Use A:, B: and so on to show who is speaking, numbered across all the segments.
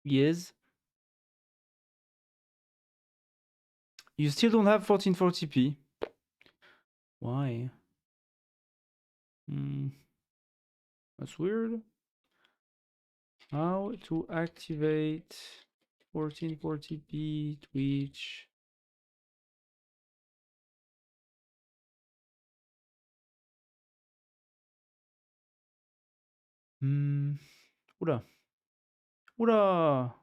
A: Yes. You still don't have 1440p. Why? That's weird. How to activate 1440p Twitch? Oula. Oula.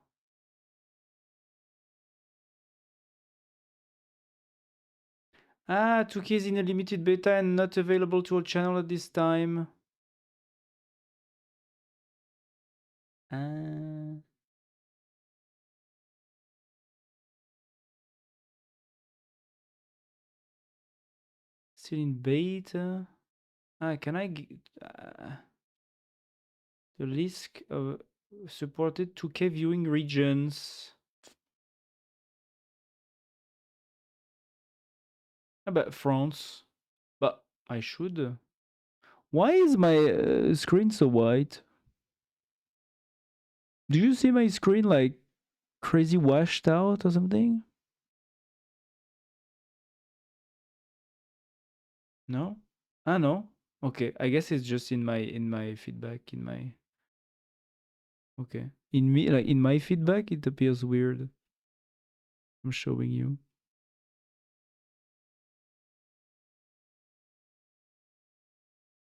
A: Ah, 2K is in a limited beta and not available to all channel at this time. Ah. Still in beta. Ah, can I get the list of supported 2K viewing regions? But France. But I should. Why is my screen so white? Do you see my screen like crazy washed out or something? No? Ah no. Okay, I guess it's just in my feedback in my okay. In me like in my feedback it appears weird. I'm showing you.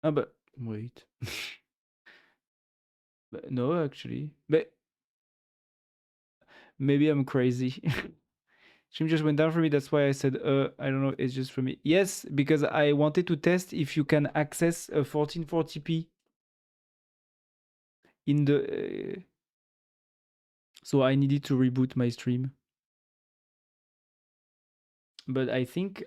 A: Ah but wait. But no actually. But maybe I'm crazy. Stream just went down for me. That's why I said, I don't know. It's just for me. Yes, because I wanted to test if you can access a 1440p in the. So I needed to reboot my stream. But I think.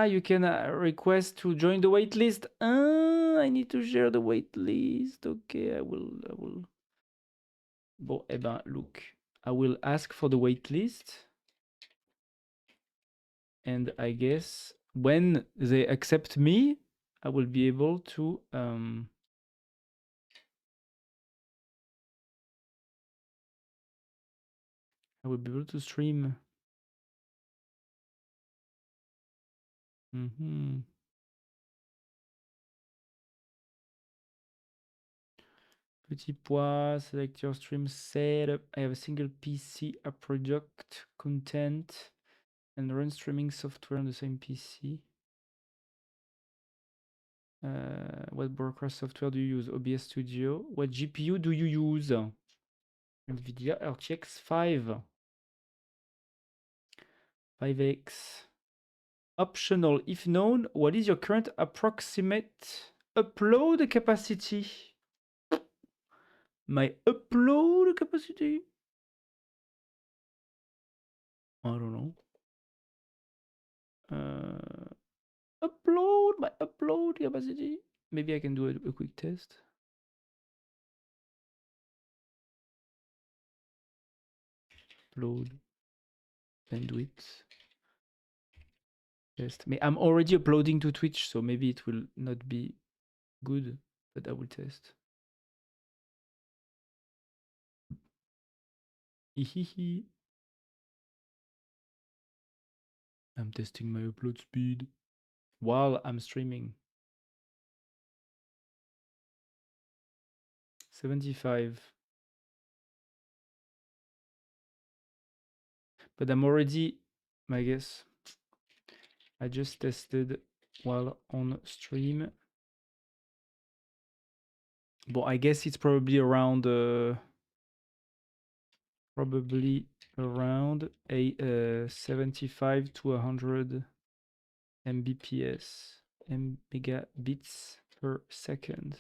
A: You can request to join the waitlist. I need to share the waitlist. Okay, I will. Bon, eh ben, look. I will ask for the waitlist. And I guess when they accept me, I will be able to stream. Petit pois, select your stream setup. I have a single PC, a product, content, and run streaming software on the same PC. What broadcast software do you use? OBS Studio. What GPU do you use? NVIDIA RTX 5X. Optional, if known, what is your current approximate upload capacity? My upload capacity? I don't know. My upload capacity. Maybe I can do a quick test. Upload bandwidth. Test. I'm already uploading to Twitch, so maybe it will not be good, but I will test. I'm testing my upload speed while I'm streaming. 75. But I'm already, I guess, I just tested while on stream. Well, I guess it's probably around a 75 to 100 Mbps, megabits per second.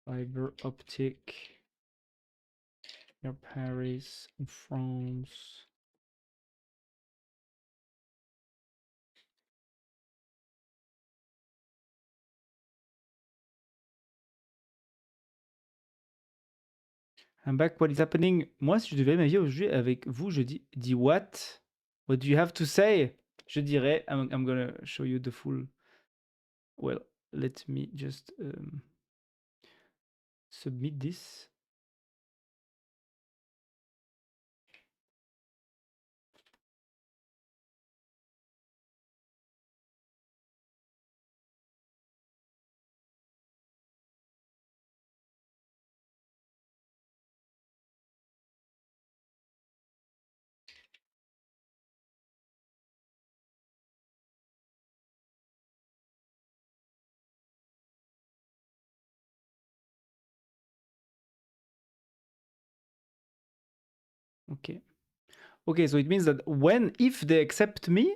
A: Fiber optic near Paris, in France. I'm back. What is happening? Moi, si je devais ma vie aujourd'hui avec vous, je dis what? What do you have to say? Je dirais, I'm gonna show you the full. Well, let me just submit this. Okay. Okay, so it means that if they accept me,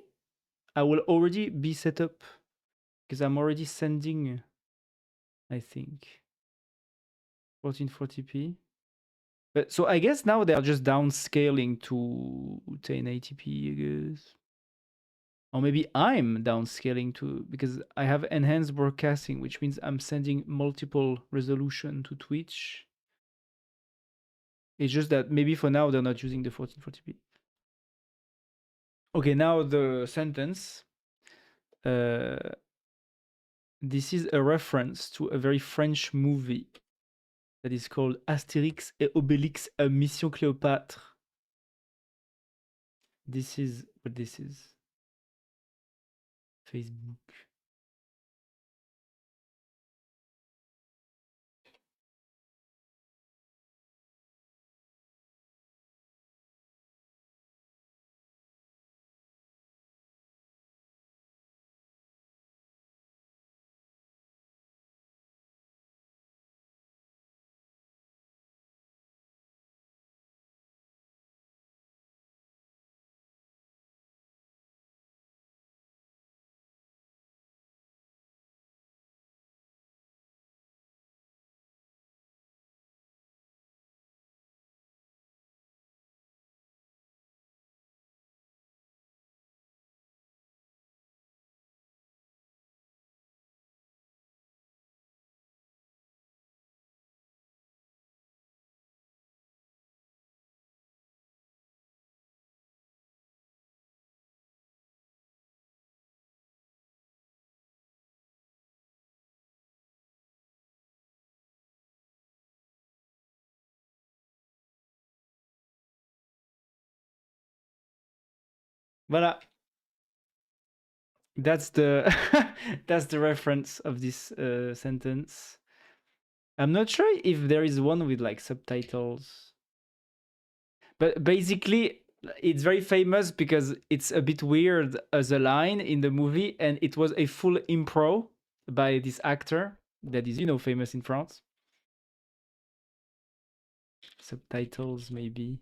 A: I will already be set up because I'm already sending, I think, 1440p. But so I guess now they are just downscaling to 1080p, I guess. Or maybe I'm downscaling to because I have enhanced broadcasting, which means I'm sending multiple resolution to Twitch. It's just that maybe for now they're not using the 1440p. Okay, now the sentence. This is a reference to a very French movie that is called Astérix et Obélix à Mission Cléopâtre. This is what this is. Facebook. Voilà. That's the that's the reference of this sentence. I'm not sure if there is one with like subtitles. But basically, it's very famous because it's a bit weird as a line in the movie, and it was a full impro by this actor that is, famous in France. Subtitles, maybe.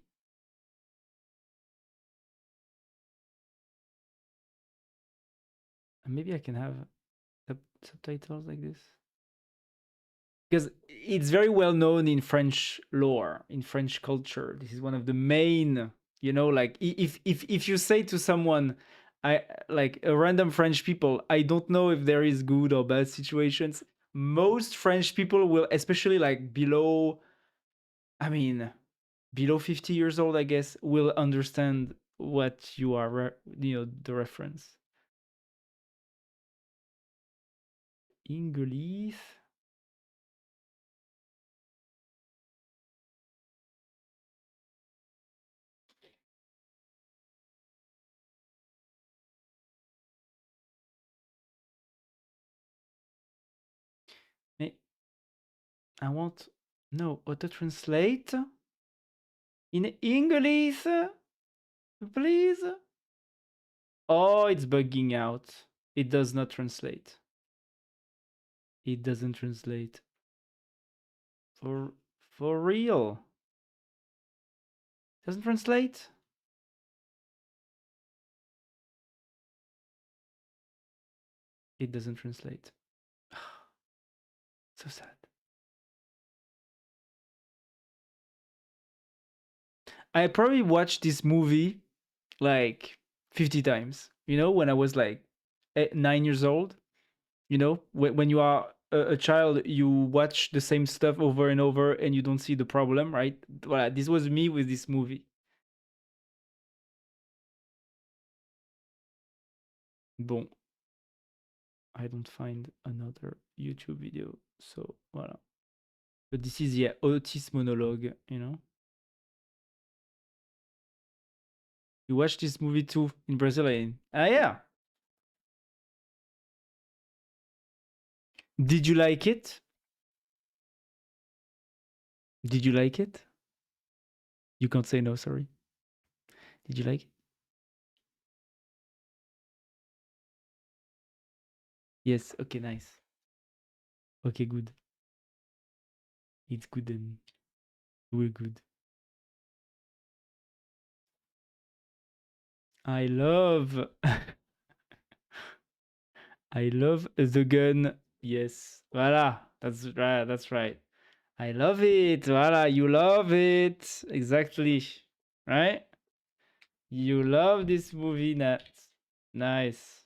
A: Maybe I can have subtitles like this. Because it's very well known in French lore, in French culture. This is one of the main, like if you say to someone, I like a random French people, I don't know if there is good or bad situations. Most French people will, especially like below 50 years old, I guess, will understand what you are, the reference. English. I want auto translate in English, please. Oh, it's bugging out. It does not translate. It doesn't translate. For real. Doesn't translate. It doesn't translate. So sad. I probably watched this movie like 50 times, when I was like 9 years old. When you are a child, you watch the same stuff over and over and you don't see the problem, right? Voilà, this was me with this movie. Bon, I don't find another YouTube video, so voilà. But this is, yeah, Otis monologue, you know? You watched this movie too in Brazilian. Ah, yeah. Did you like it? Did you like it? You can't say no, sorry. Did you like it? Yes, okay, nice. Okay, good. It's good and we're good. I love I love the gun. Yes. Voilà. That's right. That's right. I love it. Voilà. You love it. Exactly. Right? You love this movie, Nat. Nice.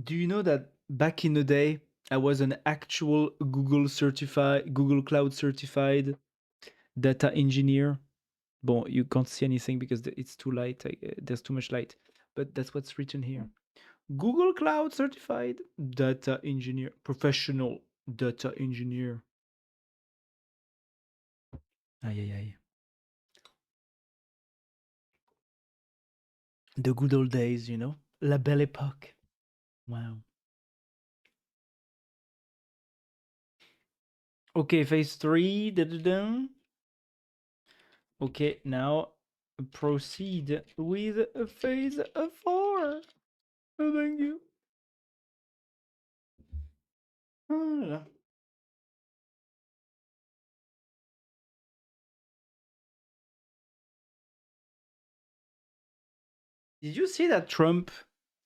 A: Do you know that back in the day, I was an actual Google Cloud certified data engineer? Bon, you can't see anything because it's too light. There's too much light. But that's what's written here. Google Cloud certified data engineer, professional data engineer. Aïe, aïe, aïe. The good old days, you know? La belle époque. Wow. Okay, phase 3. Da-da-da. Okay, now proceed with phase 4. Oh, thank you. Ah. Did you see that Trump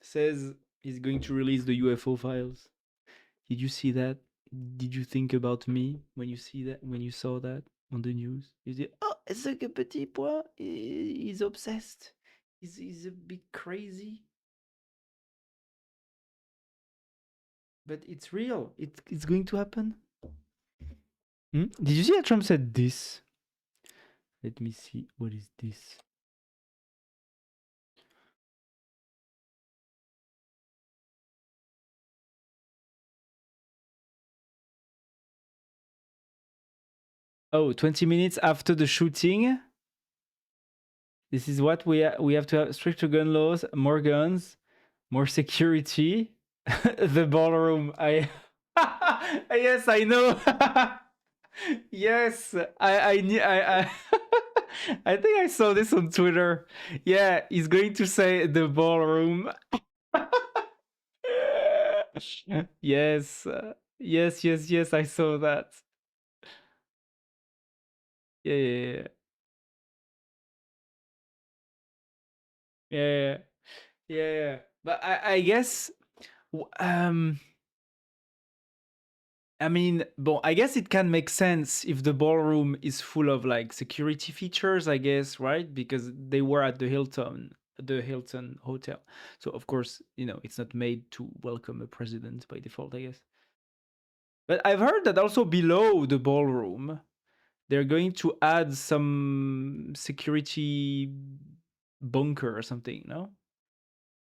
A: says he's going to release the UFO files? Did you see that? Did you think about me when you see that? When you saw that on the news? You say, "Oh, it's like a petit pois. He's obsessed. He's a bit crazy." But it's real. It's going to happen. Did you see that Trump said this? Let me see. What is this? Oh, 20 minutes after the shooting. This is what we have to have: stricter gun laws, more guns, more security. The ballroom. I yes, I know. Yes, I I think I saw this on Twitter. Yeah, he's going to say the ballroom. Yes, yes. I saw that. Yeah. Yeah. Yeah. But I guess, I mean, bon, I guess it can make sense if the ballroom is full of like security features, I guess, right? Because they were at the Hilton Hotel. So of course, you know, it's not made to welcome a president by default, I guess. But I've heard that also below the ballroom, they're going to add some security bunker or something, no?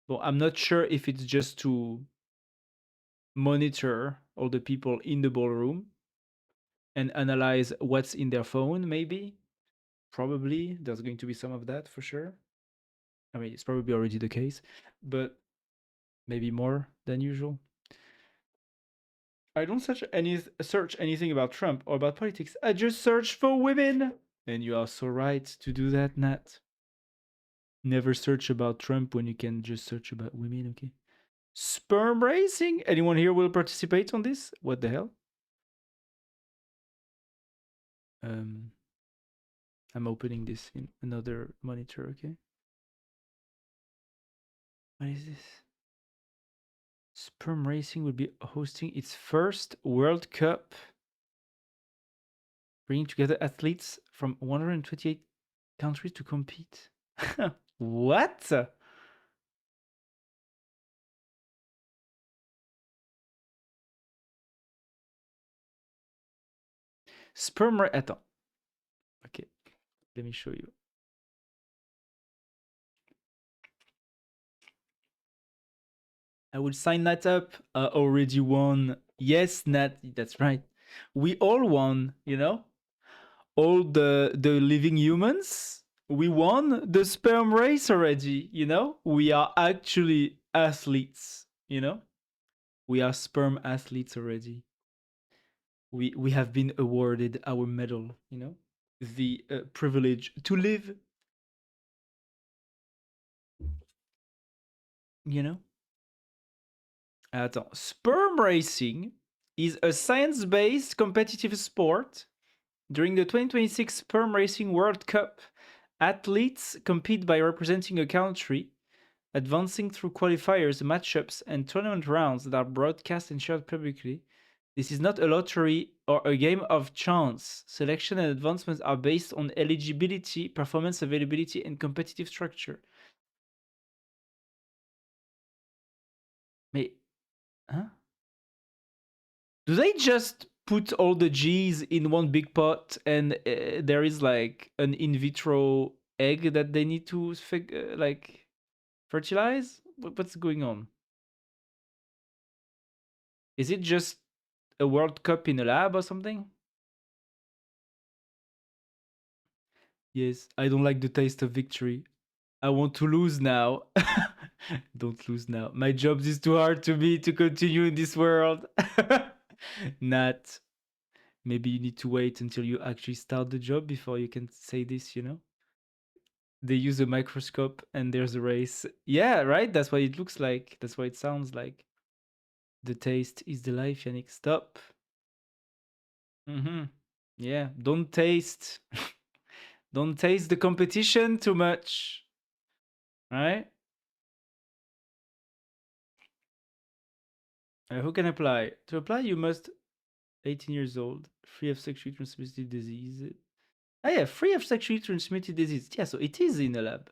A: Well, I'm not sure if it's just to monitor all the people in the ballroom and analyze what's in their phone, maybe. Probably there's going to be some of that for sure. I mean, it's probably already the case, but maybe more than usual. I don't search anything about Trump or about politics. I just search for women. And you are so right to do that, Nat. Never search about Trump when you can just search about women, okay? Sperm racing. Anyone here will participate on this? What the hell? I'm opening this in another monitor, okay? What is this? Sperm Racing will be hosting its first World Cup, bringing together athletes from 128 countries to compete. What? Attends. Ok, let me show you. I will sign that up. Already won. Yes, Nat, that's right. We all won, you know? All the living humans, we won the sperm race already, you know? We are actually athletes, you know? We are sperm athletes already. We have been awarded our medal, you know? The privilege to live, you know? Attends, sperm racing is a science-based competitive sport. During the 2026 Sperm Racing World Cup, athletes compete by representing a country, advancing through qualifiers, matchups, and tournament rounds that are broadcast and shared publicly. This is not a lottery or a game of chance. Selection and advancement are based on eligibility, performance availability, and competitive structure. Mais, huh? Do they just put all the G's in one big pot and there is like an in vitro egg that they need to like fertilize? What's going on? Is it just a World Cup in a lab or something? Yes, I don't like the taste of victory. I want to lose now. Don't lose now. My job is too hard to me to continue in this world. Not. Maybe you need to wait until you actually start the job before you can say this, you know? They use a microscope and there's a race. Yeah, right? That's what it looks like. That's what it sounds like. The taste is the life, Yannick. Stop. Mm-hmm. Yeah, don't taste. Don't taste the competition too much. Right? Who can apply? To apply, you must 18 years old, free of sexually transmitted disease. Ah, yeah, free of sexually transmitted disease. Yeah, so it is in a lab.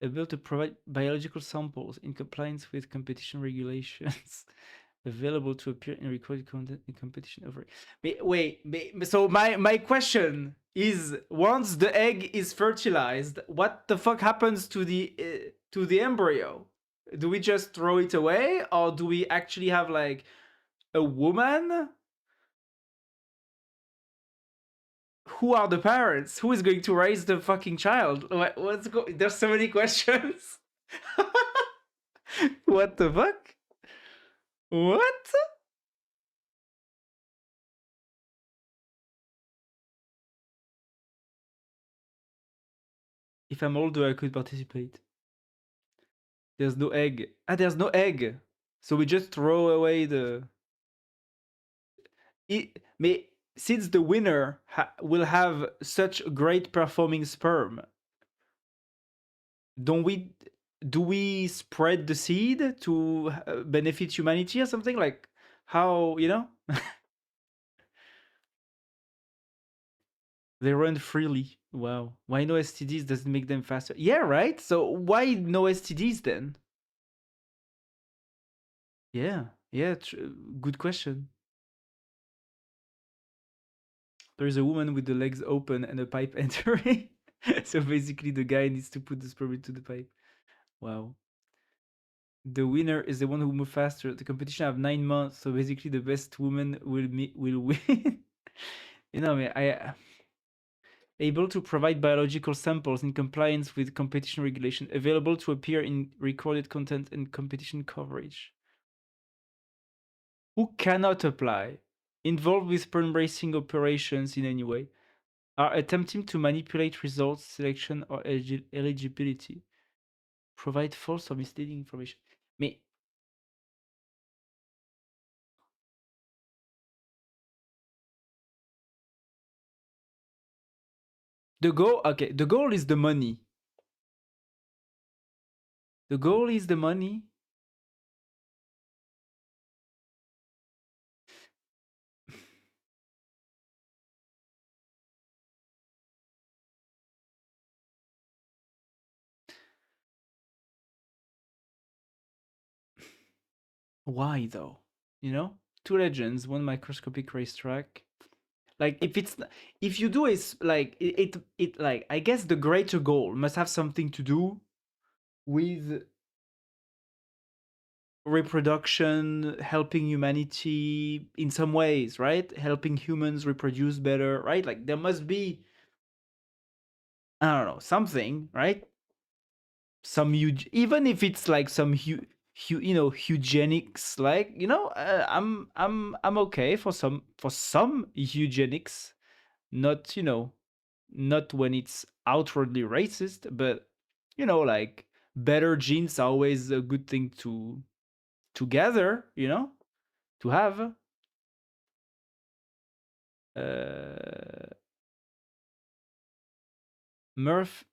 A: Able to provide biological samples in compliance with competition regulations. Available to appear in recorded content in competition over. So my question is: once the egg is fertilized, what the fuck happens to the embryo? Do we just throw it away, or do we actually have like a woman? Who are the parents? Who is going to raise the fucking child? What's going? There's so many questions. What the fuck? What? If I'm older, I could participate. There's no egg. Ah, there's no egg. So we just throw away the. Mais since the winner will have such great performing sperm, don't we? Do we spread the seed to benefit humanity or something? Like how, you know? They run freely. Wow. Why no STDs doesn't make them faster? Yeah, right? So why no STDs then? Yeah. Yeah, good question. There is a woman with the legs open and a pipe entering. So basically the guy needs to put the sperm into the pipe. Wow. The winner is the one who moves faster. The competition have 9 months, so basically the best woman will win. You know, I able to provide biological samples in compliance with competition regulation, available to appear in recorded content and competition coverage. Who cannot apply? Involved with sperm racing operations in any way, are attempting to manipulate results, selection, or eligibility, provide false or misleading information. Mais The goal, okay, the goal is the money. The goal is the money. Why though? You know, two legends, one microscopic racetrack. Like if you do is like it like I guess the greater goal must have something to do with reproduction, helping humanity in some ways, right? Helping humans reproduce better, right? Like there must be, I don't know, something, right? Some huge, even if it's like some you know, eugenics, like, you know, I'm okay for some eugenics, not, you know, not when it's outwardly racist, but, you know, like better genes are always a good thing to gather, you know, to have. Uh,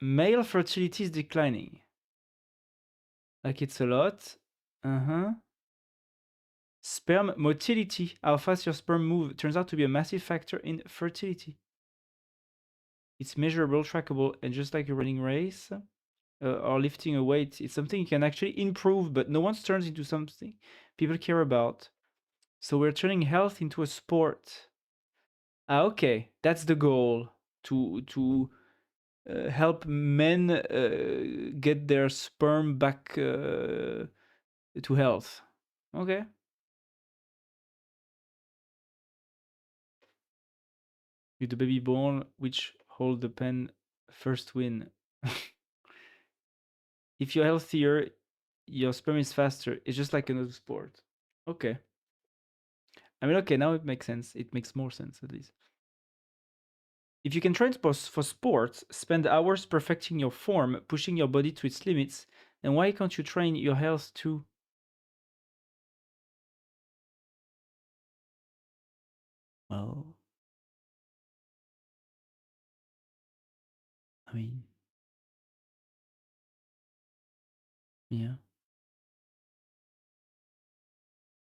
A: male fertility is declining. Like it's a lot. Uh-huh. Sperm motility, how fast your sperm move, turns out to be a massive factor in fertility. It's measurable, trackable, and just like a running race or lifting a weight, it's something you can actually improve, but no one's turns into something people care about. So we're turning health into a sport. Ah, okay, that's the goal, to help men get their sperm back to health. Okay. With the baby born, which hold the pen first win. If you're healthier, your sperm is faster. It's just like another sport. Okay. I mean, okay, now it makes sense. It makes more sense, at least. If you can train for sports, spend hours perfecting your form, pushing your body to its limits, then why can't you train your health too? Well, I mean, yeah.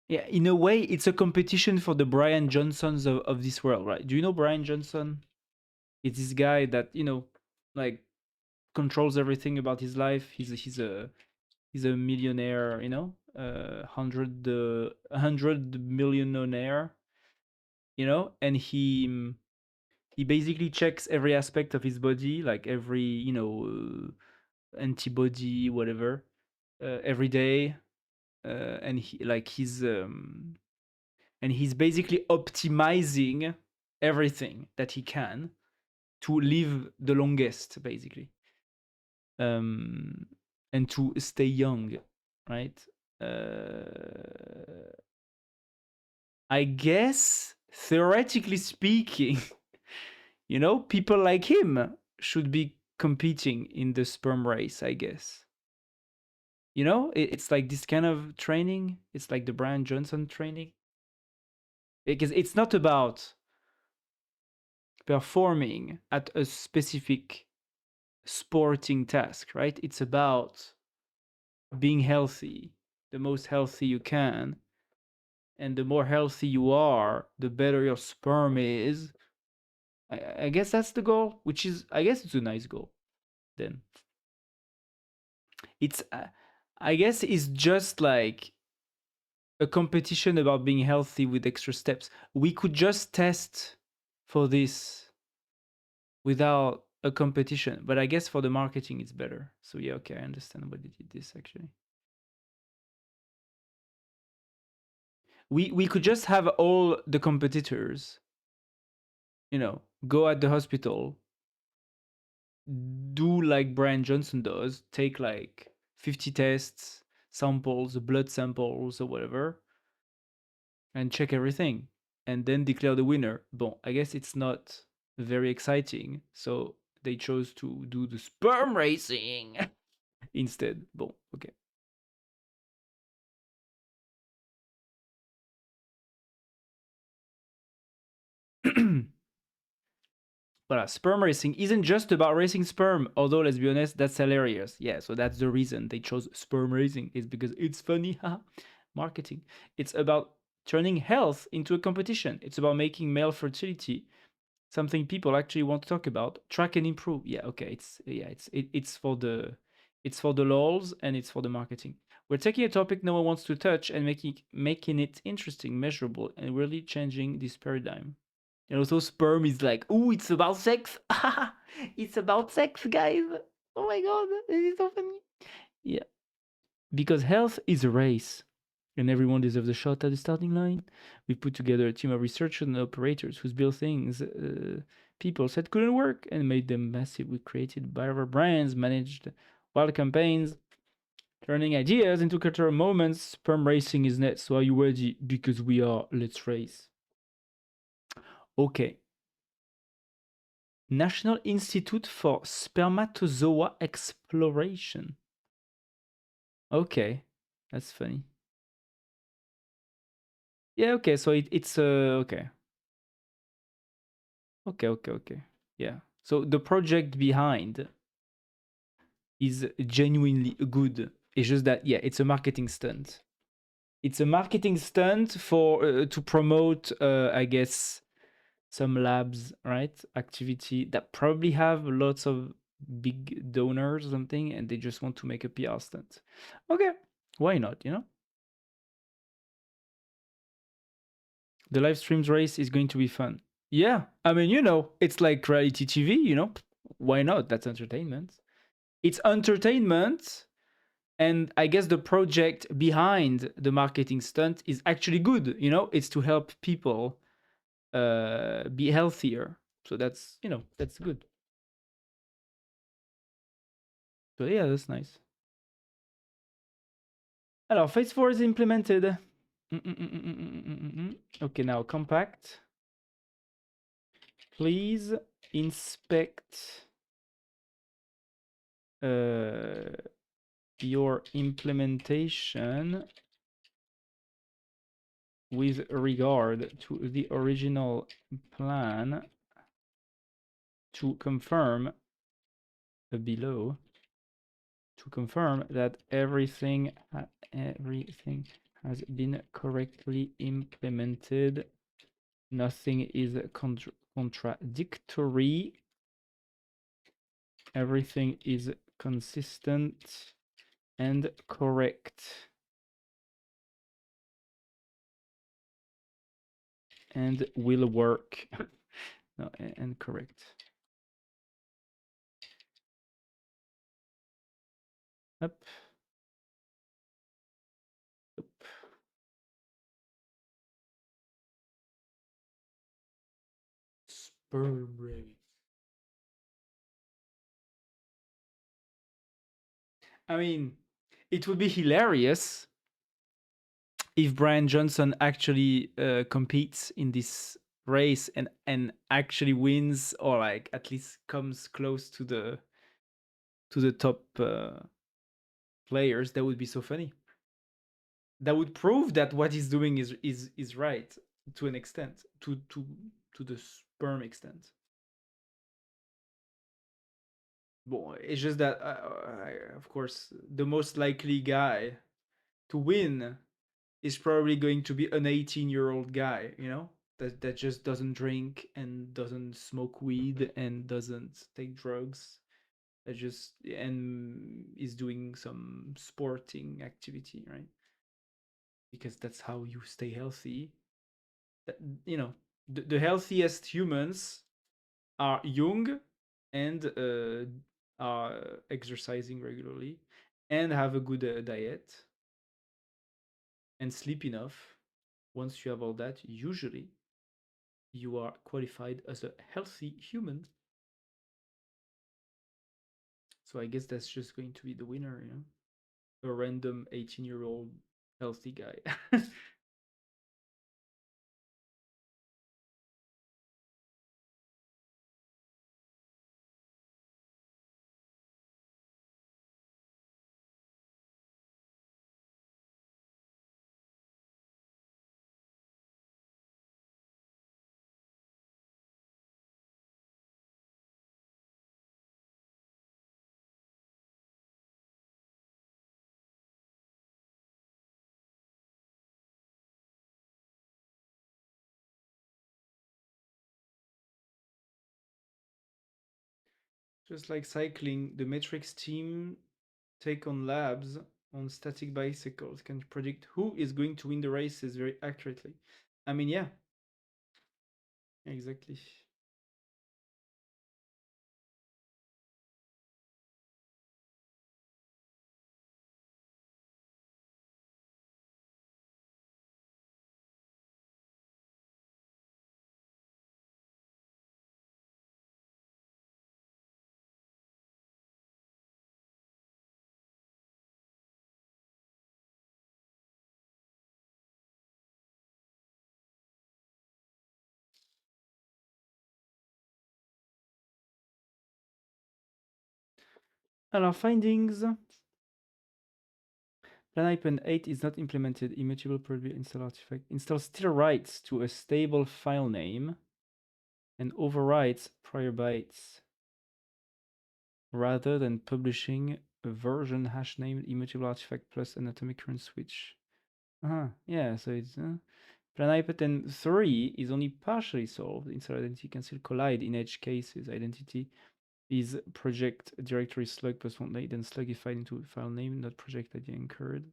A: Yeah, in a way, it's a competition for the Brian Johnsons of this world, right? Do you know Brian Johnson? It's this guy that, you know, like controls everything about his life. He's a millionaire, you know, 100 millionaire, you know, and he basically checks every aspect of his body, like every, you know, antibody, whatever, every day, and he's basically optimizing everything that he can to live the longest, basically, um, and to stay young, right? Uh, I guess theoretically speaking, you know, people like him should be competing in the sperm race, I guess. You know, it's like this kind of training. It's like the Brian Johnson training. Because it's not about performing at a specific sporting task, right? It's about being healthy, the most healthy you can. And the more healthy you are, the better your sperm is. I guess that's the goal, which is, I guess it's a nice goal. Then it's, I guess it's just like a competition about being healthy with extra steps. We could just test for this without a competition, but I guess for the marketing it's better. So yeah, okay, I understand why they did this actually. We could just have all the competitors, you know, go at the hospital, do like Brian Johnson does, take like 50 tests, samples, blood samples or whatever, and check everything, and then declare the winner. Bon, I guess it's not very exciting, so they chose to do the sperm racing instead. Bon, okay. Voilà, sperm racing isn't just about racing sperm, although let's be honest, that's hilarious. Yeah, so that's the reason they chose sperm racing, is because it's funny. Marketing. It's about turning health into a competition. It's about making male fertility something people actually want to talk about, track and improve. Yeah, okay, it's for the lols and it's for the marketing. We're taking a topic no one wants to touch and making it interesting, measurable, and really changing this paradigm. And also sperm is like, ooh, it's about sex. It's about sex, guys. Oh my god, this is so funny. Yeah, because health is a race and everyone deserves a shot at the starting line. We put together a team of researchers and operators who's built things people said couldn't work and made them massive. We created viral brands, managed wild campaigns, turning ideas into cultural moments. Sperm racing is next. So are you ready? Because we are. Let's race. Okay. National Institute for Spermatozoa Exploration. Okay, that's funny. Yeah, okay, so it's okay. Okay. Yeah. So the project behind is genuinely good. It's just that, yeah, it's a marketing stunt. It's a marketing stunt for to promote, I guess, some labs, right? Activity that probably have lots of big donors or something, and they just want to make a PR stunt. Okay, why not? You know, the live streams race is going to be fun. Yeah, I mean, you know, it's like reality TV. You know, why not? That's entertainment. It's entertainment. And I guess the project behind the marketing stunt is actually good. You know, it's to help people be healthier. So that's, you know, that's good. So yeah, that's nice. Alors, phase 4 is implemented. Okay, now compact. Please inspect your implementation with regard to the original plan to confirm below that everything has been correctly implemented. Nothing is contradictory. Everything is consistent and correct. And will work. No, and correct. Up. Up. Sperm race. I mean, it would be hilarious if Brian Johnson actually competes in this race and actually wins, or like at least comes close to the top players. That would be so funny. That would prove that what he's doing is right to an extent, to the sperm extent. Bon, it's just that, of course, the most likely guy to win is probably going to be an 18-year-old guy, you know, that just doesn't drink and doesn't smoke weed and doesn't take drugs. That just and is doing some sporting activity, right? Because that's how you stay healthy. You know, the healthiest humans are young and are exercising regularly and have a good diet and sleep enough. Once you have all that, usually you are qualified as a healthy human. So I guess that's just going to be the winner, you know? A random 18-year-old healthy guy. Just like cycling, the metrics team take on labs on static bicycles, can predict who is going to win the races very accurately. I mean, yeah, exactly. And our findings. Plan 8 is not implemented. Immutable probably install artifact. Install still writes to a stable file name and overwrites prior bytes rather than publishing a version hash named immutable artifact plus anatomic current switch. Yeah, so it's Plan 3 is only partially solved. Inside identity can still collide in edge cases. Identity is project directory slug plus one then slugified into file name, not project ID incurred.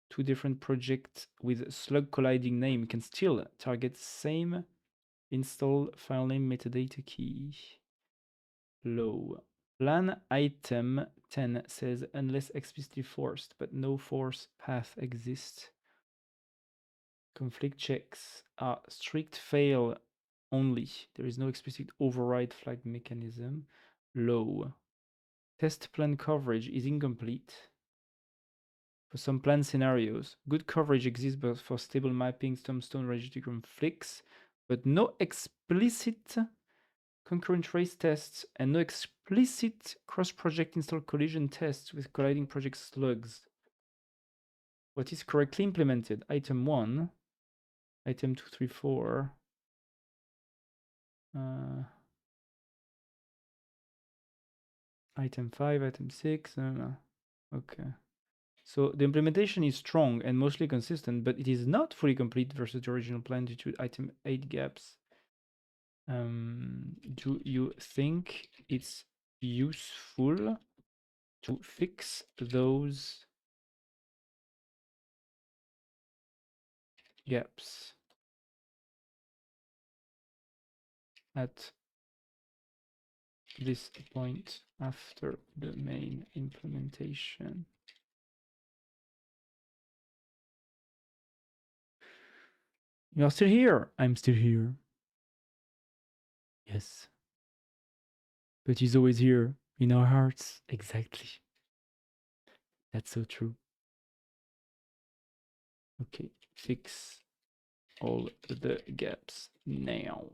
A: Two different projects with slug colliding name can still target same install file name metadata key. Low. Plan item 10 says unless explicitly forced, but no force path exists. Conflict checks are strict fail only. There is no explicit override flag mechanism. Low. Test plan coverage is incomplete. For some plan scenarios, good coverage exists but for stable mapping, tombstone, registry flicks, but no explicit concurrent trace tests and no explicit cross-project install collision tests with colliding project slugs. What is correctly implemented? Item 1, item 2, 3, 4. Item 5, item 6. Okay. So the implementation is strong and mostly consistent, but it is not fully complete versus the original plan due to item 8 gaps. Do you think it's useful to fix those gaps at this point after the main implementation? You are still here. I'm still here. Yes. But he's always here in our hearts. Exactly. That's so true. Okay, fix all the gaps now.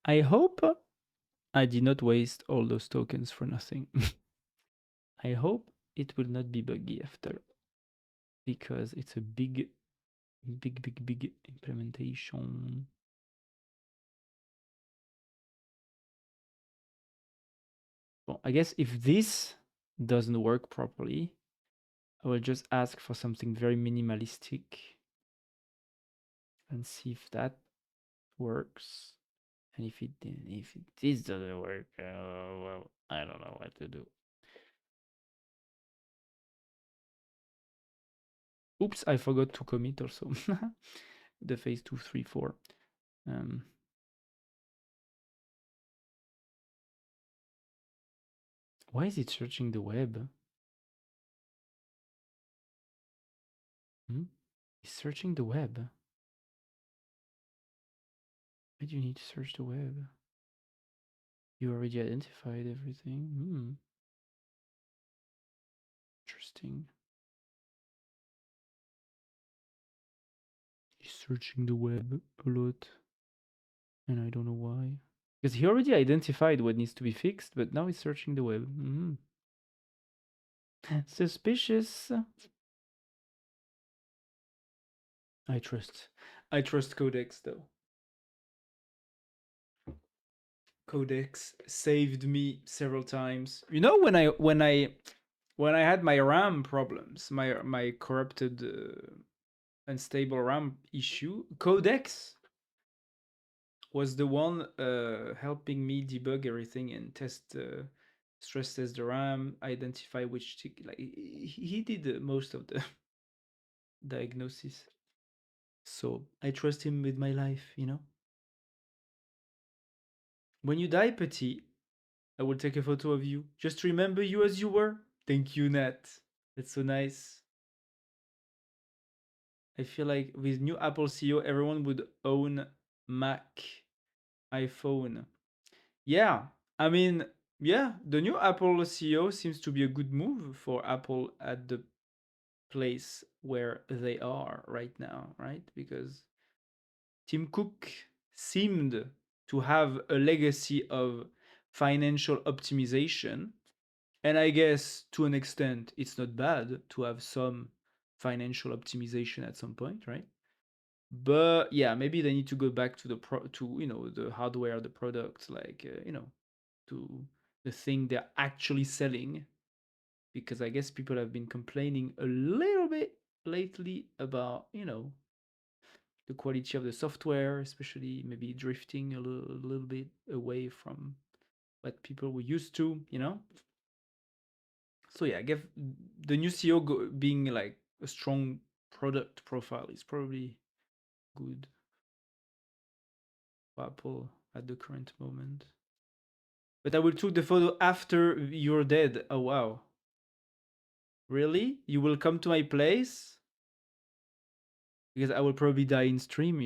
A: I hope I did not waste all those tokens for nothing. I hope it will not be buggy after, because it's a big implementation. Well, I guess if this doesn't work properly, I will just ask for something very minimalistic and see if that works. And if this doesn't work, well, I don't know what to do. Oops, I forgot to commit also. The phase 2, 3, 4. Why is it searching the web? It's searching the web. Why do you need to search the web? You already identified everything. Interesting. He's searching the web a lot. And I don't know why. Because he already identified what needs to be fixed, but now he's searching the web. Suspicious. I trust Codex though. Codex saved me several times. You know, when I had my RAM problems, my corrupted unstable RAM issue, Codex was the one helping me debug everything and stress test the RAM, identify which like he did most of the diagnosis. So I trust him with my life, you know. When you die, Petit, I will take a photo of you. Just remember you as you were. Thank you, Nat. That's so nice. I feel like with new Apple CEO, everyone would own Mac, iPhone. Yeah, I mean, yeah, the new Apple CEO seems to be a good move for Apple at the place where they are right now, right? Because Tim Cook seemed to have a legacy of financial optimization. And I guess to an extent, it's not bad to have some financial optimization at some point, right? But yeah, maybe they need to go back to the hardware, the product, like to the thing they're actually selling, because I guess people have been complaining a little bit lately about the quality of the software, especially maybe drifting a little bit away from what people were used to. So yeah, I guess the new CEO being like a strong product profile is probably good for Apple at the current moment. But I will take the photo after you're dead. Oh wow. Really? You will come to my place? Because I will probably die in stream.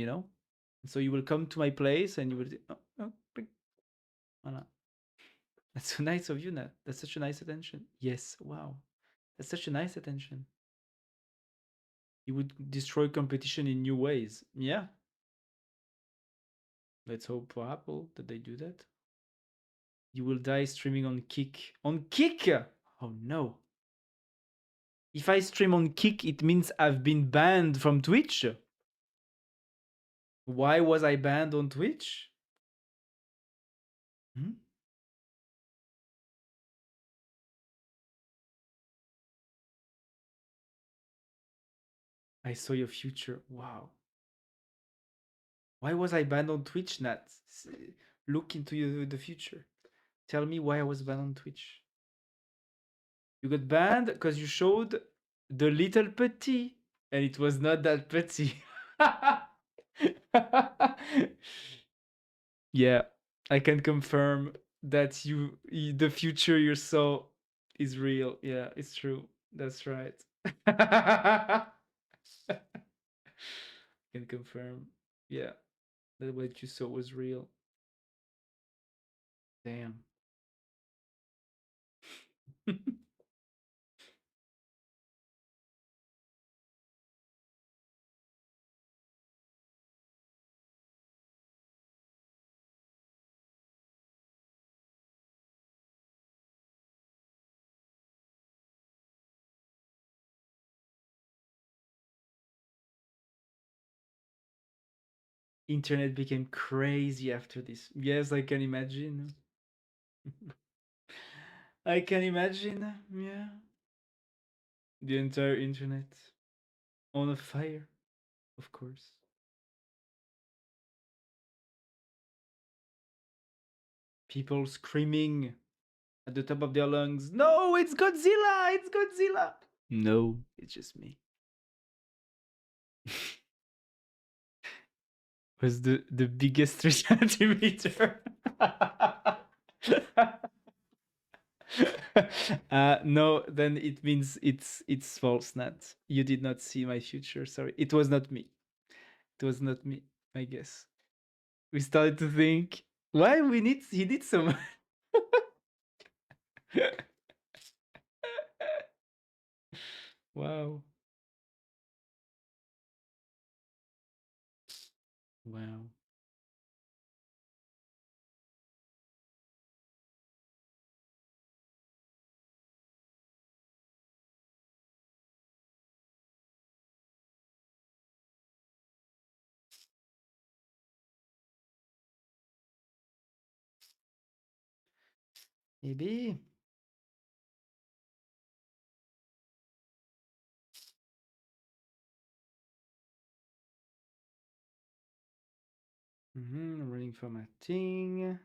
A: So you will come to my place and you will click. Voilà. That's so nice of you, Nat. That's such a nice attention. Yes, wow. That's such a nice attention. You would destroy competition in new ways. Yeah. Let's hope for Apple that they do that. You will die streaming on Kick. On Kick? Oh no. If I stream on Kick, it means I've been banned from Twitch. Why was I banned on Twitch? Hmm? I saw your future. Wow. Why was I banned on Twitch, Nat? Look into the future. Tell me why I was banned on Twitch. You got banned because you showed the little petit, and it was not that petit. Yeah, I can confirm that the future you saw is real. Yeah, it's true. That's right. Can confirm. Yeah, that what you saw was real. Damn. Internet became crazy after this. Yes, I can imagine. I can imagine. Yeah. The entire internet on a fire, of course. People screaming at the top of their lungs, "No, it's Godzilla! It's Godzilla!" No, it's just me. Was the biggest 3 centimeter. No, then it means it's false, Nat. You did not see my future. Sorry, it was not me. It was not me. I guess we started to think, why he did so much. Wow. Wow. Maybe. Running formatting.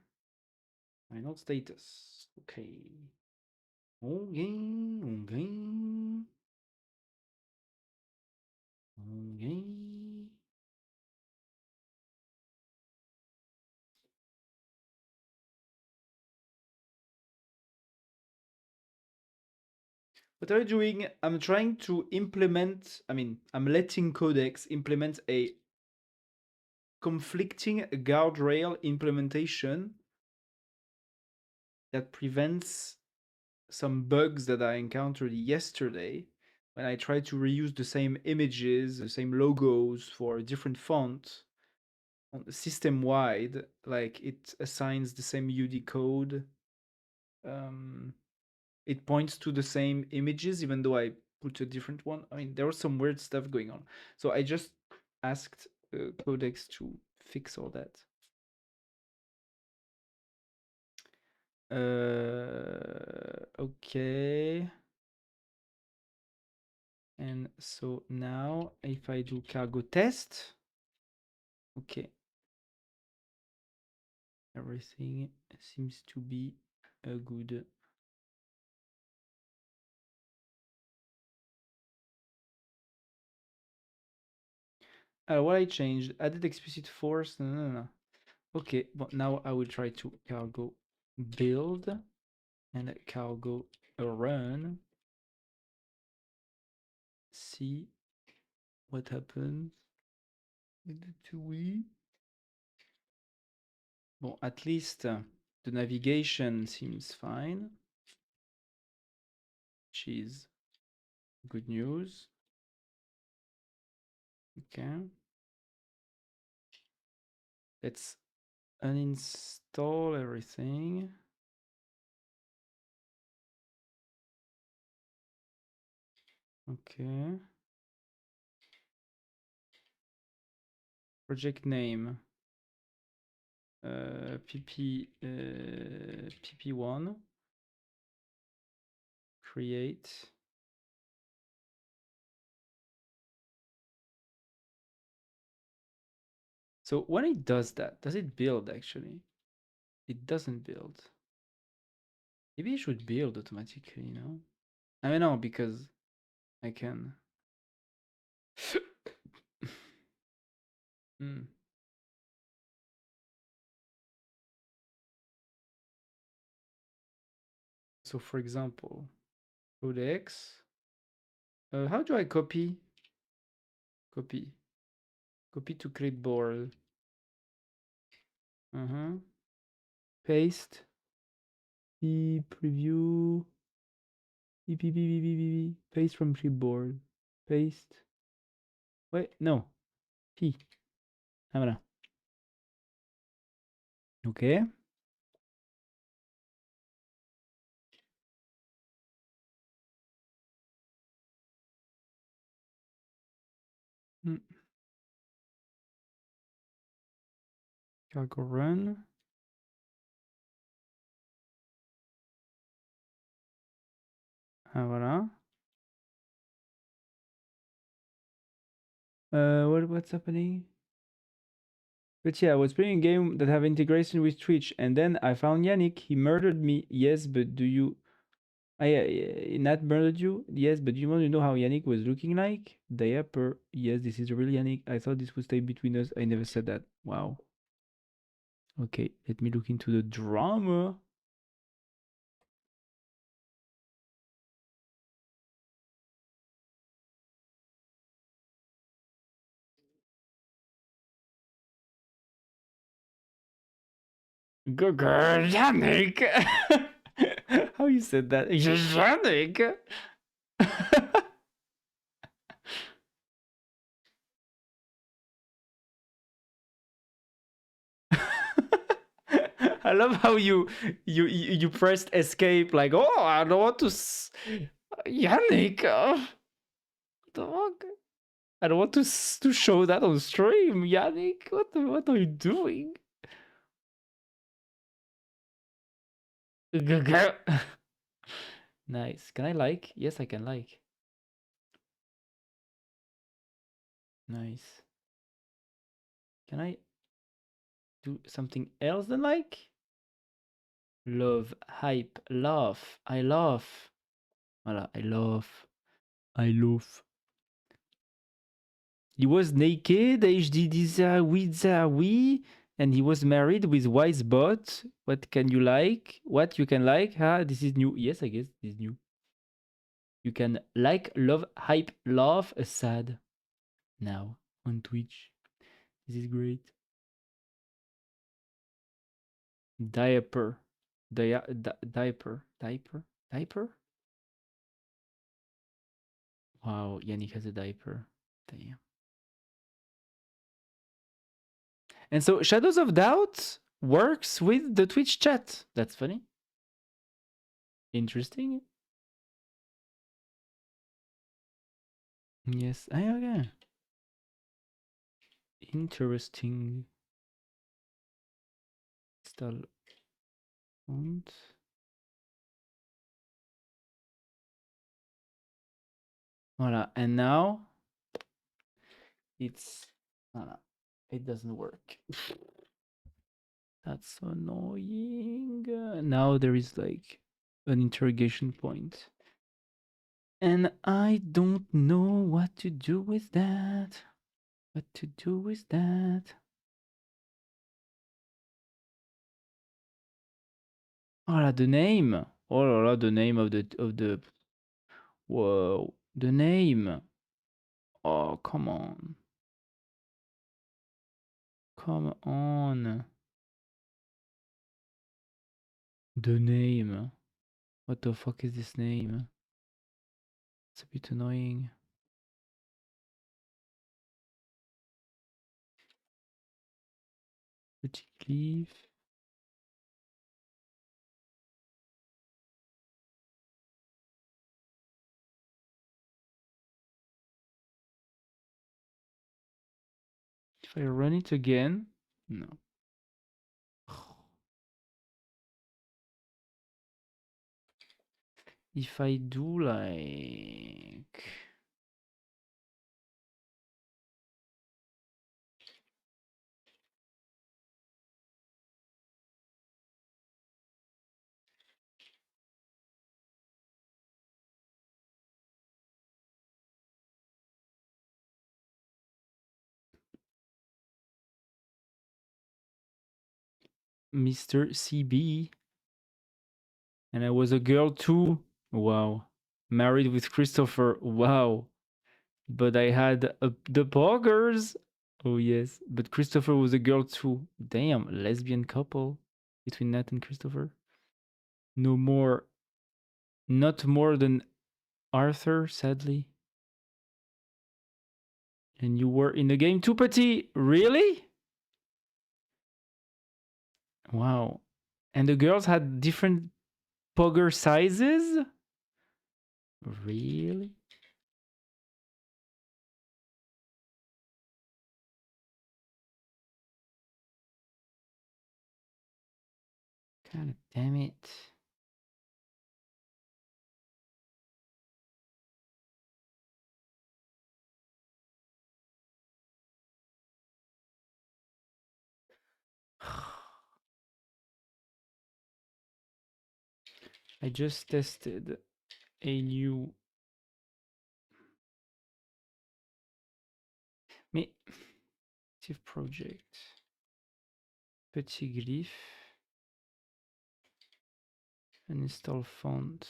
A: Final status. Okay. Okay. Okay. Okay. What are you doing? I'm trying to implement, I'm letting Codex implement a conflicting guardrail implementation that prevents some bugs that I encountered yesterday when I tried to reuse the same images, the same logos for a different font on system wide. Like it assigns the same UD code. It points to the same images even though I put a different one. I mean, there was some weird stuff going on. So I just asked Codex to fix all that. Okay. And so now if I do cargo test, okay. Everything seems to be good. What I changed, added explicit force. No. Okay, but now I will try to cargo build and cargo run. See what happens. Well, at least the navigation seems fine, which is good news. Okay. Let's uninstall everything. Okay. Project name. PP1. Create. So when it does that, does it build actually? It doesn't build. Maybe it should build automatically, you know? I mean, no, because I can. Hmm. So for example, codex. How do I copy? Copy. Copy to clipboard. Paste. Preview. Paste from clipboard. Paste. Wait, no. P. Ah, voilà. Ok. Cargo run. Ah, voilà. What's happening? But yeah, I was playing a game that have integration with Twitch, and then I found Yannick. He murdered me. Yes, but do you? Nat murdered you? Yes, but do you want to know how Yannick was looking like? Diaper. Yes, this is the real Yannick. I thought this would stay between us. I never said that. Wow. Okay, let me look into the drama. Good girl, Yannick. How you said that? Yannick. I love how you pressed escape like, oh, I don't want to Yannick, dog. I don't want to show that on stream, Yannick. What are you doing? Nice. Can I like? Yes, I can like. Nice. Can I do something else than like? Love, hype, laugh. I laugh. Voilà, I laugh. I love. He was naked, oui, and he was married with wise bot. What can you like? What you can like? Huh? This is new. Yes, I guess this is new. You can like, love, hype, laugh, sad now on Twitch. This is great. Diaper. Diaper. Diaper? Diaper? Wow, Yannick has a diaper. Damn. And so Shadows of Doubt works with the Twitch chat. That's funny. Interesting. Yes, okay. Interesting. Install font. Voilà, and now it's voilà. It doesn't work. That's so annoying. Now there is like an interrogation point. And I don't know what to do with that. What to do with that? Oh là, the name. Oh là là, the name of the whoa, the name. Oh, come on. Come on. The name. What the fuck is this name? It's a bit annoying. Petit leaf. If I run it again, no. If I do like Mr. CB, and I was a girl too. Wow. Married with Christopher. Wow. But I had the poggers. Oh yes, but Christopher was a girl too. Damn, lesbian couple between Nat and Christopher. No more, not more than Arthur, sadly. And you were in the game too, Petit. Really? Wow. And the girls had different pogger sizes? Really? God damn it. I just tested a new mais active project. Petit glyph. Uninstall font.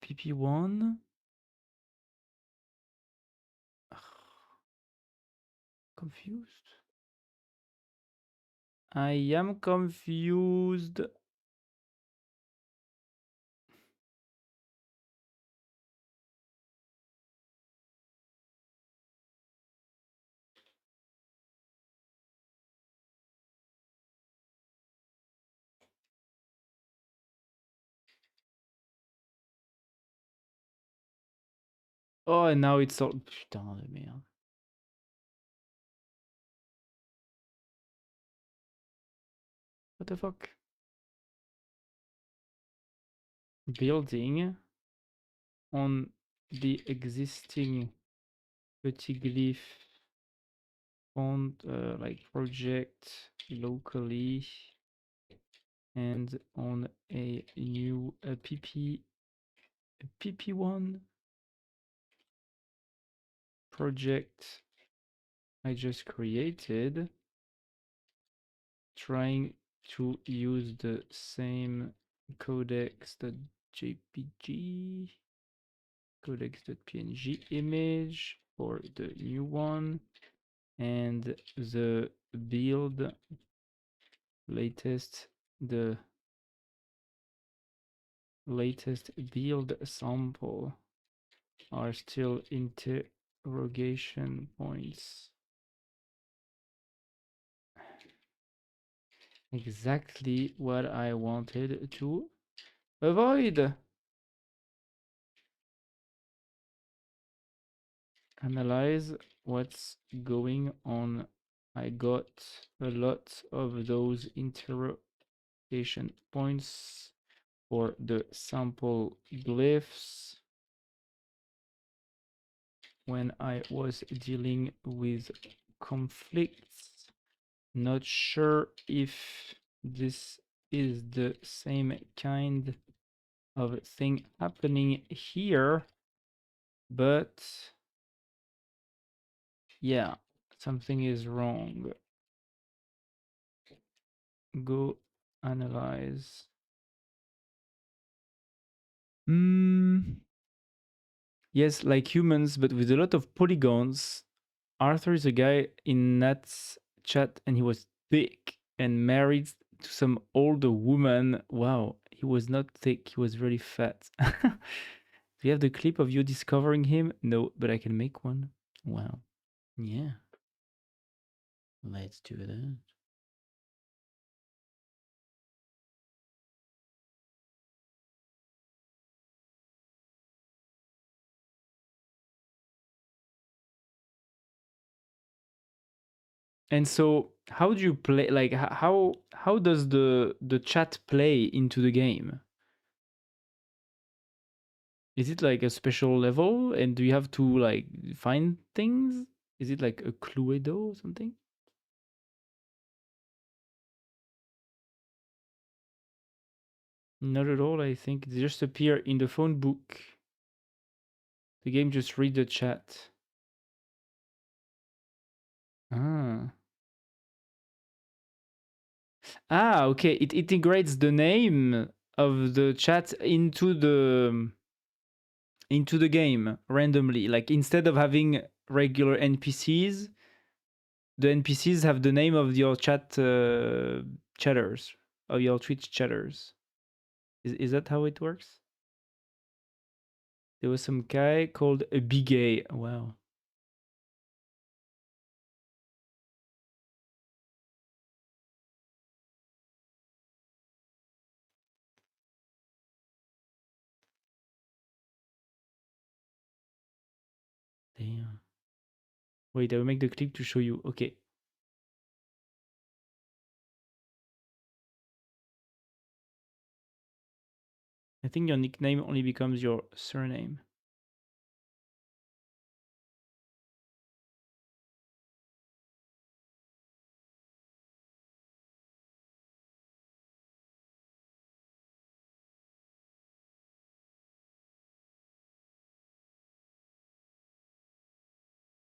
A: PP1. Confused. I am confused. Oh, and now it's all. Putain de merde. What the fuck? Building on the existing petit glyph font, like project locally, and on a new pp1 project I just created, trying to use the same codex.jpg, codex.png image for the new one, and the build latest, the latest build sample are still interrogation points. Exactly what I wanted to avoid. Analyze what's going on. I got a lot of those interrogation points for the sample glyphs when I was dealing with conflicts. Not sure if this is the same kind of thing happening here, but yeah, something is wrong. Go analyze. Yes, like humans, but with a lot of polygons. Arthur is a guy in Nat's chat, and he was thick and married to some older woman. Wow, he was not thick, he was really fat. Do you have the clip of you discovering him? No, but I can make one. Wow. Yeah. Let's do that. And so, how do you play? Like, how does the chat play into the game? Is it like a special level, and do you have to like find things? Is it like a Cluedo or something? Not at all. I think they just appear in the phone book. The game just read the chat. Ah. Ah, okay. It integrates the name of the chat into the game randomly. Like instead of having regular NPCs, the NPCs have the name of your chat chatters, of your Twitch chatters. Is that how it works? There was some guy called a Bigay. Wow. Damn. Wait, I will make the clip to show you. Okay. I think your nickname only becomes your surname.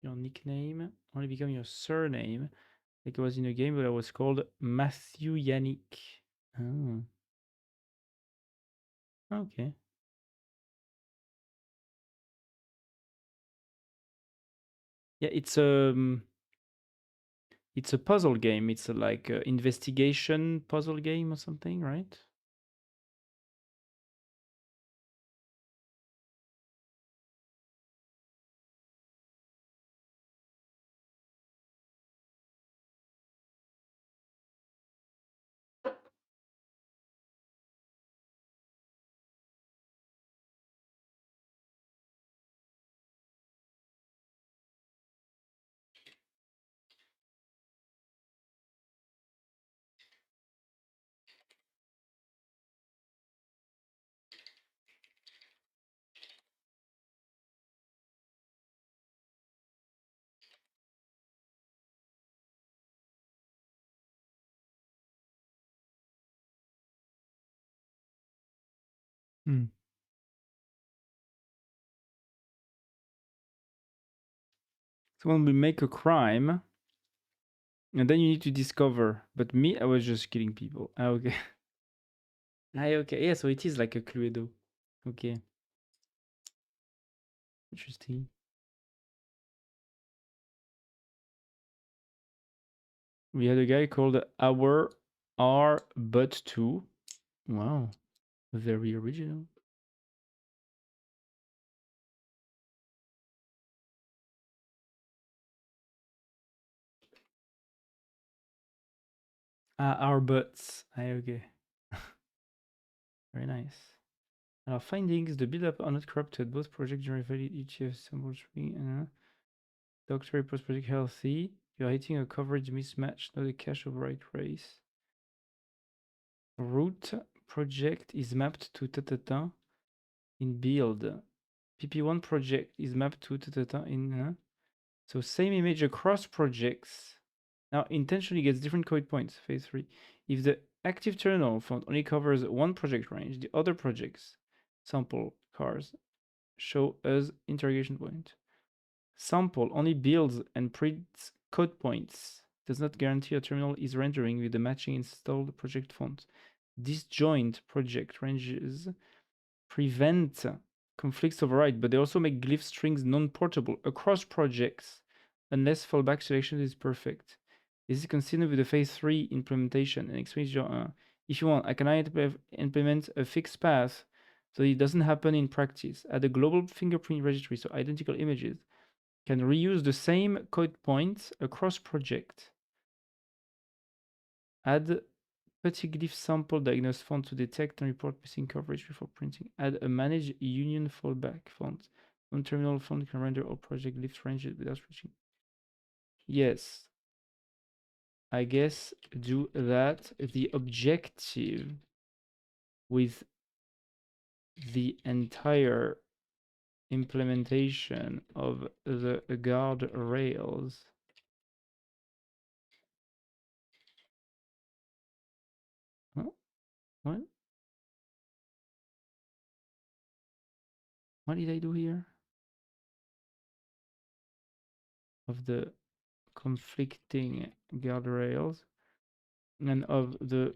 A: Your nickname only become your surname. Like I was in a game where I was called Matthew Yannick. Oh. Okay. Yeah, it's a puzzle game. It's a, like a investigation puzzle game or something, right? Hmm. Someone will make a crime, and then you need to discover. But me, I was just killing people. Ah, okay. Ah, okay. Yeah, so it is like a Cluedo. Okay. Interesting. We had a guy called Our R But 2. Wow. Very original. Ah, our butts. Ah, okay. Very nice. Our findings, the build-up are not corrupted. Both projects generate valid ETF symbol string. Doctor post-project healthy. You are hitting a coverage mismatch, not a cache override race. Root project is mapped to ta in build. PP1 project is mapped to ta in. So same image across projects. Now intentionally gets different code points. Phase 3. If the active terminal font only covers one project range, the other projects sample cars show as interrogation point. Sample only builds and prints code points. Does not guarantee a terminal is rendering with the matching installed project font. Disjoint project ranges prevent conflicts override, but they also make glyph strings non-portable across projects unless fallback selection is perfect. This is consistent with the phase 3 implementation and explains your if you want, I can implement a fixed path so it doesn't happen in practice. Add a global fingerprint registry so identical images can reuse the same code points across project. Add Pettiglyph sample diagnose font to detect and report missing coverage before printing. Add a manage union fallback font. Non-terminal font can render all project glyph ranges without switching. Yes, I guess do that. The objective with the entire implementation of the guardrails. Huh? What? What did I do here? Of the conflicting guardrails and of the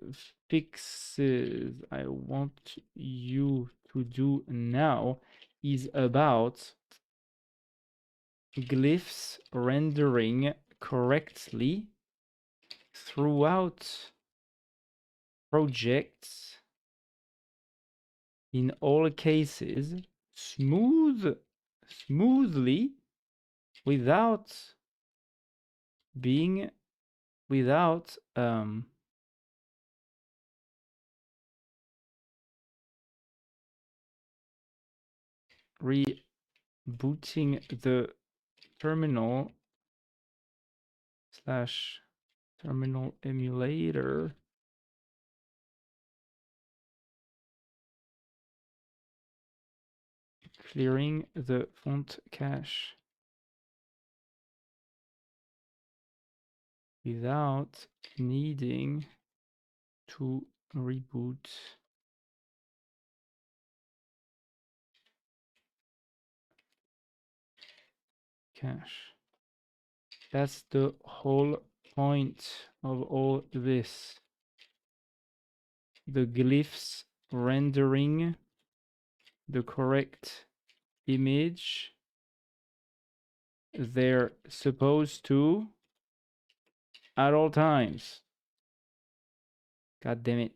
A: fixes I want you to do now is about glyphs rendering correctly throughout projects in all cases smoothly without being without rebooting the terminal slash terminal emulator clearing the font cache without needing to reboot cache. That's the whole point of all this. The glyphs rendering the correct image. They're supposed to at all times. God damn it.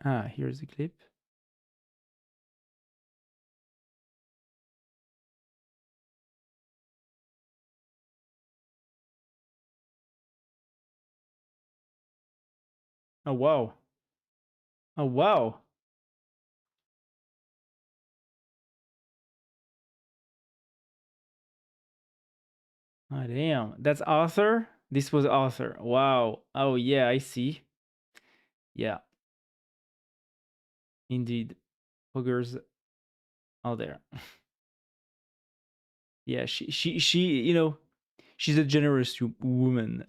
A: Ah, here's the clip. Oh, wow. Oh, wow. Oh, damn. That's Arthur? This was Arthur. Wow. Oh, yeah, I see. Yeah, indeed. Hookers out there. Yeah, she, she's a generous woman.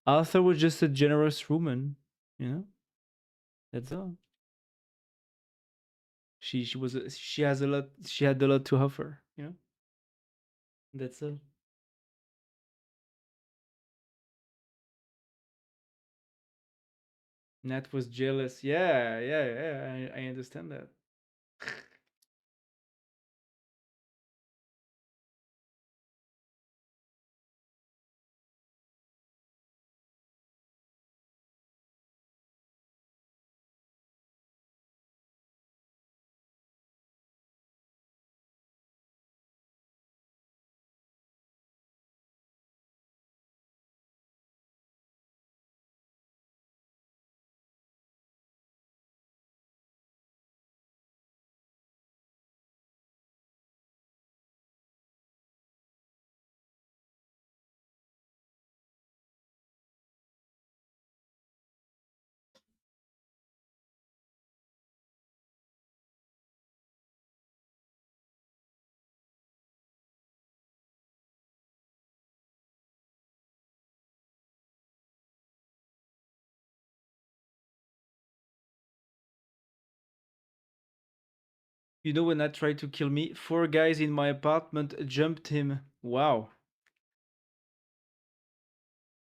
A: Arthur was just a generous woman, you know. That's all. She was she has a lot. She had a lot to offer, you know. That's all. Nat was jealous. Yeah, yeah, yeah. I understand that. You know when Nat tried to kill me, 4 guys in my apartment jumped him. Wow.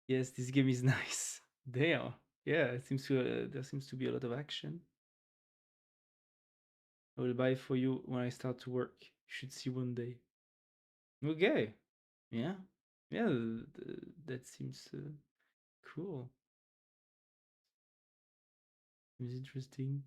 A: Yes, this game is nice. Damn. Yeah, it seems to there seems to be a lot of action. I will buy for you when I start to work. You should see one day. Okay. Yeah. Yeah, that seems cool. Seems interesting.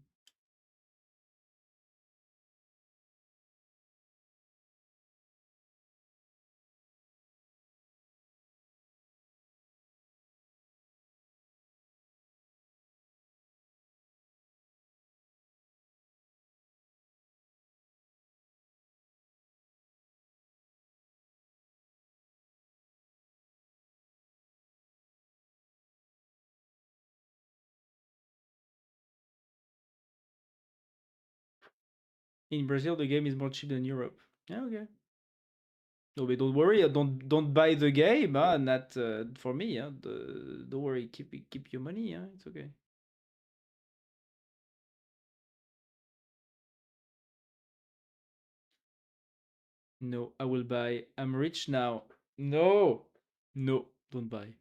A: In Brazil, the game is more cheap than Europe. Yeah, okay. No, but don't worry. Don't buy the game. Not for me. Don't worry. Keep your money. It's okay. No, I will buy. I'm rich now. No, no, don't buy.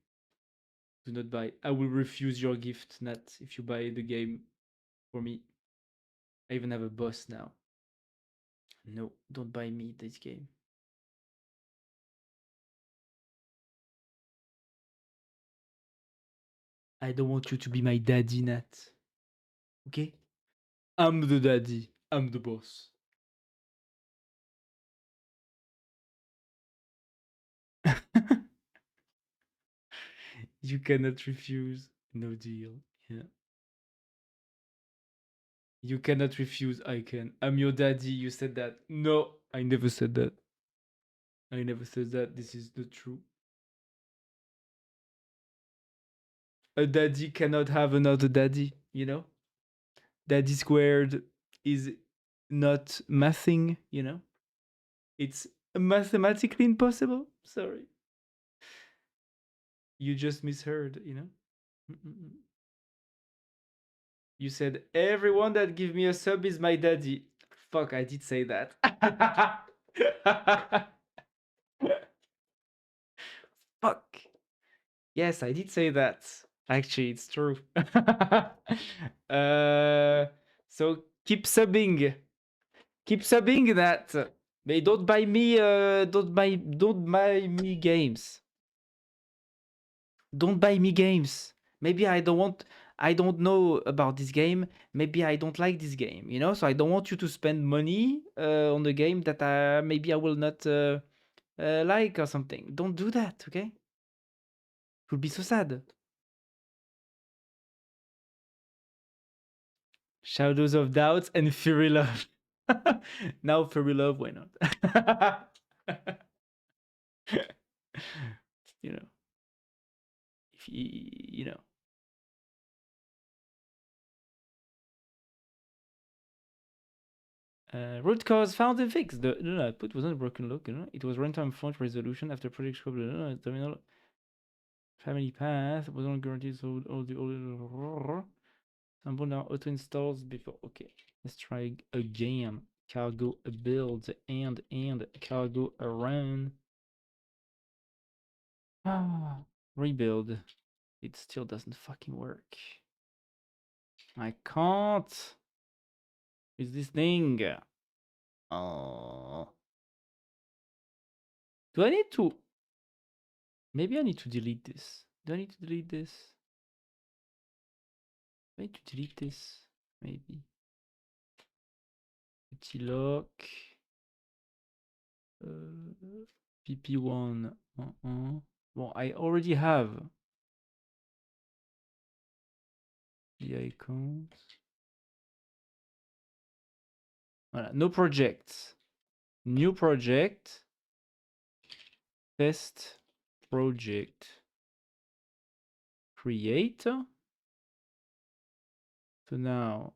A: Do not buy. I will refuse your gift, Nat, if you buy the game for me. I even have a boss now. No, don't buy me this game. I don't want you to be my daddy, Nat. Okay? I'm the daddy. I'm the boss. You cannot refuse. No deal. Yeah. You cannot refuse. I can. I'm your daddy. You said that. No, I never said that. I never said that. This is the truth. A daddy cannot have another daddy, you know? Daddy squared is not mathing, you know? It's mathematically impossible. Sorry. You just misheard, you know? Mm-mm-mm. You said everyone that give me a sub is my daddy. Fuck, I did say that. Fuck. Yes, I did say that. Actually, it's true. uh, so keep subbing that. But don't buy me games. Don't buy me games. Maybe I don't know about this game. Maybe I don't like this game, you know? So I don't want you to spend money on the game that maybe I will not like or something. Don't do that, okay? It would be so sad. Shadows of Doubts and Fury Love. Now Fury Love, why not? You know, if you know. Root cause found and fixed. The output wasn't a broken look. It was runtime font resolution after project scope. Terminal. Family path, we don't guarantee so all the sample now auto installs before. Okay, let's try again. Cargo build and cargo run. Rebuild. It still doesn't fucking work. I can't. Is this thing? Oh. Do I need to? Maybe I need to delete this. Do I need to delete this? Do I need to delete this? Maybe. Petit lock. PP1. Well, I already have the icons. Voilà. No projects. New project. Test project. Create. So now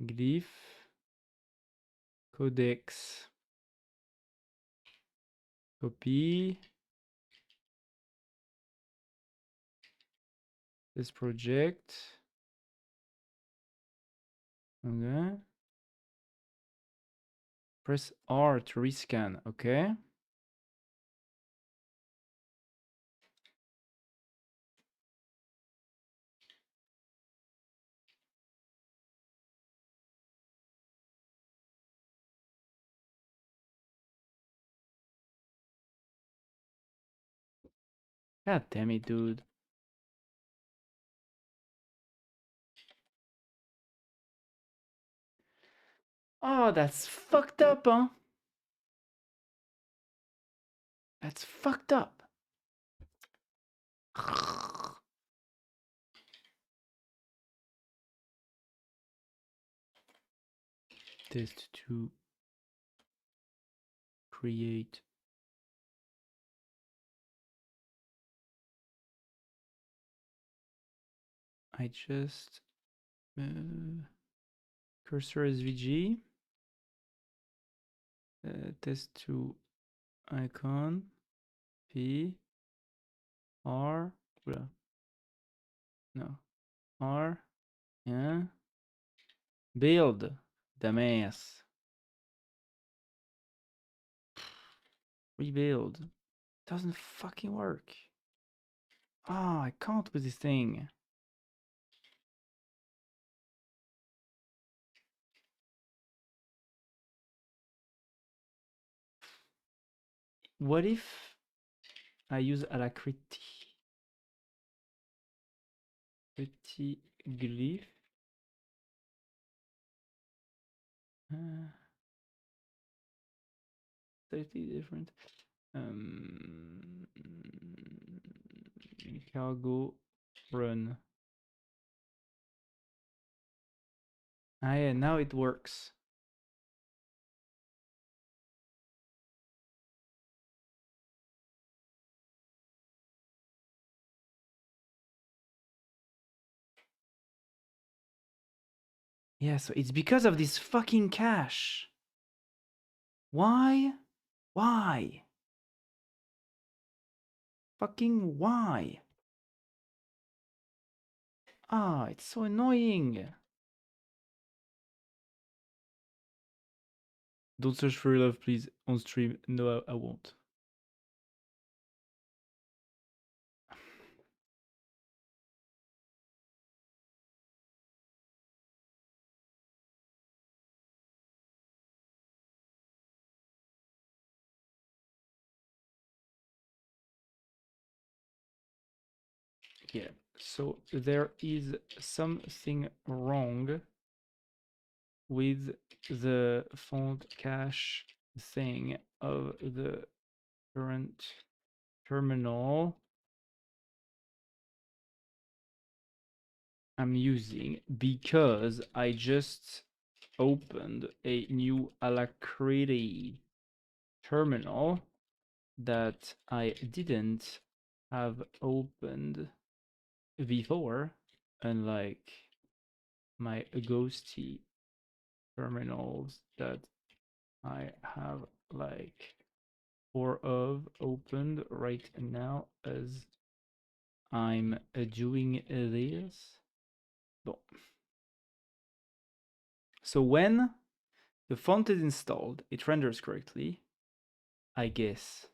A: glyph codex copy this project. Okay. Press R to rescan. Okay. God damn it, dude. Oh, that's fucked up, huh? That's fucked up. Test to create. I just cursor SVG. Test to icon P R. No. R. Yeah. Build. Dumbass. Rebuild. Doesn't fucking work. Ah, I can't with this thing. What if I use Alacrity? Petit glyph. Slightly different. Cargo run. Ah, yeah, now it works. Yeah, so it's because of this fucking cache. Why? Why? Fucking why? Ah, it's so annoying. Don't search for your love, please, on stream. No, I won't. Yeah, so there is something wrong with the font cache thing of the current terminal I'm using because I just opened a new Alacrity terminal that I didn't have opened before, unlike my ghosty terminals that I have like 4 of opened right now as I'm doing this. Bon. So when the font is installed, it renders correctly, I guess.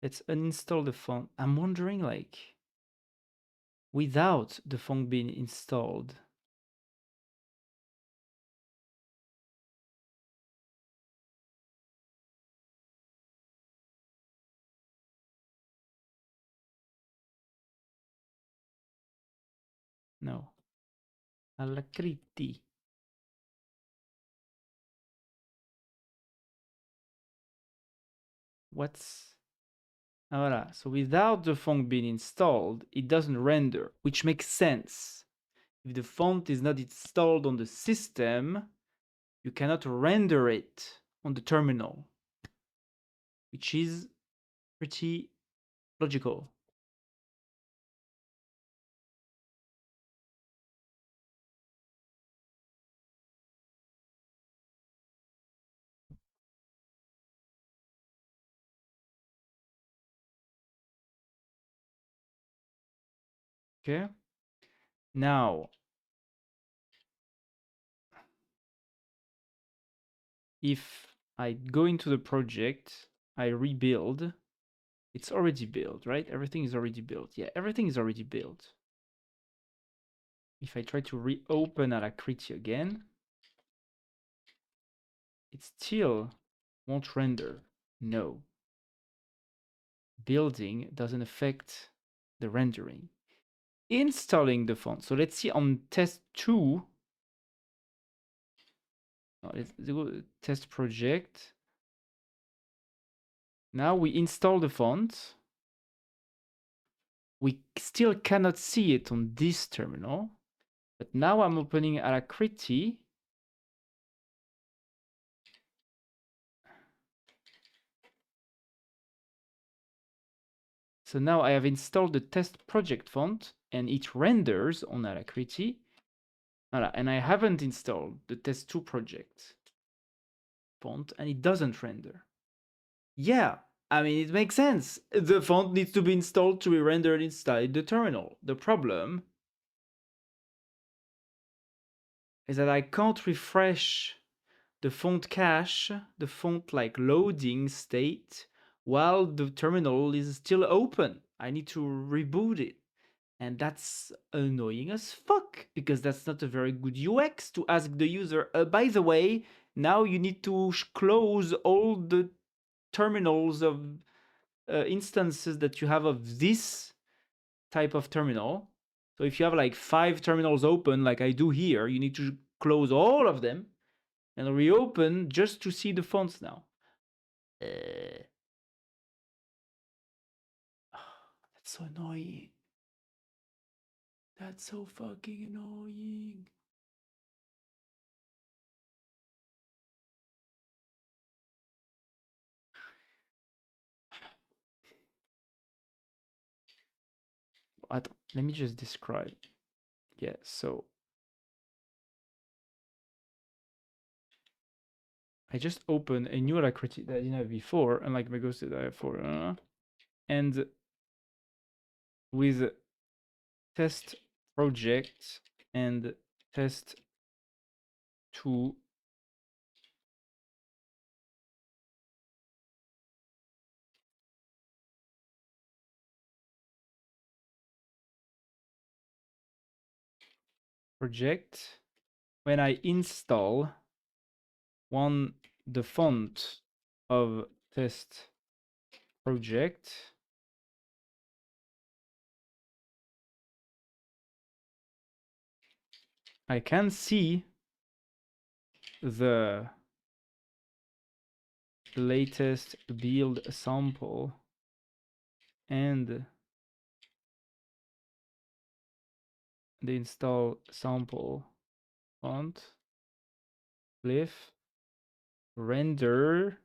A: Let's uninstall the font. I'm wondering, like, without the font being installed, no. Alacrity. What's... Voilà. So without the font being installed, it doesn't render, which makes sense. If the font is not installed on the system, you cannot render it on the terminal, which is pretty logical. Okay. Now, if I go into the project, I rebuild, it's already built, right? Everything is already built. Yeah, everything is already built. If I try to reopen Alacrity again, it still won't render. No. Building doesn't affect the rendering. Installing the font. So let's see on test 2. Let's do test project. Now we install the font. We still cannot see it on this terminal. But now I'm opening Alacrity. So now I have installed the test project font and it renders on Alacrity. Voilà. And I haven't installed the test 2 project font and it doesn't render. Yeah, I mean, it makes sense. The font needs to be installed to be rendered inside the terminal. The problem is that I can't refresh the font cache, the font like loading state, while the terminal is still open. I need to reboot it. And that's annoying as fuck, because that's not a very good UX to ask the user, by the way, now you need to close all the terminals of instances that you have of this type of terminal. So if you have like 5 terminals open, like I do here, you need to close all of them and reopen just to see the fonts now. That's so annoying. That's so fucking annoying. Let me just describe. Yeah, so I just opened a new Alacrity that I didn't have before, unlike my Ghost that I have for, and with test project and test 2 project, when I install the font of test project, I can see the latest build sample and the install sample font glyph render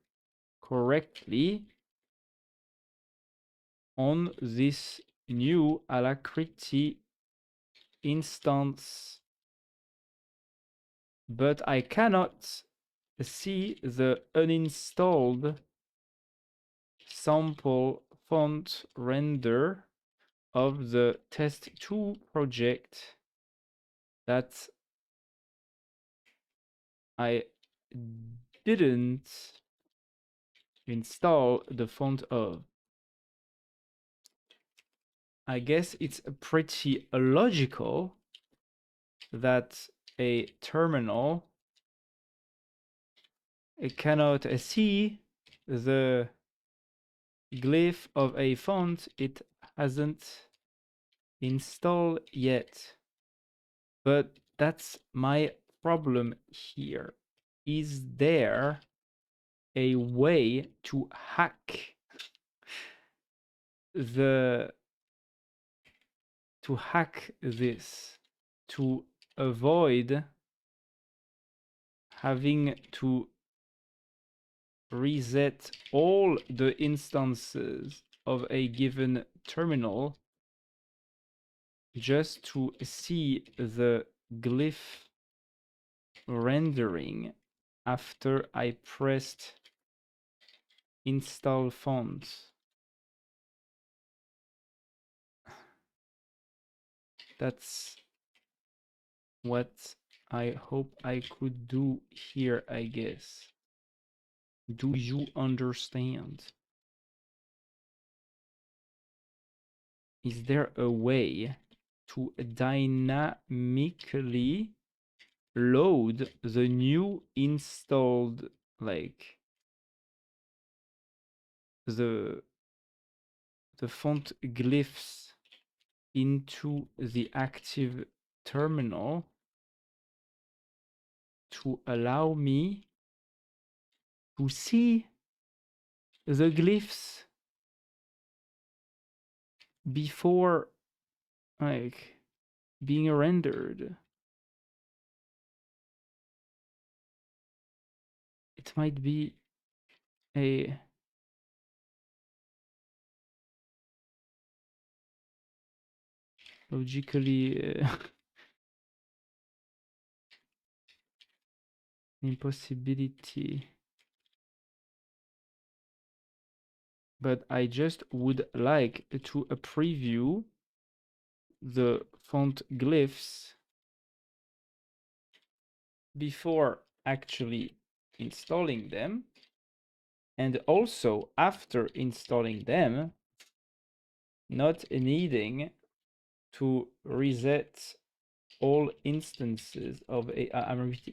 A: correctly on this new Alacrity instance but I cannot see the uninstalled sample font render of the test2 project that I didn't install the font of. I guess it's pretty logical that a terminal cannot see the glyph of a font it hasn't installed yet. But that's my problem here. Is there a way to hack this to avoid having to reset all the instances of a given terminal just to see the glyph rendering after I pressed install fonts? That's what I hope I could do here, I guess. Do you understand? Is there a way to dynamically load the new installed, like the font glyphs into the active terminal to allow me to see the glyphs before, like, being rendered? It might be a logically impossibility, but I just would like to preview the font glyphs before actually installing them, and also after installing them, not needing to reset all instances of a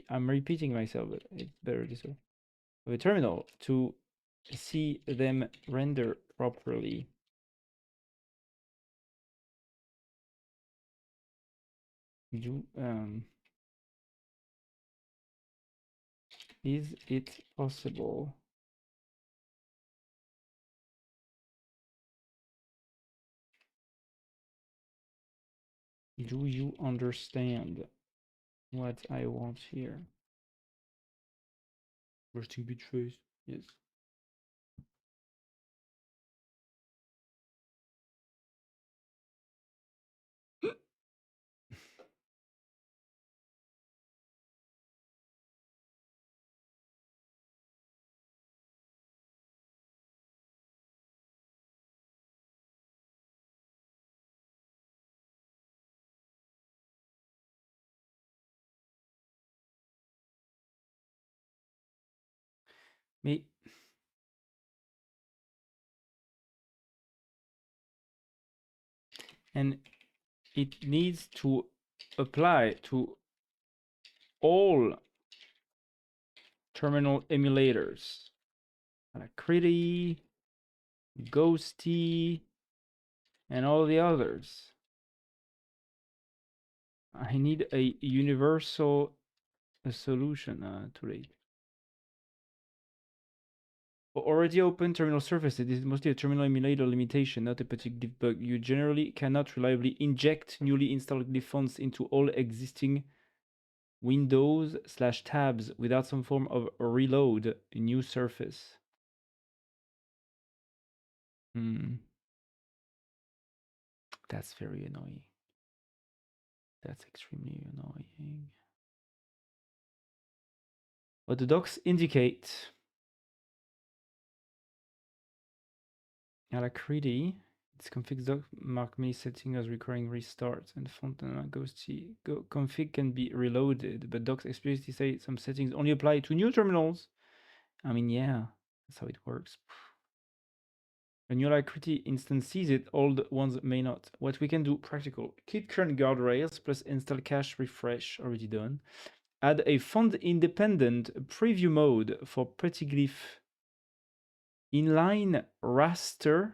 A: I'm repeating myself, but it's better this way, of a terminal to see them render properly. Is it possible? Do you understand what I want here? Resting bitch face. Yes. Me. And it needs to apply to all terminal emulators. Alacrity, Ghosty, and all the others. I need a universal solution. Too late. For already open terminal surfaces, this is mostly a terminal emulator limitation, not a particular bug. You generally cannot reliably inject newly installed glyph fonts into all existing Windows/tabs without some form of reload new surface. That's very annoying. That's extremely annoying. What the docs indicate. Alacrity. Its config doc mark many settings as recurring restart and Fontana Ghosty. Config can be reloaded, but docs explicitly say some settings only apply to new terminals. I mean, yeah, that's how it works. When your Alacrity instance sees it, old ones may not. What we can do, practical. Kit current guardrails plus install cache refresh, already done. Add a font-independent preview mode for Pettiglyph. Inline raster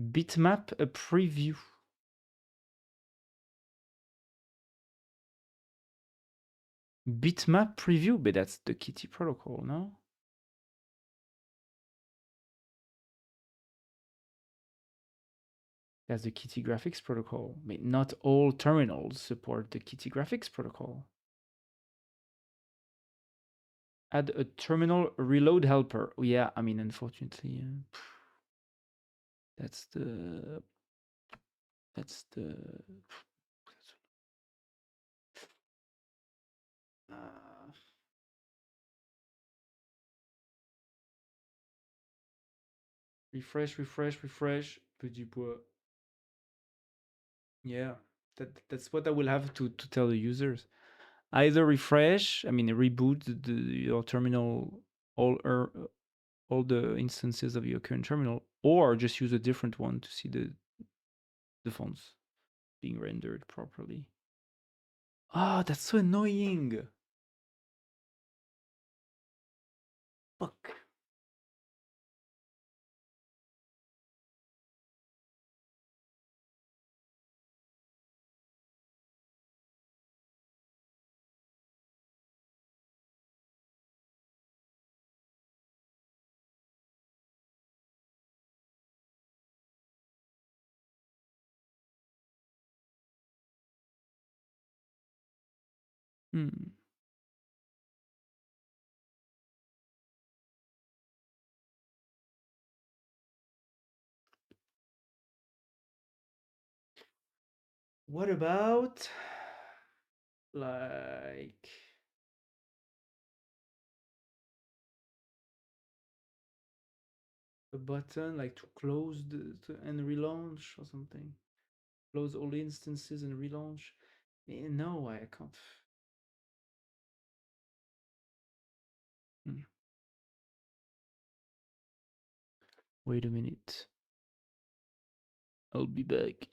A: bitmap preview. Bitmap preview, but that's the Kitty protocol, no? That's the Kitty graphics protocol. I mean, not all terminals support the Kitty graphics protocol. Add a terminal reload helper. Oh, yeah, I mean, unfortunately, that's the uh, refresh. Petit pois. Yeah, that's what I will have to tell the users. Either refresh, I mean, reboot your terminal, all the instances of your current terminal, or just use a different one to see the fonts being rendered properly. Ah, that's so annoying. Fuck. Hmm. What about like a button like to close and relaunch or something? Close all instances and relaunch? No, I can't. Hmm. Wait a minute. I'll be back.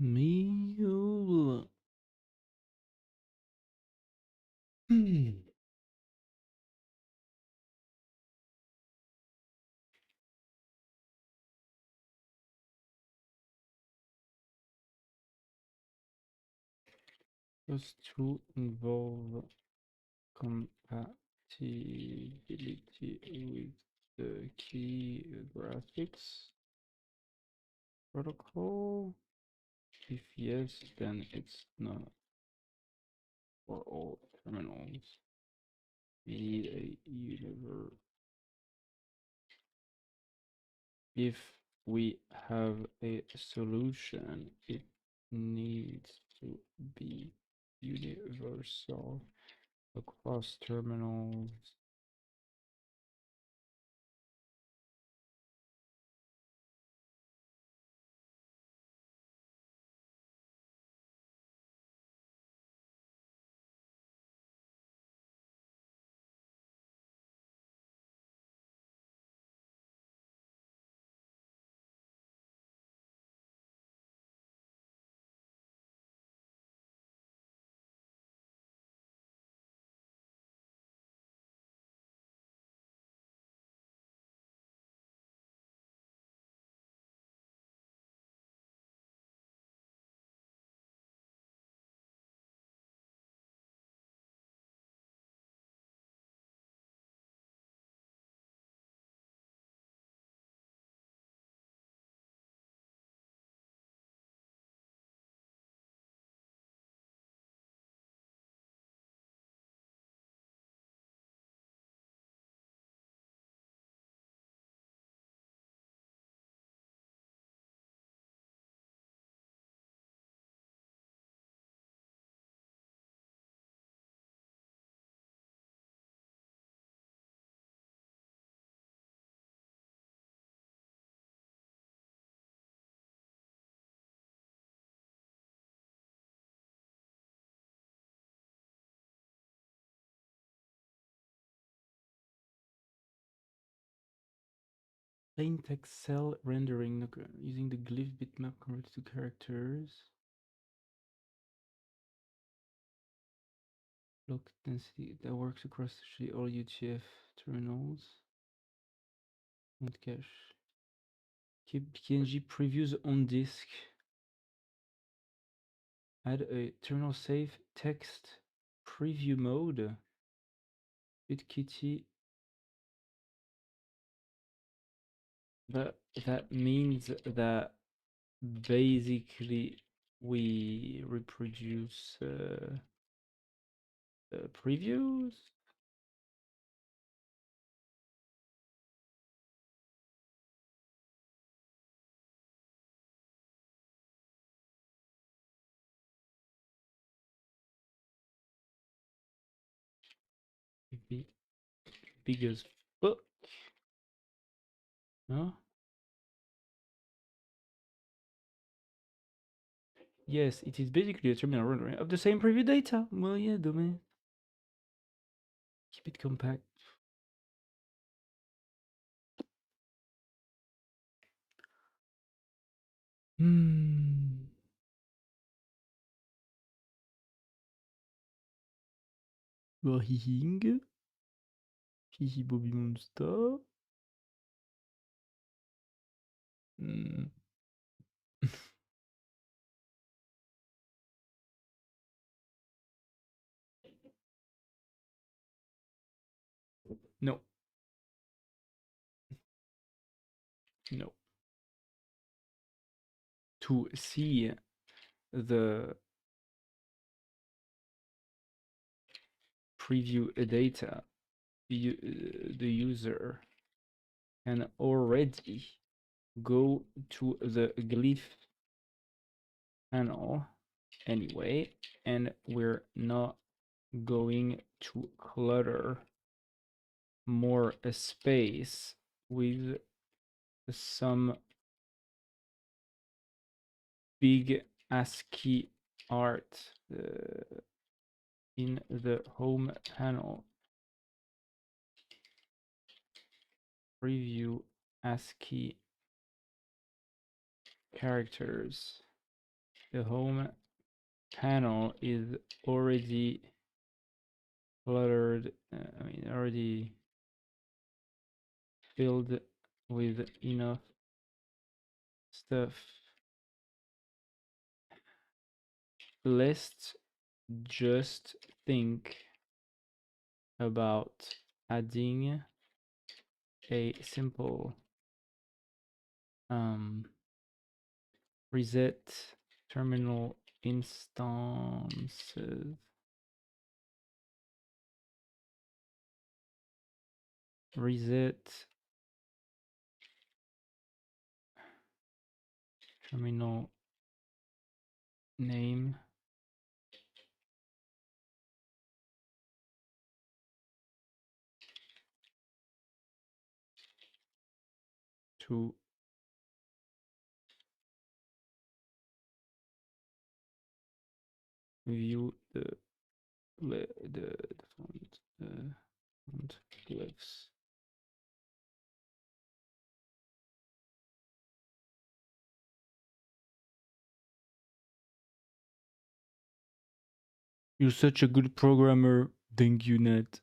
A: Mule. Just to involve compatibility with the key graphics protocol. If yes, then it's not for all terminals. We need a universe. If we have a solution, it needs to be universal across terminals. Plain text cell rendering using the glyph bitmap converted to characters. Look density that works across all UTF terminals. Not cache. Keep PNG previews on disk. Add a terminal safe text preview mode. BitKitty. That means that basically we reproduce previews. Big as fuck. No? Yes, it is basically a terminal rendering of the same preview data. Well, yeah, domain. Keep it compact. Warhing. Hihi Bobby Monster. No. No. To see the preview data, the user can already go to the glyph panel anyway, and we're not going to clutter more space with some big ASCII art in the home panel. Preview ASCII characters. the home panel is already cluttered, already filled with enough stuff. Let's just think about adding a simple reset terminal instances. Reset terminal name to view the font glyphs. You're such a good programmer. Thank you, Nat.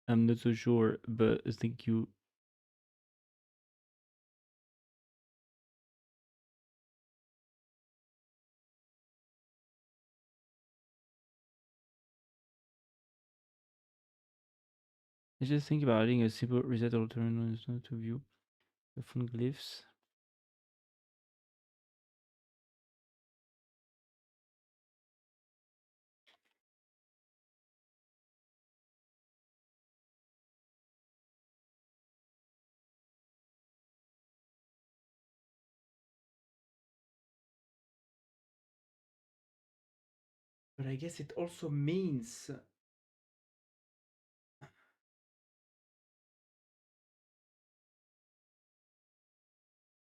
A: I'm not so sure, but thank you. I just think about adding a simple reset alternative to view the font glyphs. But I guess it also means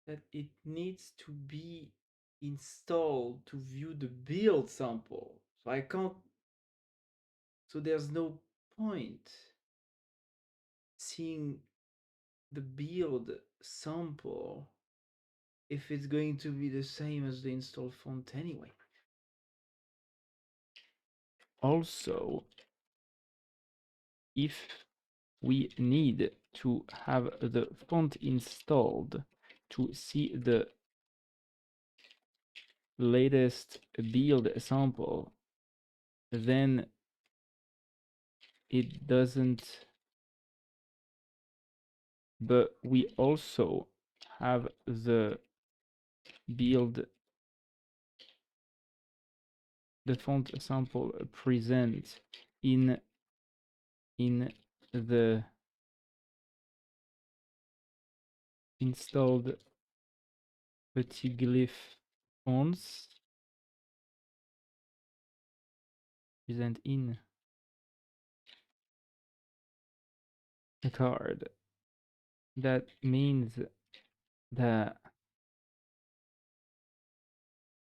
A: that it needs to be installed to view the build sample. So I can't, so there's no point seeing the build sample if it's going to be the same as the installed font anyway. Also, if we need to have the font installed to see the latest build sample, then it doesn't, but we also have the build, the font sample present in the installed petit glyph fonts, present in a card. That means that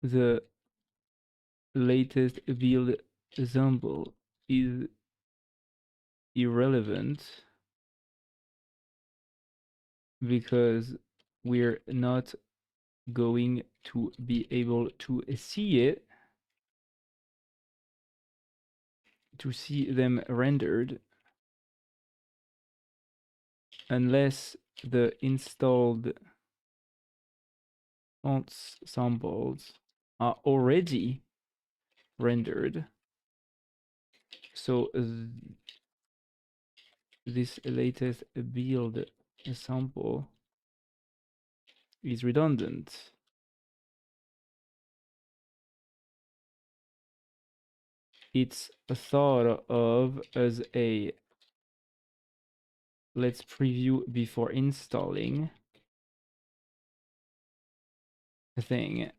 A: the latest build sample is irrelevant because we're not going to be able to see it, to see them rendered, unless the installed fonts samples are already rendered. So this latest build sample is redundant. It's thought of as a let's preview before installing thing,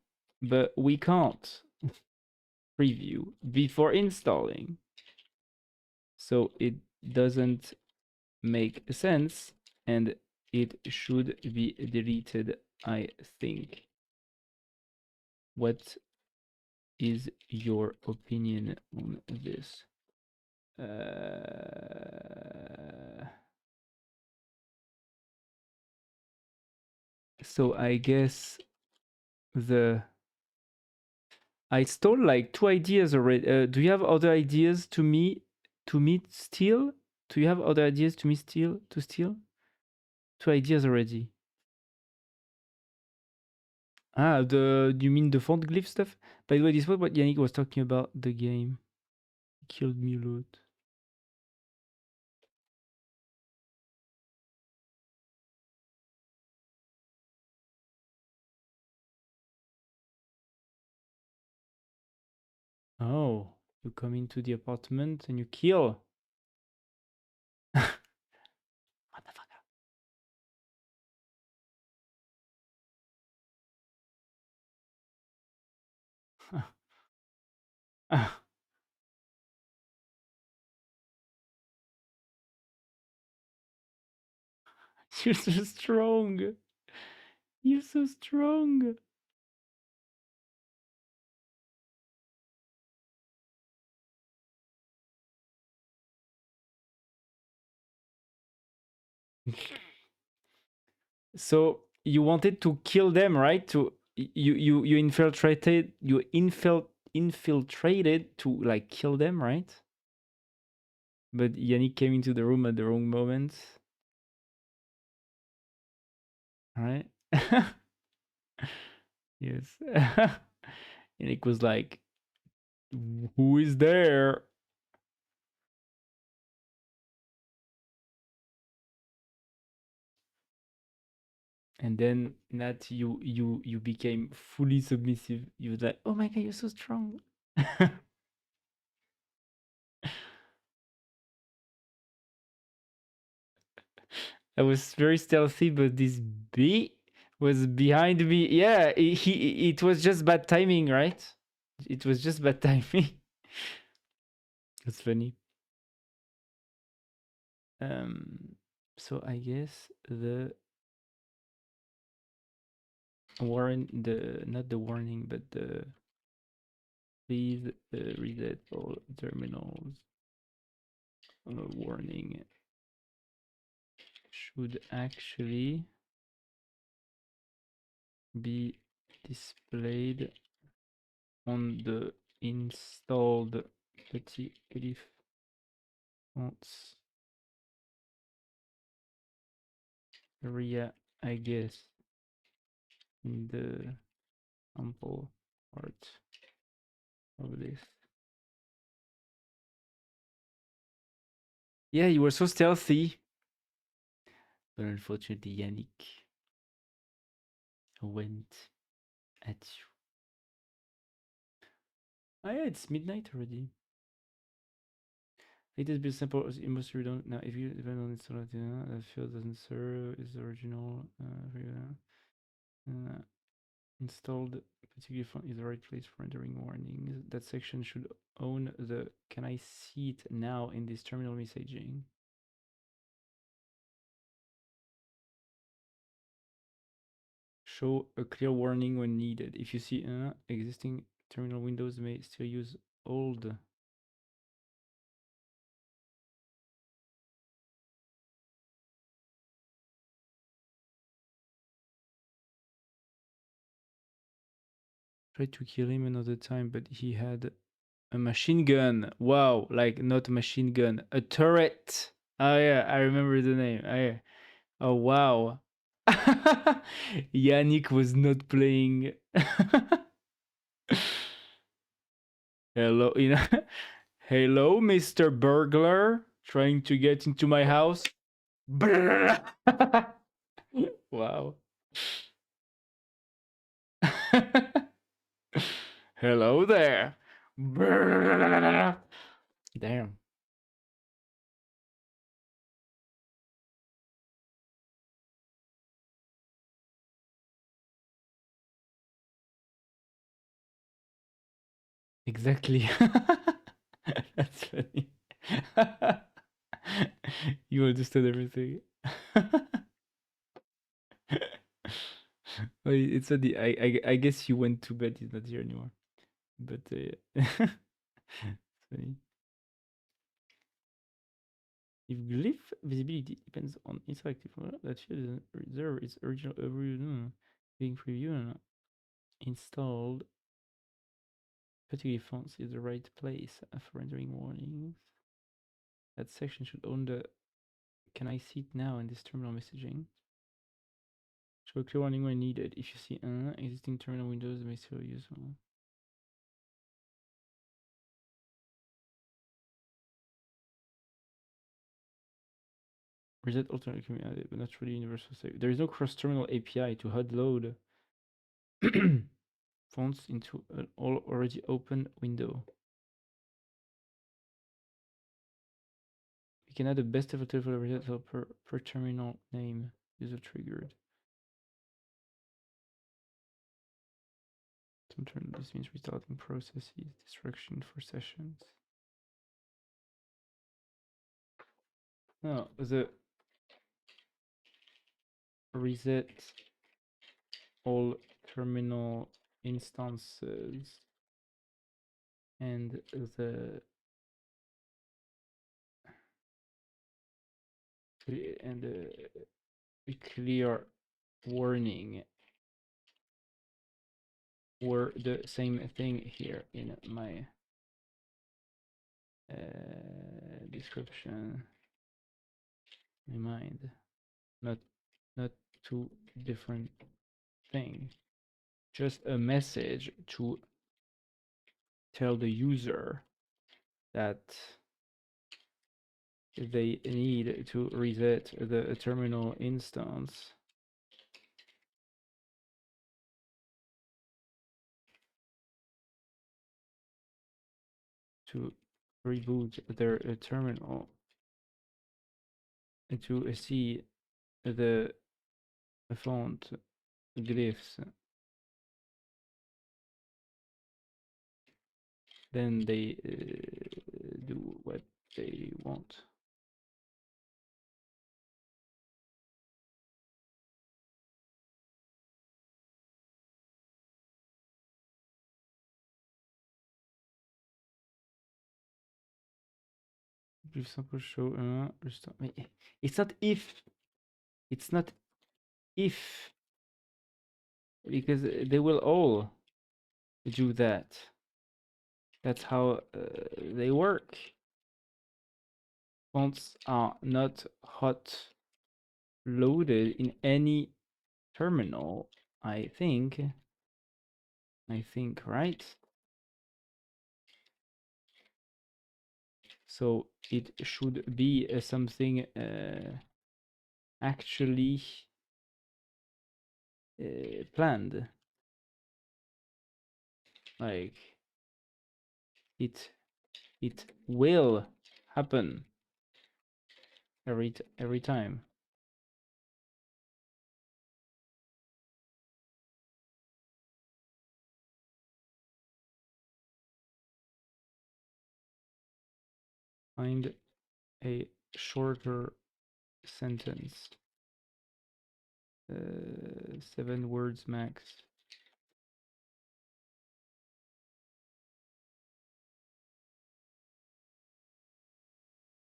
A: but we can't preview before installing, so it doesn't make sense and it should be deleted, I think. What is your opinion on this? So I guess the I stole like 2 ideas already. Do you have other ideas to me steal? Do you have other ideas to me steal to steal? 2 ideas already. Ah, you mean the font glyph stuff? By the way, this was what Yannick was talking about the game. He killed me a lot. Oh, you come into the apartment and you kill. Motherfucker. You're so strong. You're so strong. So you wanted to kill them, right? You infiltrated to like kill them, right? But Yannick came into the room at the wrong moment, right? Yes. Yannick was like, "Who is there?" And then Nat, you became fully submissive. You was like, "Oh my god, you're so strong." I was very stealthy, but this bee was behind me. Yeah, it was just bad timing, right? It was just bad timing. That's funny. Um, so I guess the not the warning, but the please reset all terminals warning should actually be displayed on the installed petit glyph fonts area, I guess, in the sample part of this. Yeah, you were so stealthy. But unfortunately, Yannick went at you. Oh yeah, it's midnight already. It has been simple as most redundant. Now, if you depend on install that field doesn't serve is the original installed particular font is the right place for entering warnings. That section should own the can I see it now in this terminal messaging. Show a clear warning when needed. If you see existing terminal windows may still use old. Tried to kill him another time, but he had a machine gun. Wow, like not a machine gun, a turret. Oh yeah, I remember the name. Oh yeah. Oh wow. Yannick was not playing. Hello, hello, Mr. Burglar, trying to get into my house. Wow. Hello there. Damn. Exactly. That's funny. You understood everything. Well, it's funny. I guess you went to bed. He's not here anymore. But it's funny. If glyph visibility depends on interactive, that should reserve its original being preview and installed Particularly fonts is the right place for rendering warnings. That section should own the can I see it now in this terminal messaging? Show a clear warning when needed. If you see existing terminal windows, may still useful. Reset alternate community, but not really universal save. There is no cross-terminal API to HUD load fonts into an already open window. We can add the best available reset per terminal name user triggered. Sometimes this means restarting processes, destruction for sessions. No, the reset all terminal instances and the clear warning were the same thing here in my description. My mind, not two different things. Just a message to tell the user that they need to reset the terminal instance to reboot their terminal and to see the font glyphs. Then they do what they want. Brief sample show restore. It's not if. It's not if. Because they will all do that. That's how they work. Fonts are not hot loaded in any terminal, I think. Right? So it should be something actually planned. Like it will happen every time. Find a shorter sentence. 7 words max.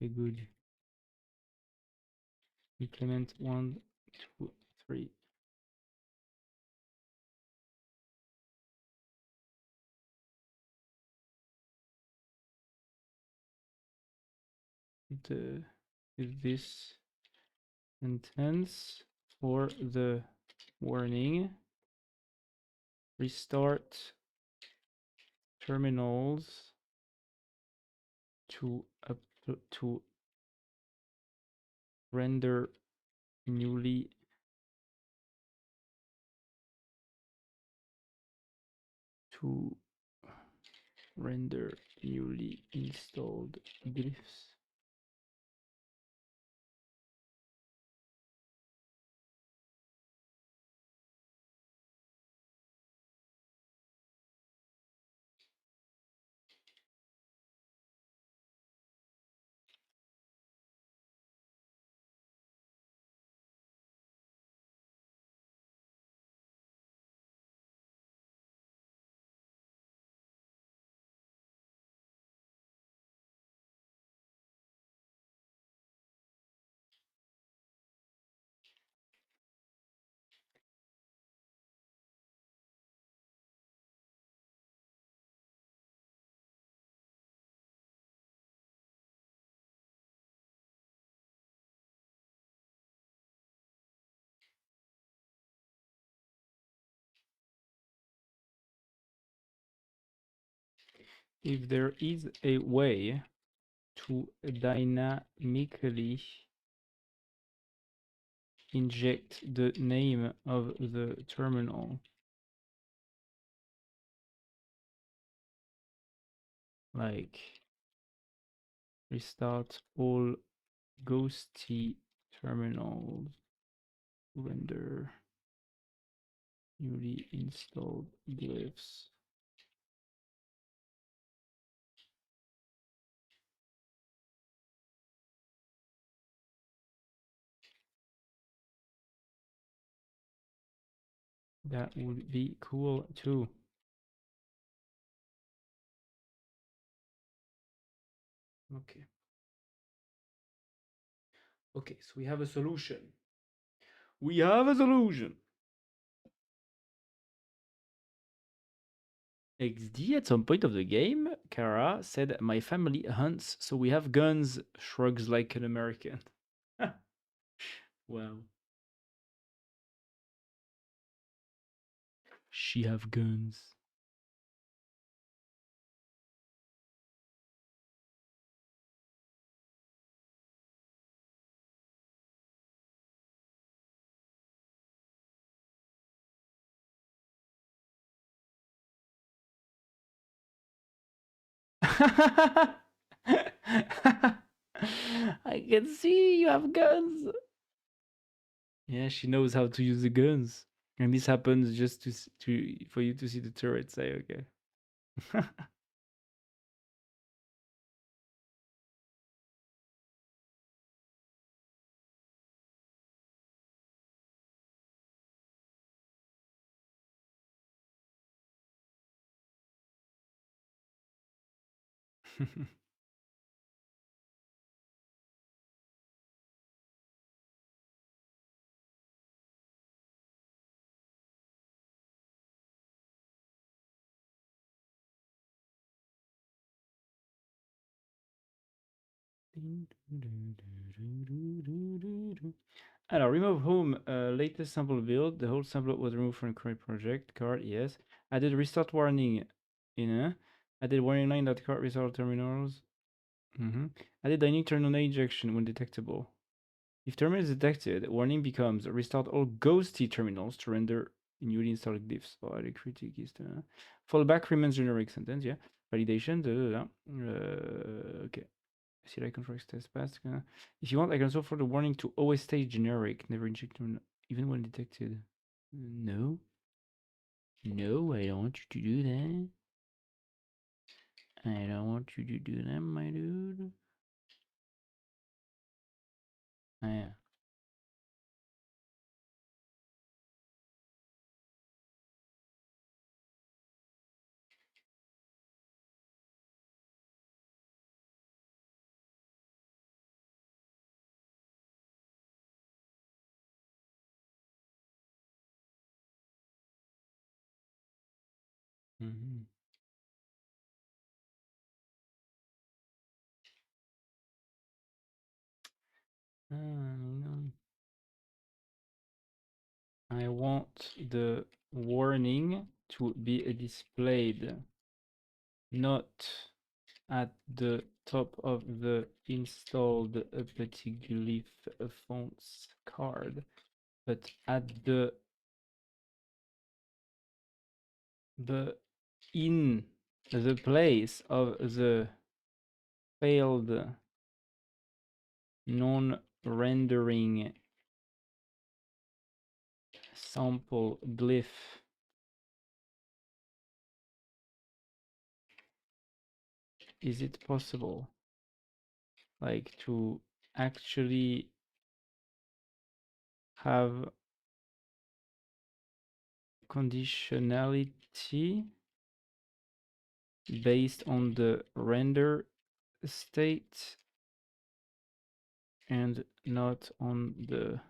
A: Okay, good. Implement 1, 2, 3. With this sentence for the warning. Restart terminals to render newly installed glyphs. if there is a way to dynamically inject the name of the terminal, like restart all ghosty terminals, render newly installed glyphs. That would be cool too. Okay. Okay, so we have a solution. We have a solution. XD, at some point of the game, Kara said, "My family hunts, so we have guns." Shrugs like an American. Wow. She have guns. I can see you have guns. Yeah, she knows how to use the guns. And this happens just to for you to see the turret say, okay. Alors, remove home latest sample build. The whole sample was removed from the current project. Card, yes. Added restart warning in added warning line that card restart terminals. Added dynamic terminal injection when detectable. If terminal is detected, warning becomes restart all ghosty terminals to render newly installed glyphs. Or added critic is fallback remains generic sentence, yeah. Validation, okay. CLI contracts test passed. If you want, I can also for the warning to always stay generic, never inject them, even when detected. No. No, I don't want you to do that. I don't want you to do that, my dude. Ah, yeah. No. I want the warning to be displayed not at the top of the installed Pettiglyph fonts card, but at the in the place of the failed non-rendering sample glyph. Is it possible, like, to actually have conditionality based on the render state and not on the,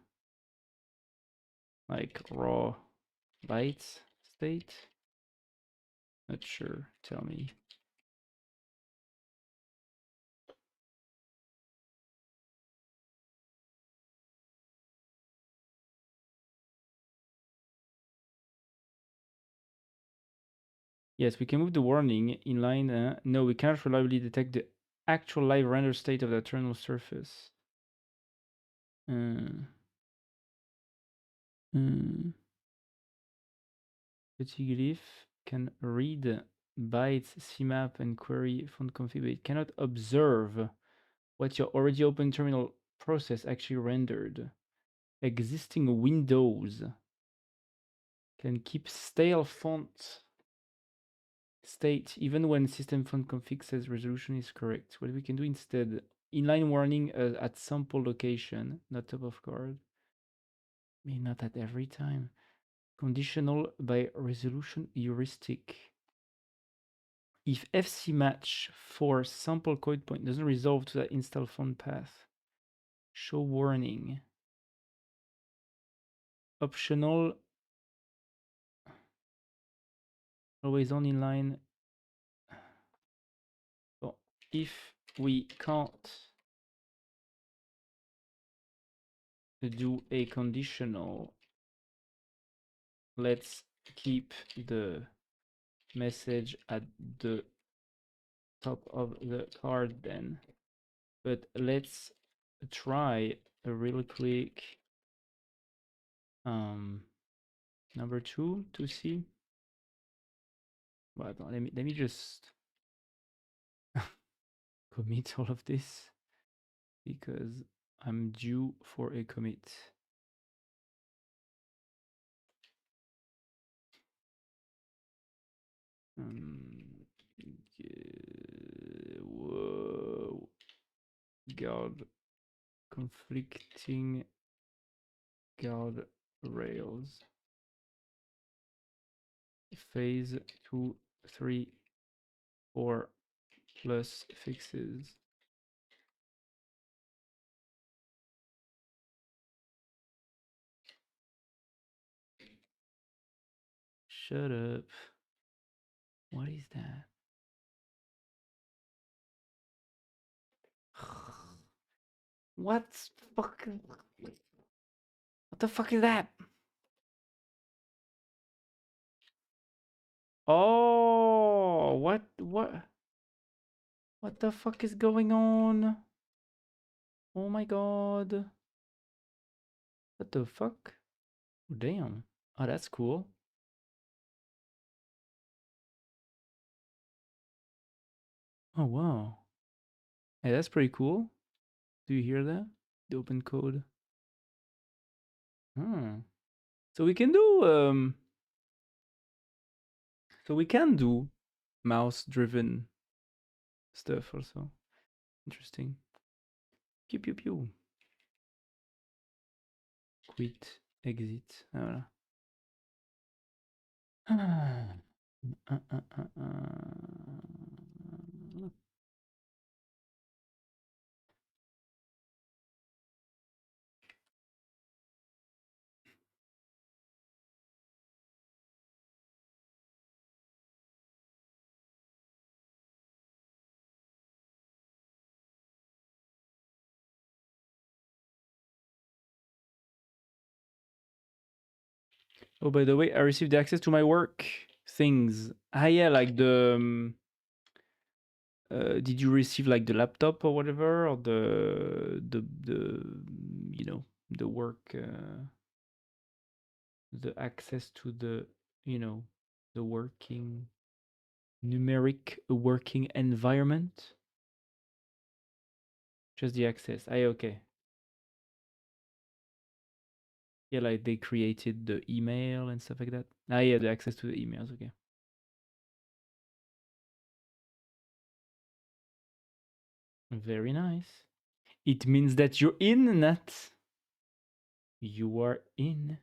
A: like, raw bytes state? Not sure. Tell me. Yes, we can move the warning inline. No, we cannot reliably detect the actual live render state of the external surface. Petit glyph can read bytes, CMAP, and query font config, but it cannot observe what your already open terminal process actually rendered. Existing windows can keep stale font state even when system font config says resolution is correct. What we can do instead, inline warning at sample location, not top of card. Maybe not at every time. Conditional by resolution heuristic. If FC match for sample code point doesn't resolve to that install font path, show warning. Optional, always on inline. Well, if we can't do a conditional, let's keep the message at the top of the card then. But let's try a real quick number 2 to see. Well, let me just commit all of this because I'm due for a commit. Whoa. Guard conflicting guard rails. Phase 2, 3, 4 plus fixes. Shut up. What is that? What fucking... What the fuck is that? Oh, what the fuck is going on? Oh my god. What the fuck? Oh, damn. Oh, that's cool. Oh, wow. Hey, that's pretty cool. Do you hear that? The open code. Hmm. So we can do mouse driven stuff also. Interesting. Pew pew pew. Quit, exit. Voilà. Oh, by the way, I received access to my work things. Ah, yeah, like did you receive like the laptop or whatever, or the you know, the work, the access to the, you know, the working numeric working environment? Just the access. Ah, yeah, okay. Yeah, like they created the email and stuff like that. Ah, yeah, the access to the emails. Okay. Very nice. It means that you're in, Nat. You are in.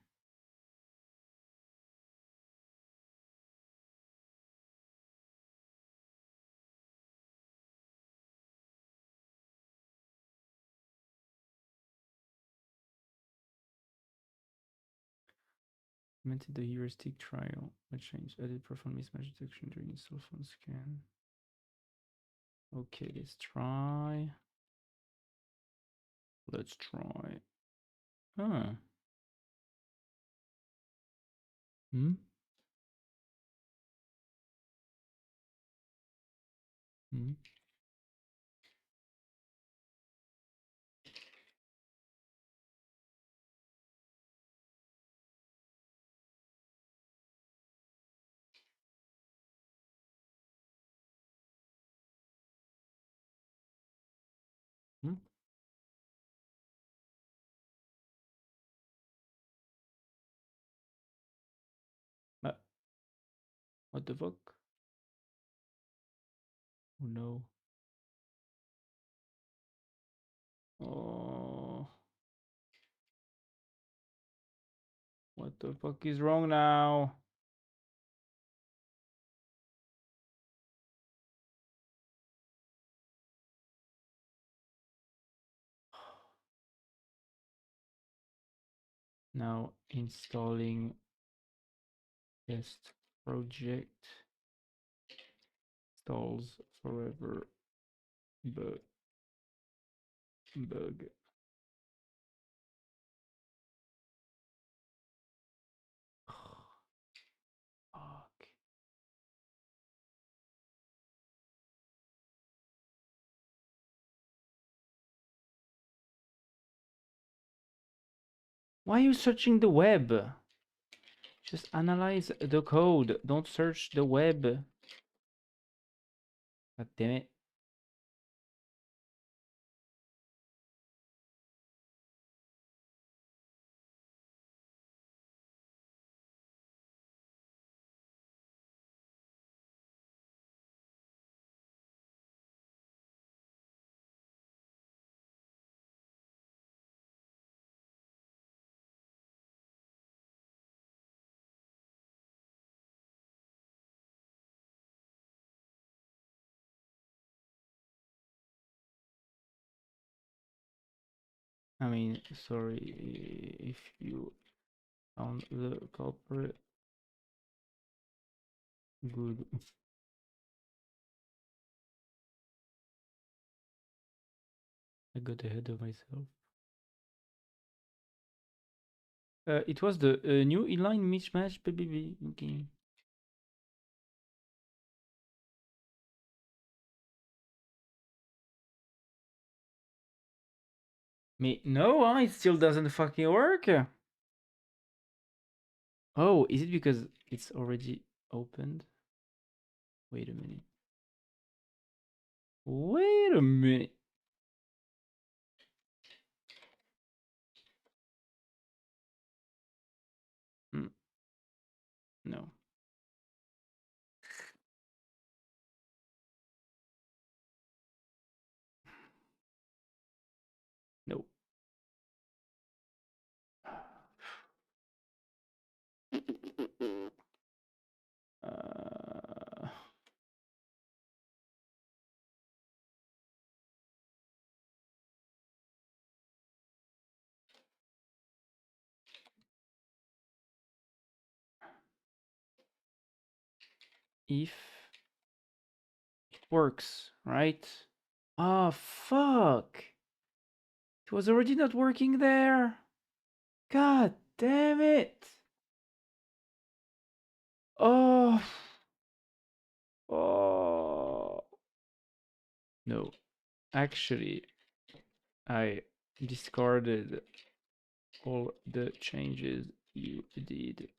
A: Implemented the heuristic trial. What changed? Added perform mismatch detection during install phone scan. Okay, let's try. Let's try. Huh. Hmm? Hmm. Hmm? Uh, what the fuck? Oh no. Oh, what the fuck is wrong now? Now installing test project stalls forever bug. Fuck. Why are you searching the web? Just analyze the code. Don't search the web. God damn it. I mean, sorry if you found the culprit. Good. I got ahead of myself. It was the new inline mismatch BBB. Okay. Me no, it still doesn't fucking work. Oh, is it because it's already opened? Wait a minute. Wait a minute. Mm, no. No. Uh, if it works, right? Oh, fuck. It was already not working there. God damn it. Oh. Oh. No. Actually, I discarded all the changes you did.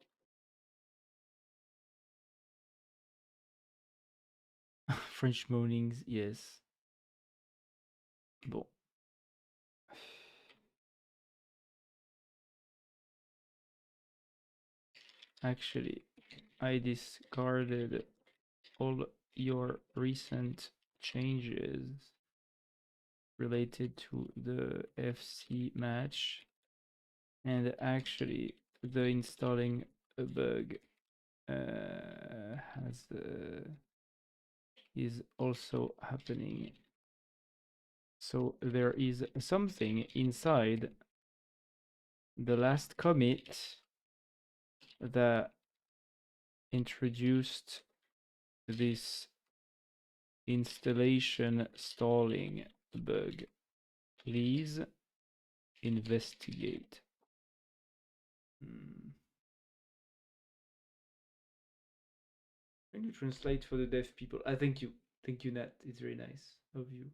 A: French moanings, yes. Bon. Actually, I discarded all your recent changes related to the FC match, and actually the installing a bug has is also happening. So there is something inside the last commit that introduced this installation stalling bug. Please investigate. Can you translate for the deaf people? Thank you. Thank you, Nat. It's very nice of you.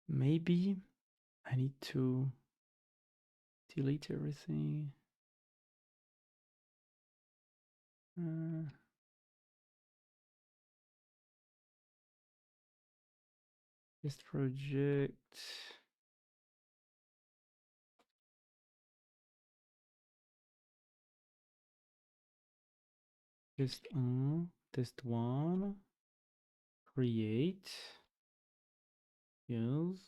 A: Maybe I need to delete everything. This project. Test one, create, use.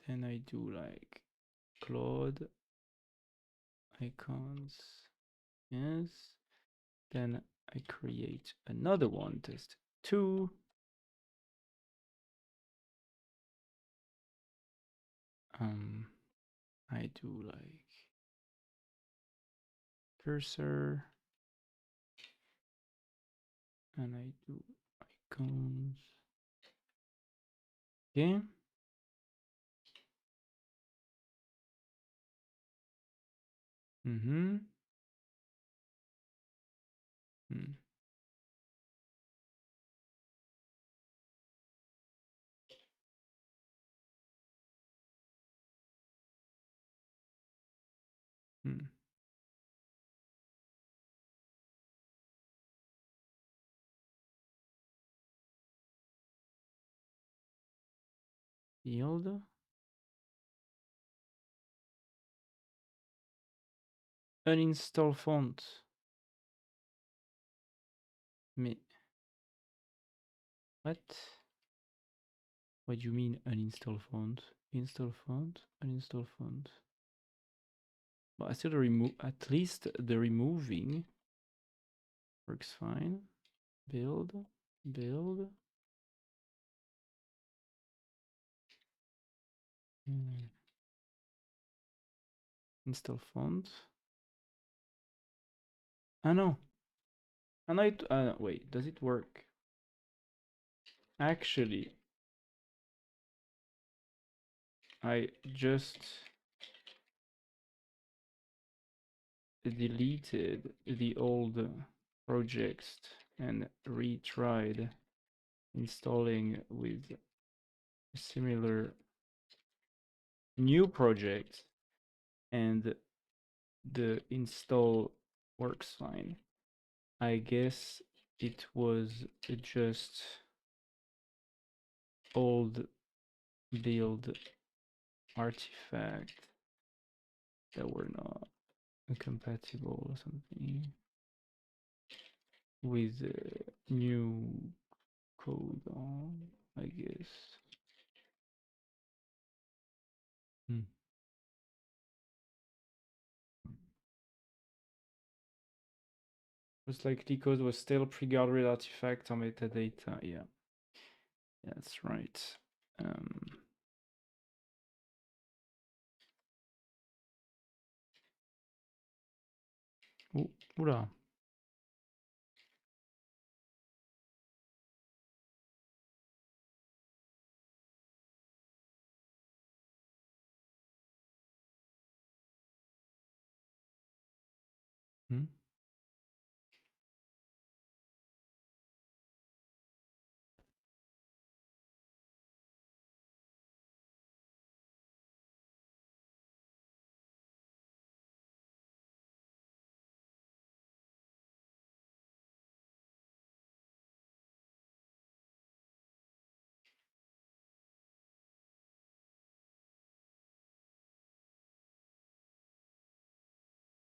A: Then I do like Claude icons, yes. Then I create another one, test two. I do like cursor, and I do icons. Okay. Mm-hmm. Hmm. Hmm. Field. Uninstall font. Mais what? What do you mean uninstall font? Install font? Uninstall font. But I still remove, at least the removing works fine. Build, build. Install font. Ah no. Ah no, wait, does it work? Actually, I just deleted the old projects and retried installing with a similar new project, and the install works fine. I guess it was just old build artifact that were not compatible or something. with new code on, I guess. Hmm. Most likely code was still pre-guarded artifact or metadata. Yeah, that's right. Oh, oula. Hmm.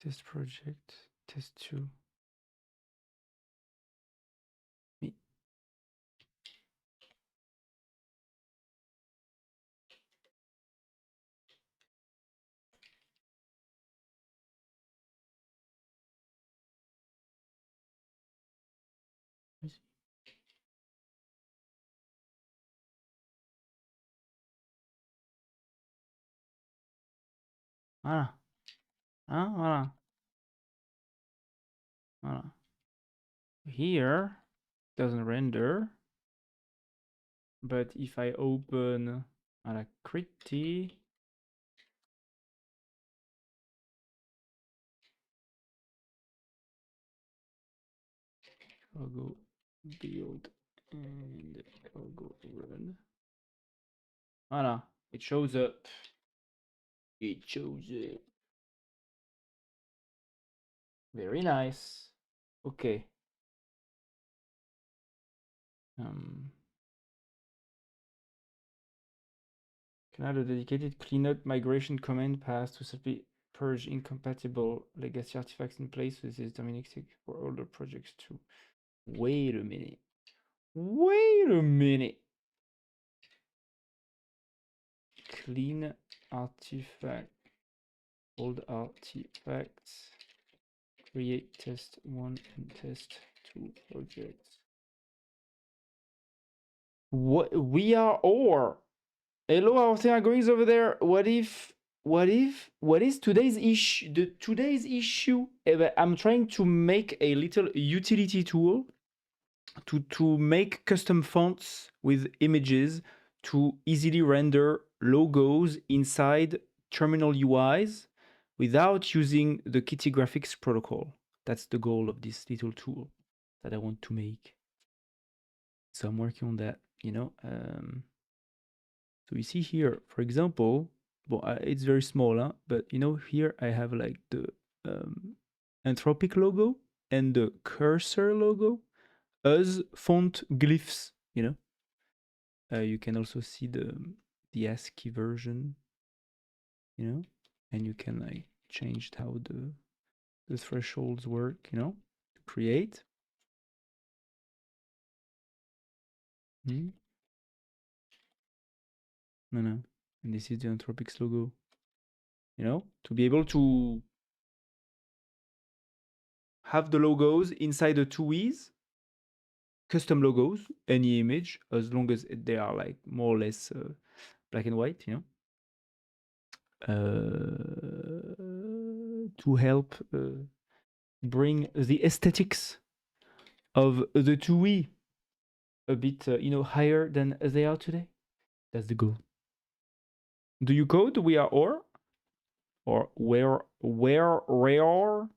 A: Test project, test 2. Me. Voilà. Hein, voilà. Voilà. Here doesn't render, but if I open la Critty, I'll go build and I'll go run. Voilà, it shows up. It shows up. Very nice. Okay. Can add a dedicated cleanup migration command path to simply purge incompatible legacy artifacts in place with this deterministic for older projects too. Wait a minute. Wait a minute. Clean artifact. Old artifacts. Create test 1 and test 2 projects. What we are or hello, our thing are going over there. What is today's issue? The today's issue. I'm trying to make a little utility tool to make custom fonts with images to easily render logos inside terminal UIs without using the Kitty graphics protocol. That's the goal of this little tool that I want to make. So I'm working on that, you know. So you see here, for example, well, it's very small, huh? But you know, here I have like the Anthropic logo and the cursor logo as font glyphs, you know. You can also see the ASCII version, you know, and you can like change how the thresholds work, you know, to create. Hmm? No, no. And this is the Anthropics logo, you know, to be able to have the logos inside the TUIs, custom logos, any image, as long as they are like more or less black and white, you know, to help bring the aesthetics of the TUI a bit, you know, higher than they are today. That's the goal. Do you code we are or where rare?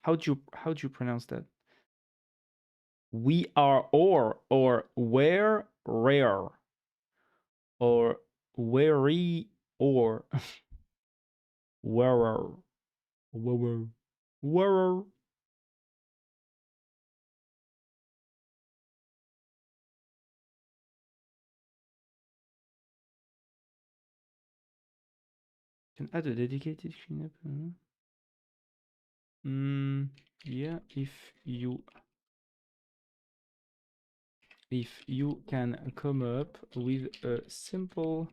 A: How do you pronounce that? We are or where rare or very or wearer wearer. Can add a dedicated cleanup. Yeah, if you if you can come up with a simple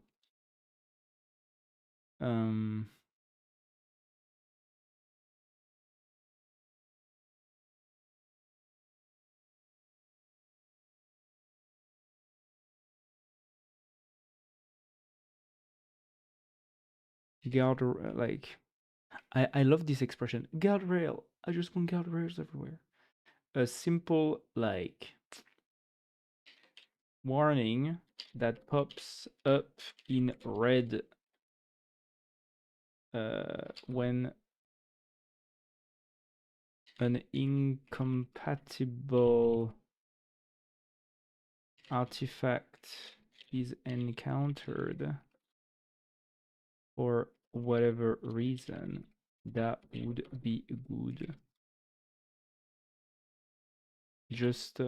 A: guard, like I love this expression, guardrail. I just want guardrails everywhere. A simple like warning that pops up in red when an incompatible artifact is encountered for whatever reason, that would be good. Just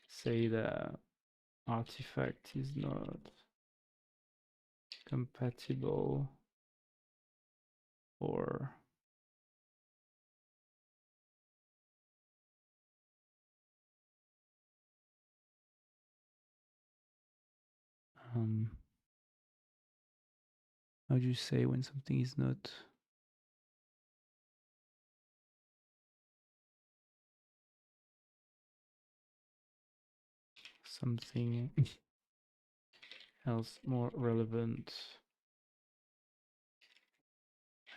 A: say the artifact is not compatible or how do you say when something is not something else more relevant?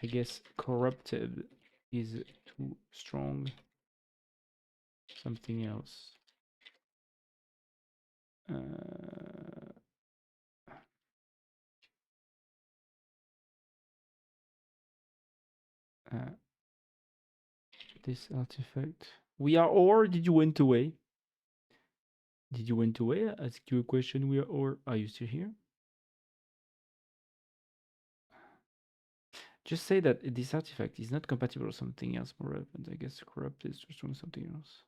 A: I guess corrupted is too strong. Something else. This artifact. We are or did you went away? Did you went away? I ask you a question. We are or are you still here? Just say that this artifact is not compatible with something else more relevant. I guess corrupt is too strong something else.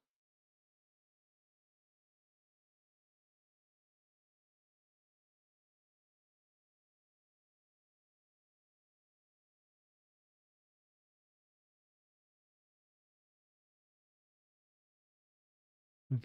A: Okay.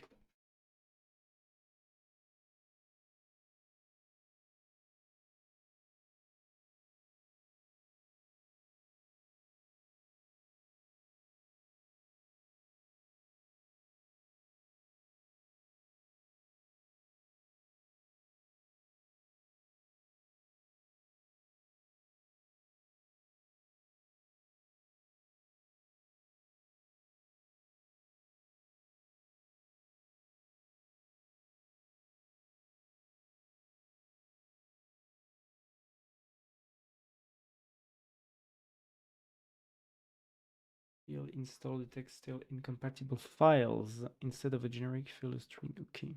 A: You'll install the text still incompatible files instead of a generic fill string. Okay.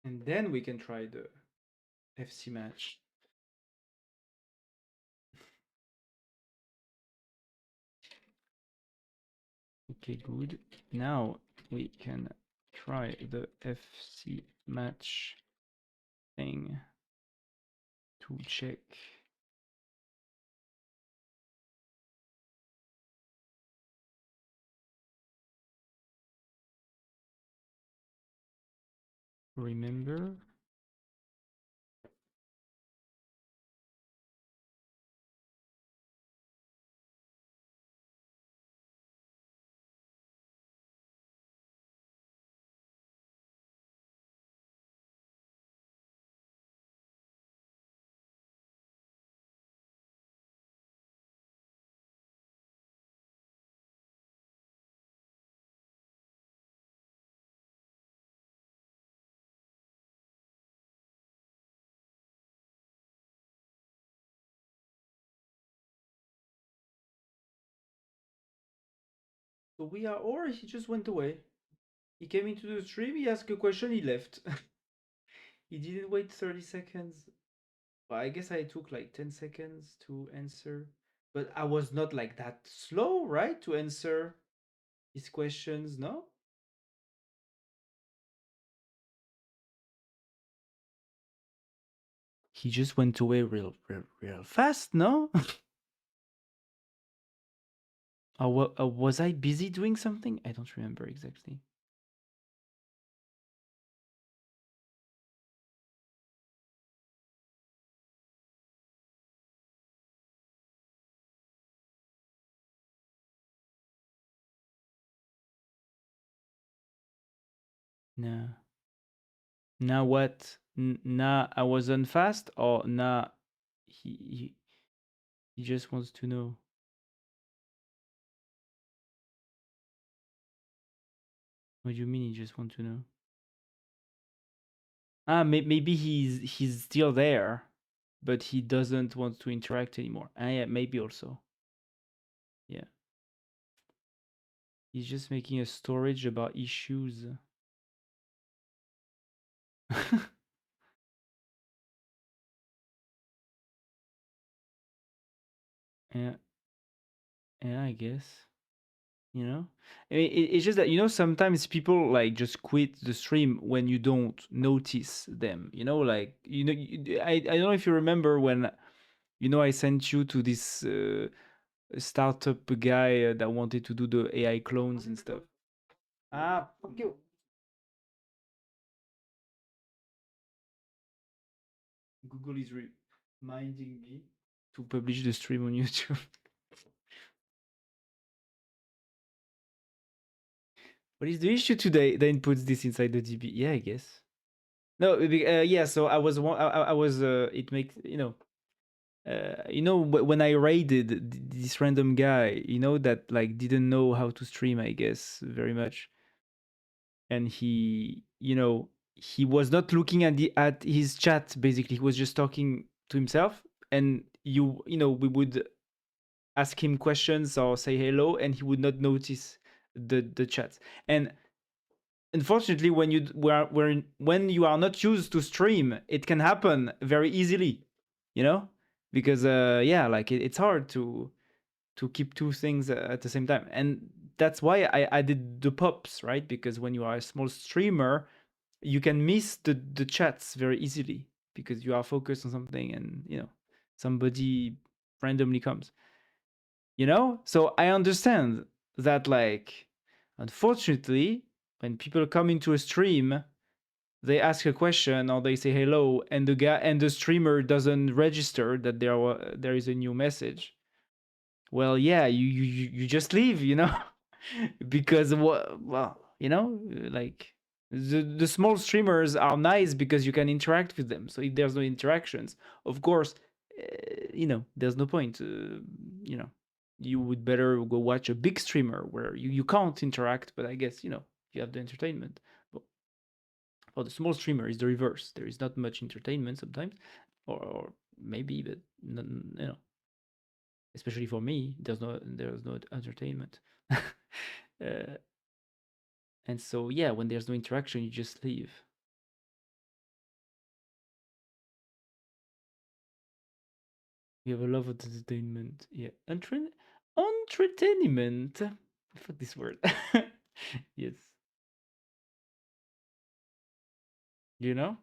A: And then we can try the FC match. Okay, good. Now we can try the FC match thing to check. Remember. So we are, or he just went away. He came into the stream, he asked a question, he left. He didn't wait 30 seconds. Well, I guess I took like 10 seconds to answer. But I was not like that slow, right? To answer his questions, no? He just went away real fast, no? Or was I busy doing something? I don't remember exactly. No. Now what? Now I wasn't fast, or now he just wants to know. What do you mean he just wants to know? Ah, maybe he's still there, but he doesn't want to interact anymore. Ah, yeah, maybe also. Yeah, he's just making a storage about issues. Yeah, yeah, I guess. You know, I mean, it's just that sometimes people like just quit the stream when you don't notice them. Like I don't know if you remember when I sent you to this startup guy that wanted to do the AI clones and stuff. Ah, fuck you. Google is reminding me to publish the stream on YouTube. What is the issue today? Then puts this inside the DB. Yeah, I guess. No, yeah. So I was I was. It makes when I raided this random guy, that like didn't know how to stream, I guess, very much, and he was not looking at his chat. Basically, he was just talking to himself, and we would ask him questions or say hello, and he would not notice the chats. And unfortunately, when you are not used to stream, it can happen very easily, you know, because yeah, like it's hard to keep two things at the same time, and that's why I did the pops, right? Because when you are a small streamer, you can miss the chats very easily because you are focused on something, and somebody randomly comes. So I understand that, like, unfortunately, when people come into a stream, they ask a question or they say hello, and the streamer doesn't register that there is a new message. Well, yeah, you just leave, because well, like, the small streamers are nice because you can interact with them. So if there's no interactions, of course, there's no point. You know, you would better go watch a big streamer where you can't interact, but I guess you have the entertainment. But for the small streamer, is the reverse. There is not much entertainment sometimes, or maybe, but especially for me, there's no entertainment. And so, yeah, when there's no interaction, you just leave. We have a love of entertainment. Yeah, entertainment. Fuck this word. Yes. You know.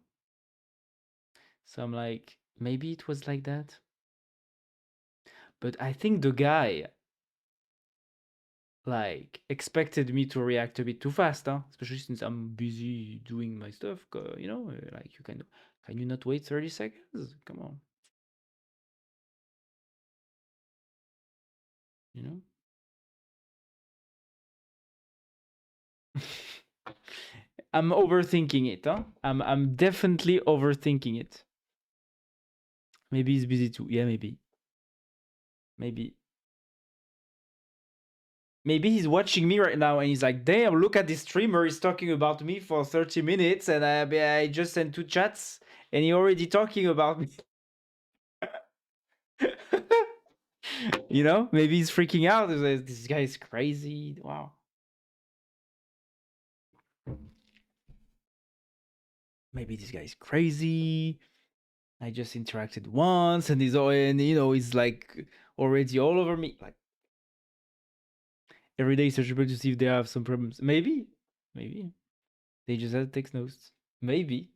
A: So I'm like, maybe it was like that. But I think the guy like expected me to react a bit too fast, huh? Especially since I'm busy doing my stuff. Like, can you not wait 30 seconds? Come on, you know. I'm overthinking it, huh? I'm definitely overthinking it. Maybe he's busy too. Yeah, maybe. Maybe. Maybe he's watching me right now and he's like, damn, look at this streamer. He's talking about me for 30 minutes and I just sent two chats and he already talking about me. Maybe he's freaking out. He's like, this guy is crazy. Wow. Maybe this guy is crazy. I just interacted once and he's like already all over me. Like, every day searchable to see if they have some problems. Maybe. Maybe. They just had to take notes. Maybe.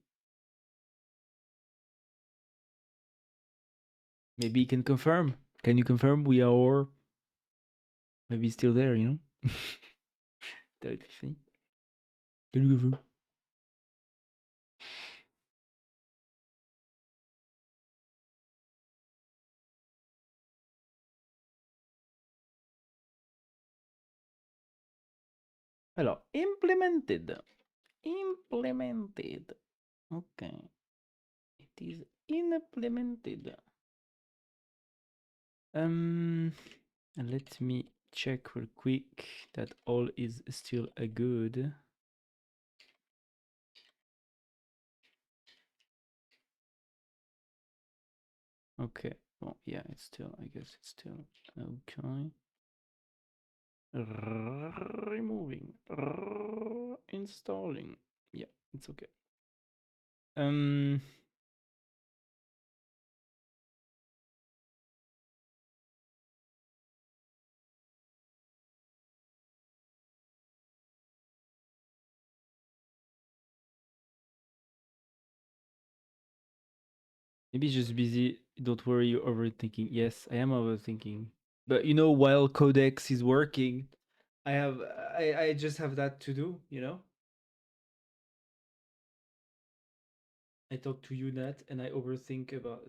A: Maybe you can confirm. Can you confirm we are maybe still there, you know? That would be funny. Can you confirm? Alors, implemented. Implemented. Okay. It is implemented. Let me check real quick that all is still a good. Okay. Well, yeah, it's still, I guess it's still okay. Removing. Installing. Yeah, it's okay. Maybe just busy. Don't worry, you're overthinking. Yes, I am overthinking. But you know, while Codex is working, I just have that to do, you know? I talk to you, Nat, and I overthink about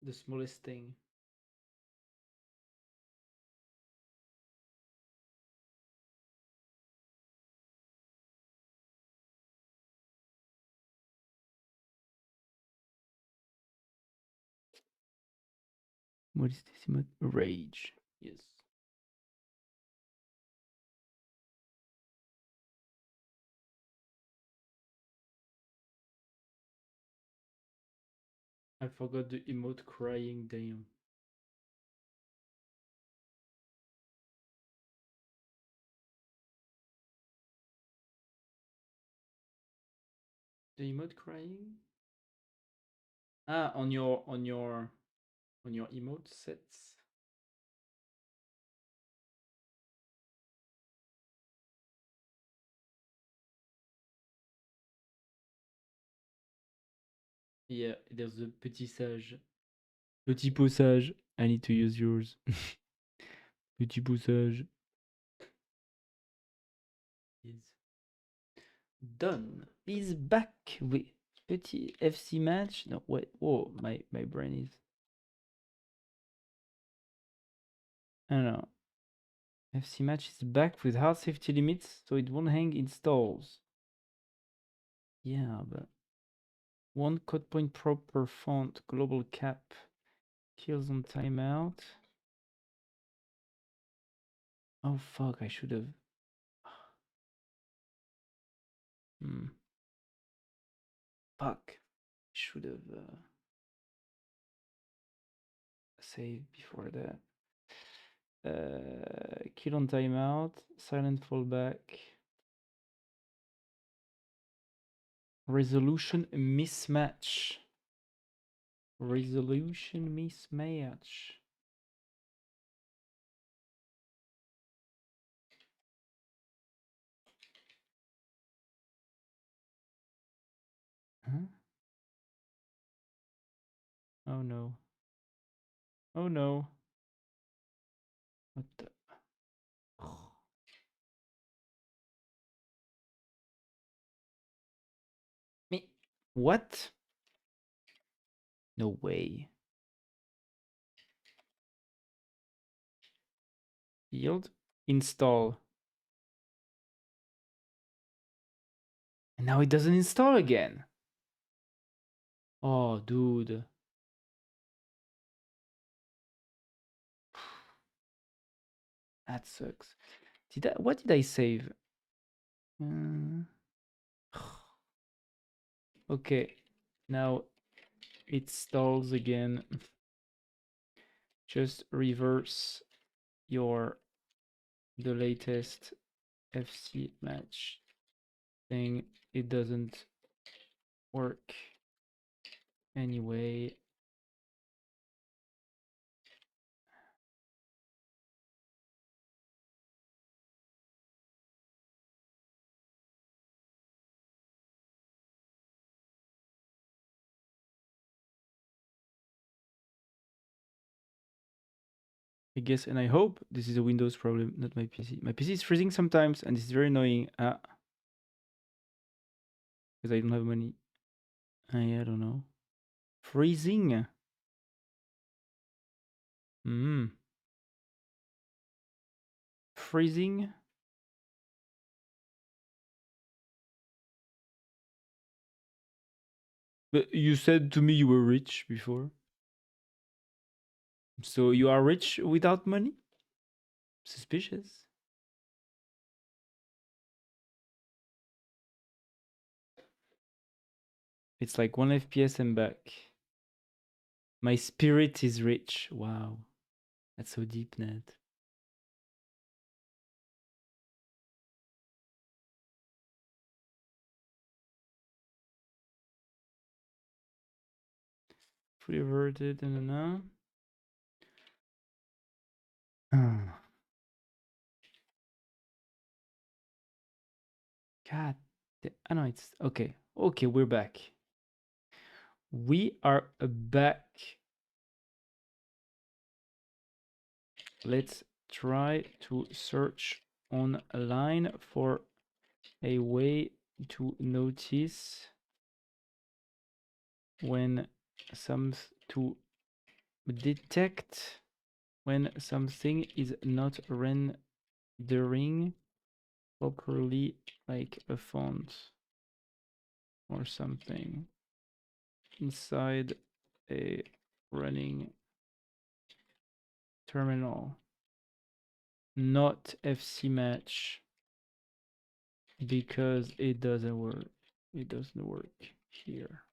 A: the smallest thing. What is this emote? Rage. Yes. I forgot the emote crying, damn. The emote crying? Ah, on your emote sets. Yeah, there's the petit sage. Petit pot sage. I need to use yours. Petit pot sage. Is done. Is back with petit FC match. No, wait. Whoa, my brain is. I don't know. FC match is back with hard safety limits, so it won't hang installs. Yeah, but one code point proper font, global cap, kills on timeout. Oh fuck, I should have. Fuck. Should have saved before that. Kill on timeout, silent fallback. Resolution mismatch. Resolution mismatch. Huh? Oh no. Oh no. What the? Me? What? No way. Yield. Install. And now it doesn't install again. Oh, dude. That sucks. What did I save? Okay. Now it stalls again. Just reverse the latest FC match thing. It doesn't work anyway. I guess, and I hope this is a Windows problem, not my PC. My PC is freezing sometimes, and it's very annoying. Because I don't have money. I don't know. Freezing. Hmm. Freezing. But you said to me you were rich before. So you are rich without money? Suspicious. It's like 1 FPS and back. My spirit is rich. Wow. That's so deep, Ned. Fully averted and now. God. I know it's okay. Okay, we're back. We are back. Let's try to search online for a way to notice when to detect when something is not rendering properly, like a font or something inside a running terminal. Not FC match because it doesn't work. It doesn't work here.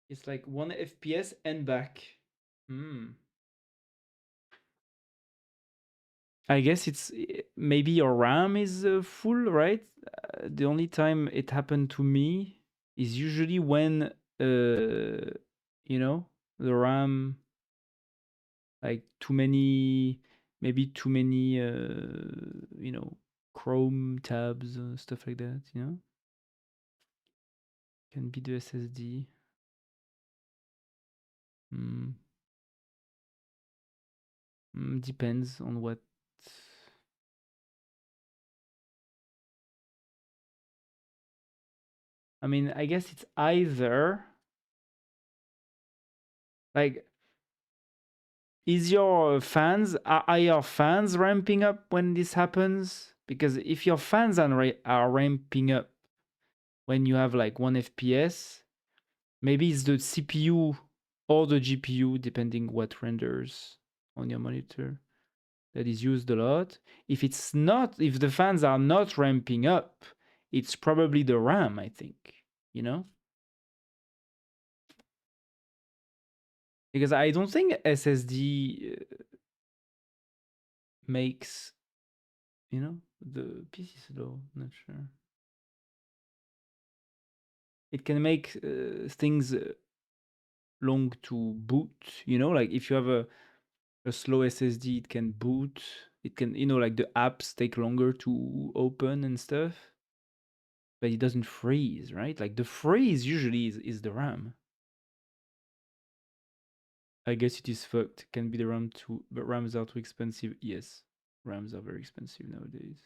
A: It's like 1 FPS and back. I guess it's maybe your RAM is full, right? The only time it happened to me is usually when you know, the RAM, like maybe too many you know, Chrome tabs, stuff like that, you know? Can be the SSD. Mm. Depends on what. I mean, I guess it's either like, is your fans are your fans ramping up when this happens? Because if your fans are ramping up when you have like 1 FPS, maybe it's the CPU or the GPU, depending what renders on your monitor, that is used a lot. If it's not, if the fans are not ramping up, it's probably the RAM, I think, you know? Because I don't think SSD makes, you know, the PC slow. Not sure. It can make things long to boot. You know, like if you have a slow SSD, it can boot. It can, you know, like the apps take longer to open and stuff. But it doesn't freeze, right? Like the freeze usually is the RAM. I guess it is fucked. Can be the RAM too, but RAMs are too expensive. Yes, RAMs are very expensive nowadays.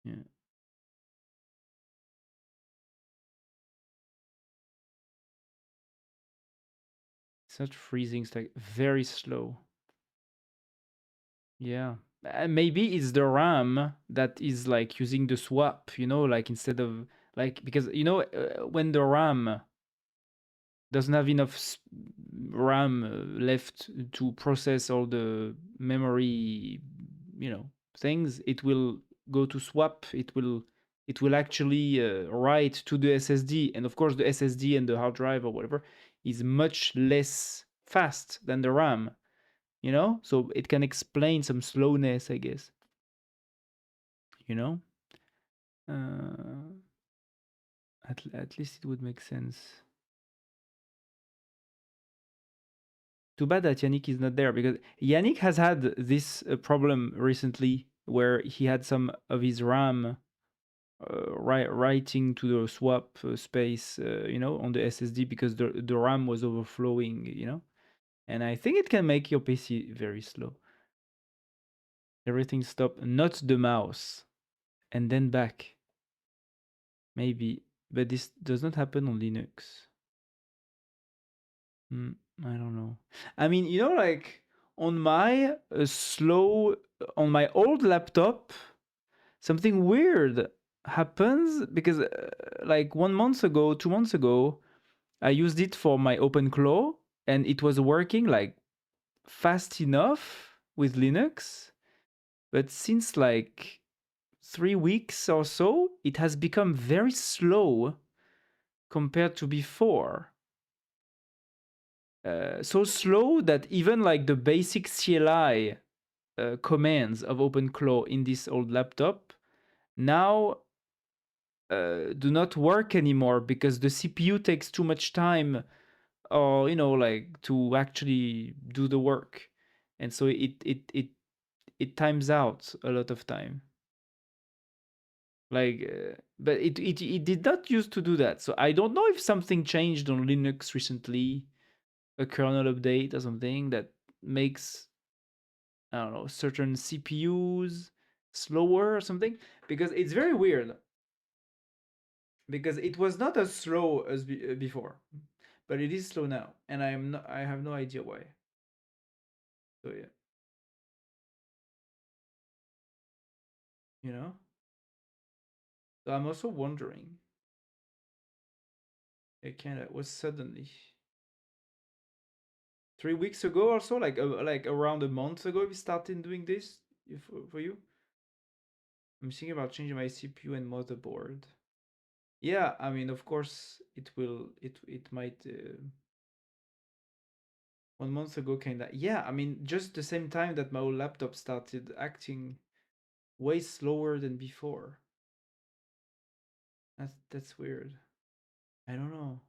A: Yeah. It's not freezing, it's like very slow. Yeah. Maybe it's the RAM that is like using the swap, you know, like instead of like, because you know, when the RAM doesn't have enough RAM left to process all the memory, you know, things, it will go to swap. It will actually write to the SSD, and of course the SSD and the hard drive or whatever is much less fast than the RAM, you know, so it can explain some slowness, I guess, you know. uh, at least it would make sense. Too bad that Yannick is not there, because Yannick has had this problem recently where he had some of his RAM writing to the swap space, on the SSD because the RAM was overflowing. And I think it can make your PC very slow. Everything stop, not the mouse, and then back. Maybe, but this does not happen on Linux. I don't know. I mean, like on my on my old laptop, something weird happens because, like 1 month ago, 2 months ago, I used it for my OpenClaw and it was working like fast enough with Linux. But since like 3 weeks or so, it has become very slow compared to before. So slow that even like the basic CLI commands of OpenClaw in this old laptop now do not work anymore because the CPU takes too much time, or like to actually do the work, and so it times out a lot of time. Like, but it did not used to do that. So I don't know if something changed on Linux recently, a kernel update or something that makes, I don't know, certain CPUs slower or something, because it's very weird. Because it was not as slow as before, but it is slow now, and I have no idea why. So yeah, you know. So I'm also wondering. It kind of was suddenly 3 weeks ago or so, like around a month ago, we started doing this for you. I'm thinking about changing my CPU and motherboard. Yeah, I mean, of course, it will. It might. 1 month ago, kinda. Yeah, I mean, just the same time that my old laptop started acting way slower than before. That's weird. I don't know.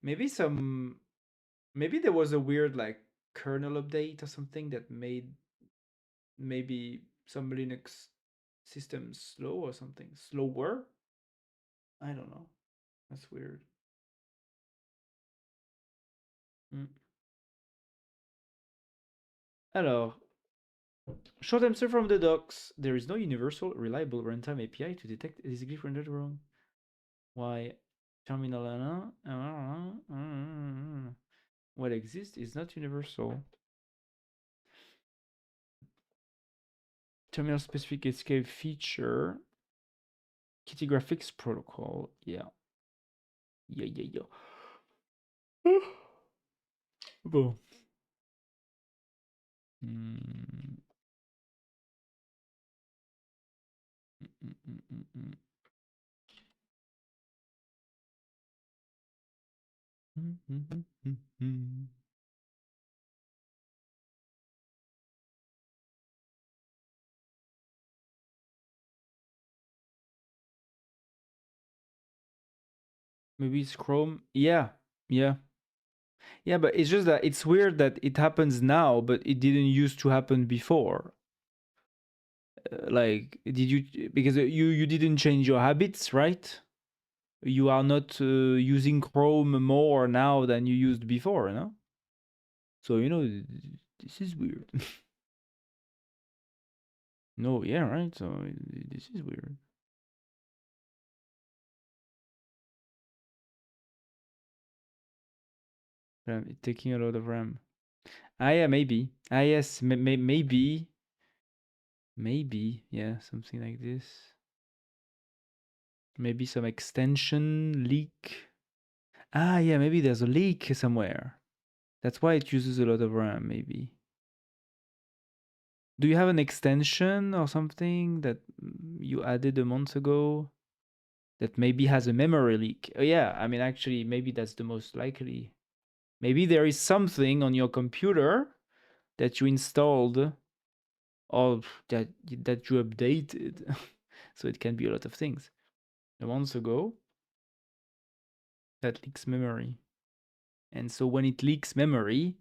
A: Maybe some. Maybe there was a weird like kernel update or something that made maybe some Linux systems slow or something slower. I don't know. That's weird. Mm. Alors, short answer from the docs. There is no universal, reliable runtime API to detect a disagree rendered wrong. Why? Terminal what exists is not universal. Terminal specific escape feature. Kitty graphics protocol. Yeah. Yeah. Bon. Mm. Maybe it's Chrome. Yeah. Yeah. Yeah, but it's just that it's weird that it happens now, but it didn't used to happen before. Like, did you, because you didn't change your habits, right? You are not using Chrome more now than you used before, no? So this is weird. No, yeah, right. So this is weird. It's taking a lot of RAM. Ah, yeah, maybe. Ah, yes, maybe. Maybe, yeah, something like this. Maybe some extension leak. Ah, yeah, maybe there's a leak somewhere. That's why it uses a lot of RAM, maybe. Do you have an extension or something that you added a month ago that maybe has a memory leak? Oh, yeah, I mean, actually, maybe that's the most likely. Maybe there is something on your computer that you installed or that you updated. So it can be a lot of things. A month ago, that leaks memory. And so when it leaks memory,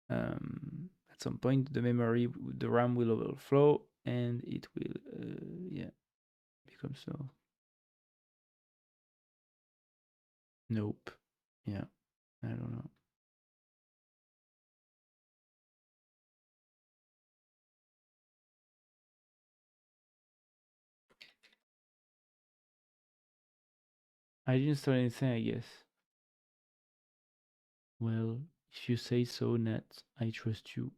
A: at some point the RAM will overflow and it will, yeah, become so. Nope. Yeah, I don't know. I didn't start anything, I guess. Well, if you say so, Nat, I trust you.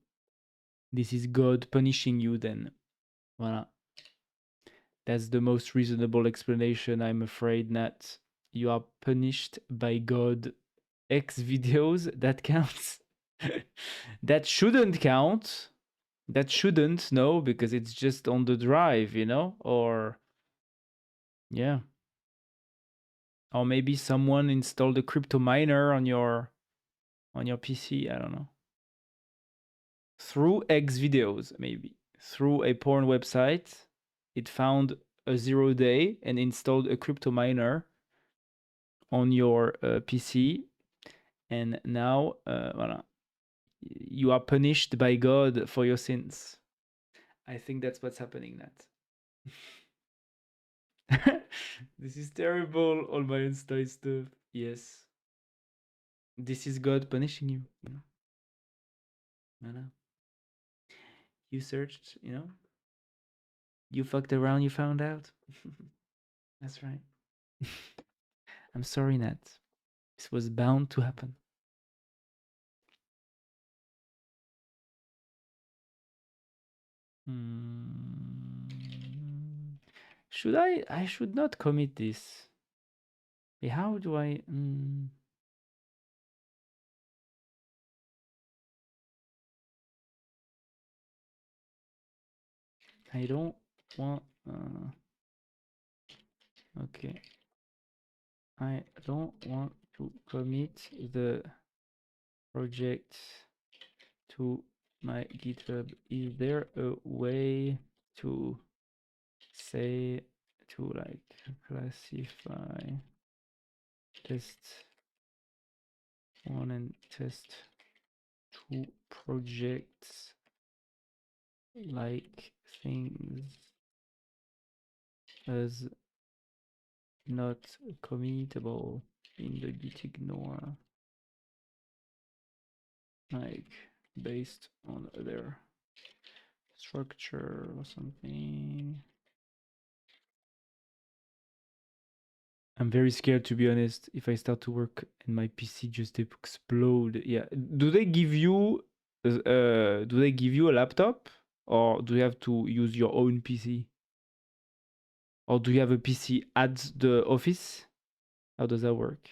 A: This is God punishing you then. Voilà. That's the most reasonable explanation, I'm afraid, Nat. You are punished by God. X videos, that counts. That shouldn't count. That shouldn't, no, because it's just on the drive, you know? Or, yeah. Or maybe someone installed a crypto miner on your PC, I don't know. Through X videos, maybe. Through a porn website, it found a 0 day and installed a crypto miner on your PC. And now, voilà, you are punished by God for your sins. I think that's what's happening, Nat. This is terrible. All my Insta stuff. Yes. This is God punishing you. You know? Voilà. You searched, you know? You fucked around, you found out. That's right. I'm sorry, Nat. This was bound to happen. Should I? I should not commit this. How do I? I don't want. Okay. I don't want to commit the project to my GitHub. Is there a way to say to like classify test one and test two projects like things as not committable in the git ignore, like based on their structure or something? I'm very scared, to be honest, if I start to work and my PC just explode. Yeah. Do they give you a laptop, or do you have to use your own PC? Or do you have a PC at the office? How does that work?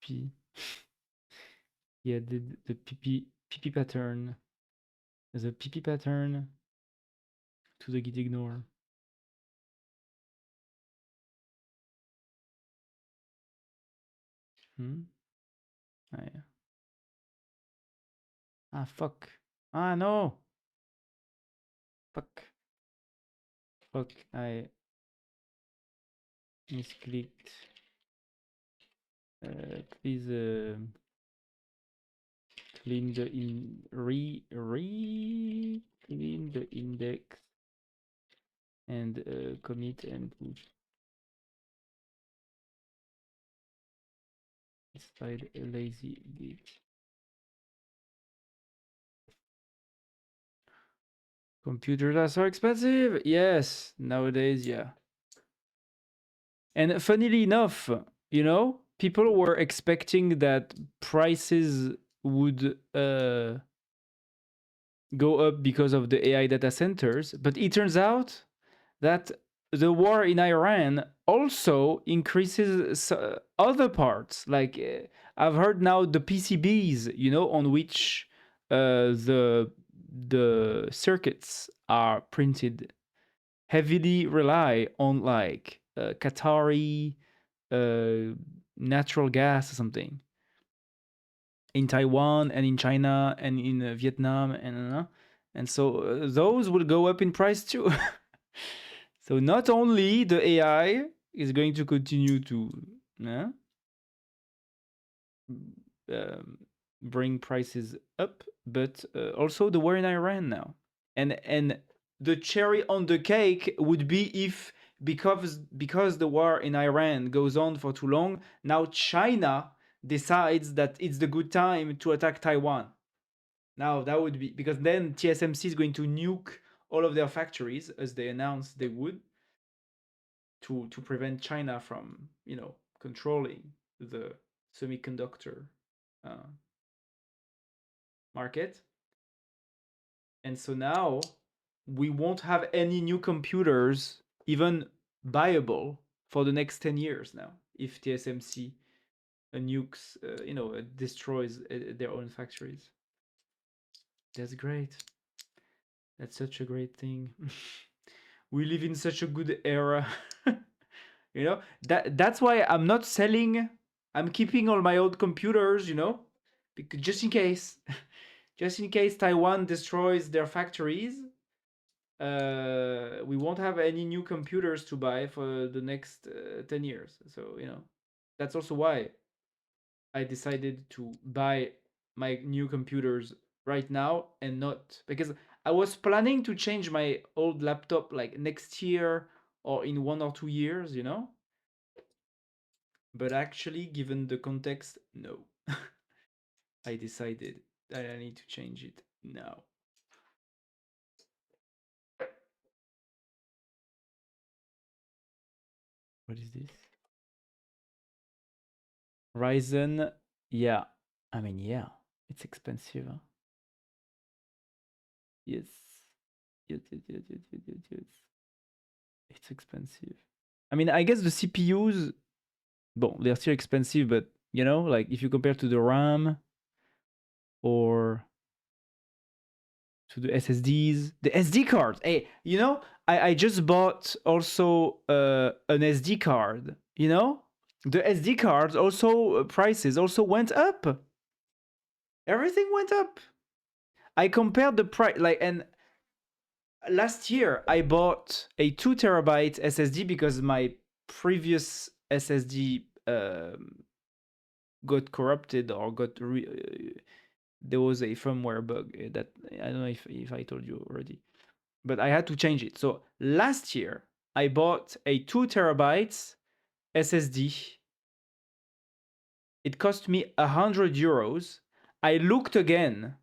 A: PP. Yeah, the PP pattern. The PP pattern to the git ignore. Ah, yeah. Ah, fuck. Ah, no. Fuck. Fuck. I misclicked. Please clean the clean the index and commit and push inside a lazy git. Computers are so expensive. Yes, nowadays, yeah. And funnily enough, you know, people were expecting that prices would go up because of the AI data centers, but it turns out that the war in Iran also increases other parts. Like I've heard now the PCBs, you know, on which the circuits are printed, heavily rely on like Qatari natural gas or something in Taiwan and in China and in Vietnam and so those will go up in price too. So not only the AI is going to continue to um, bring prices up, but also the war in Iran now, and the cherry on the cake would be if because the war in Iran goes on for too long, now China decides that it's the good time to attack Taiwan. Now that would be because then TSMC is going to nuke all of their factories as they announced they would to prevent China from controlling the semiconductor uh, market. And so now we won't have any new computers even buyable for the next 10 years now if TSMC nukes, destroys their own factories. That's great. That's such a great thing. We live in such a good era. That's why I'm not selling. I'm keeping all my old computers, because just in case. Just in case Taiwan destroys their factories, we won't have any new computers to buy for the next 10 years. So, that's also why I decided to buy my new computers right now and not because I was planning to change my old laptop like next year or in 1 or 2 years, But actually, given the context, no. I decided that I need to change it now. What is this? Ryzen, yeah. I mean, yeah, it's expensive. Huh? Yes. Yes. It's expensive. I mean, I guess the CPUs, bon, they're still expensive, but like if you compare to the RAM or to the SSDs, the SD card. Hey, I just bought also an SD card. The SD cards also prices also went up. Everything went up. I compared the price and last year I bought a 2 terabyte SSD because my previous SSD got corrupted or there was a firmware bug that I don't know if I told you already, but I had to change it. So last year I bought a 2 terabytes SSD. It cost me €100. I looked again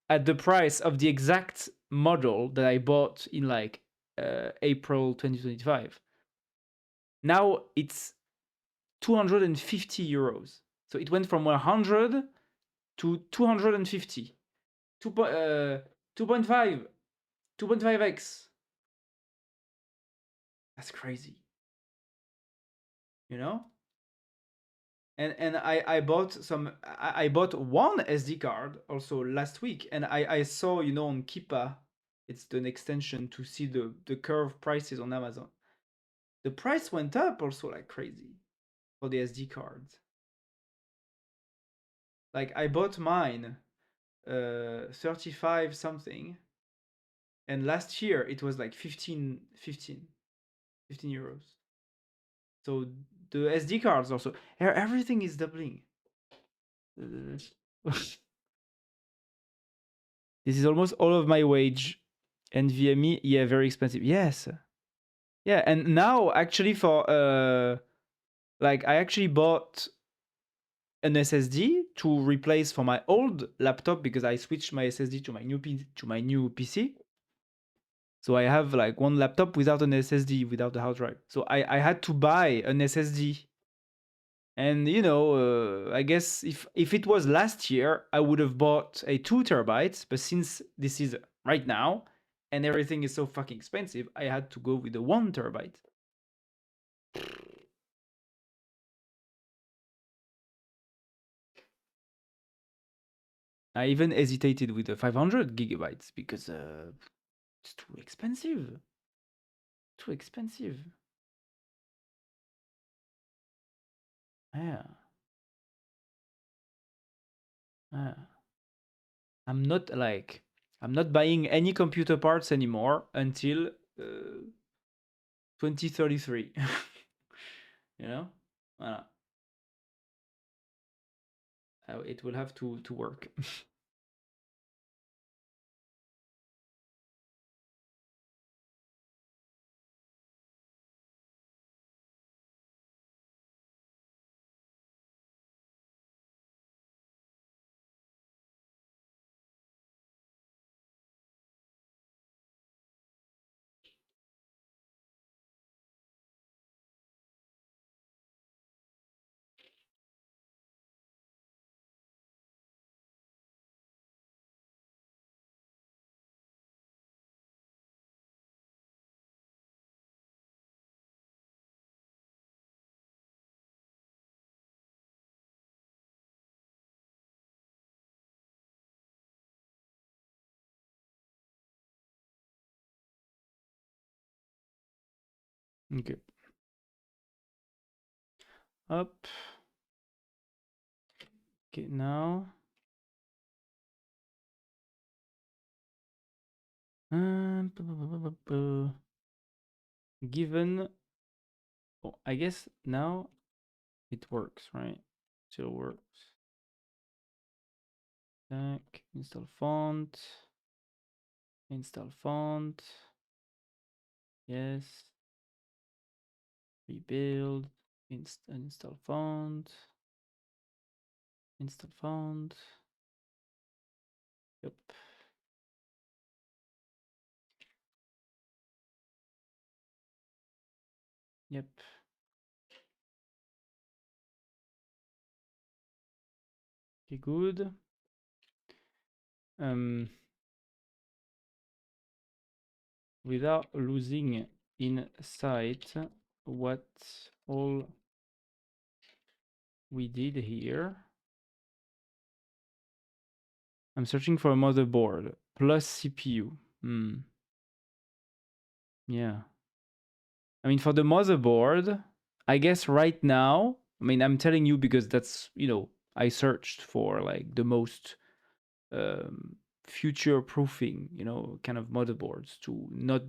A: at the price of the exact model that I bought in like April 2025. Now it's €250. So it went from 100 to 250. 2.5. 2.5x. That's crazy. And I bought one SD card also last week, and I saw on Kipa, it's an extension to see the curve prices on Amazon. The price went up also like crazy for the SD cards. Like I bought mine 35 something, and last year it was like 15 euros. So the SD cards also, everything is doubling. This is almost all of my wage. NVMe, yeah, very expensive. Yes. Yeah, and now actually for like I actually bought an SSD to replace for my old laptop because I switched my SSD to my new PC. So I have like one laptop without an SSD, without the hard drive. So I had to buy an SSD. And I guess if it was last year, I would have bought a 2 terabytes. But since this is right now, and everything is so fucking expensive, I had to go with the 1 terabyte. I even hesitated with the 500 gigabytes because it's too expensive. Too expensive. Yeah. Yeah. I'm not like I'm not buying any computer parts anymore until 2033. You know? Voilà. It will have to work. Okay. Up. Okay, now. Given, oh, I guess now it works, right? Still works. Back, install font. Install font. Yes. Rebuild. Install font. Install font. Yep. Yep. Okay, good. Without losing in sight what all we did here. I'm searching for a motherboard plus CPU. Yeah. I mean, for the motherboard, I guess right now, I mean, I'm telling you because that's, I searched for like the most future proofing, kind of motherboards to not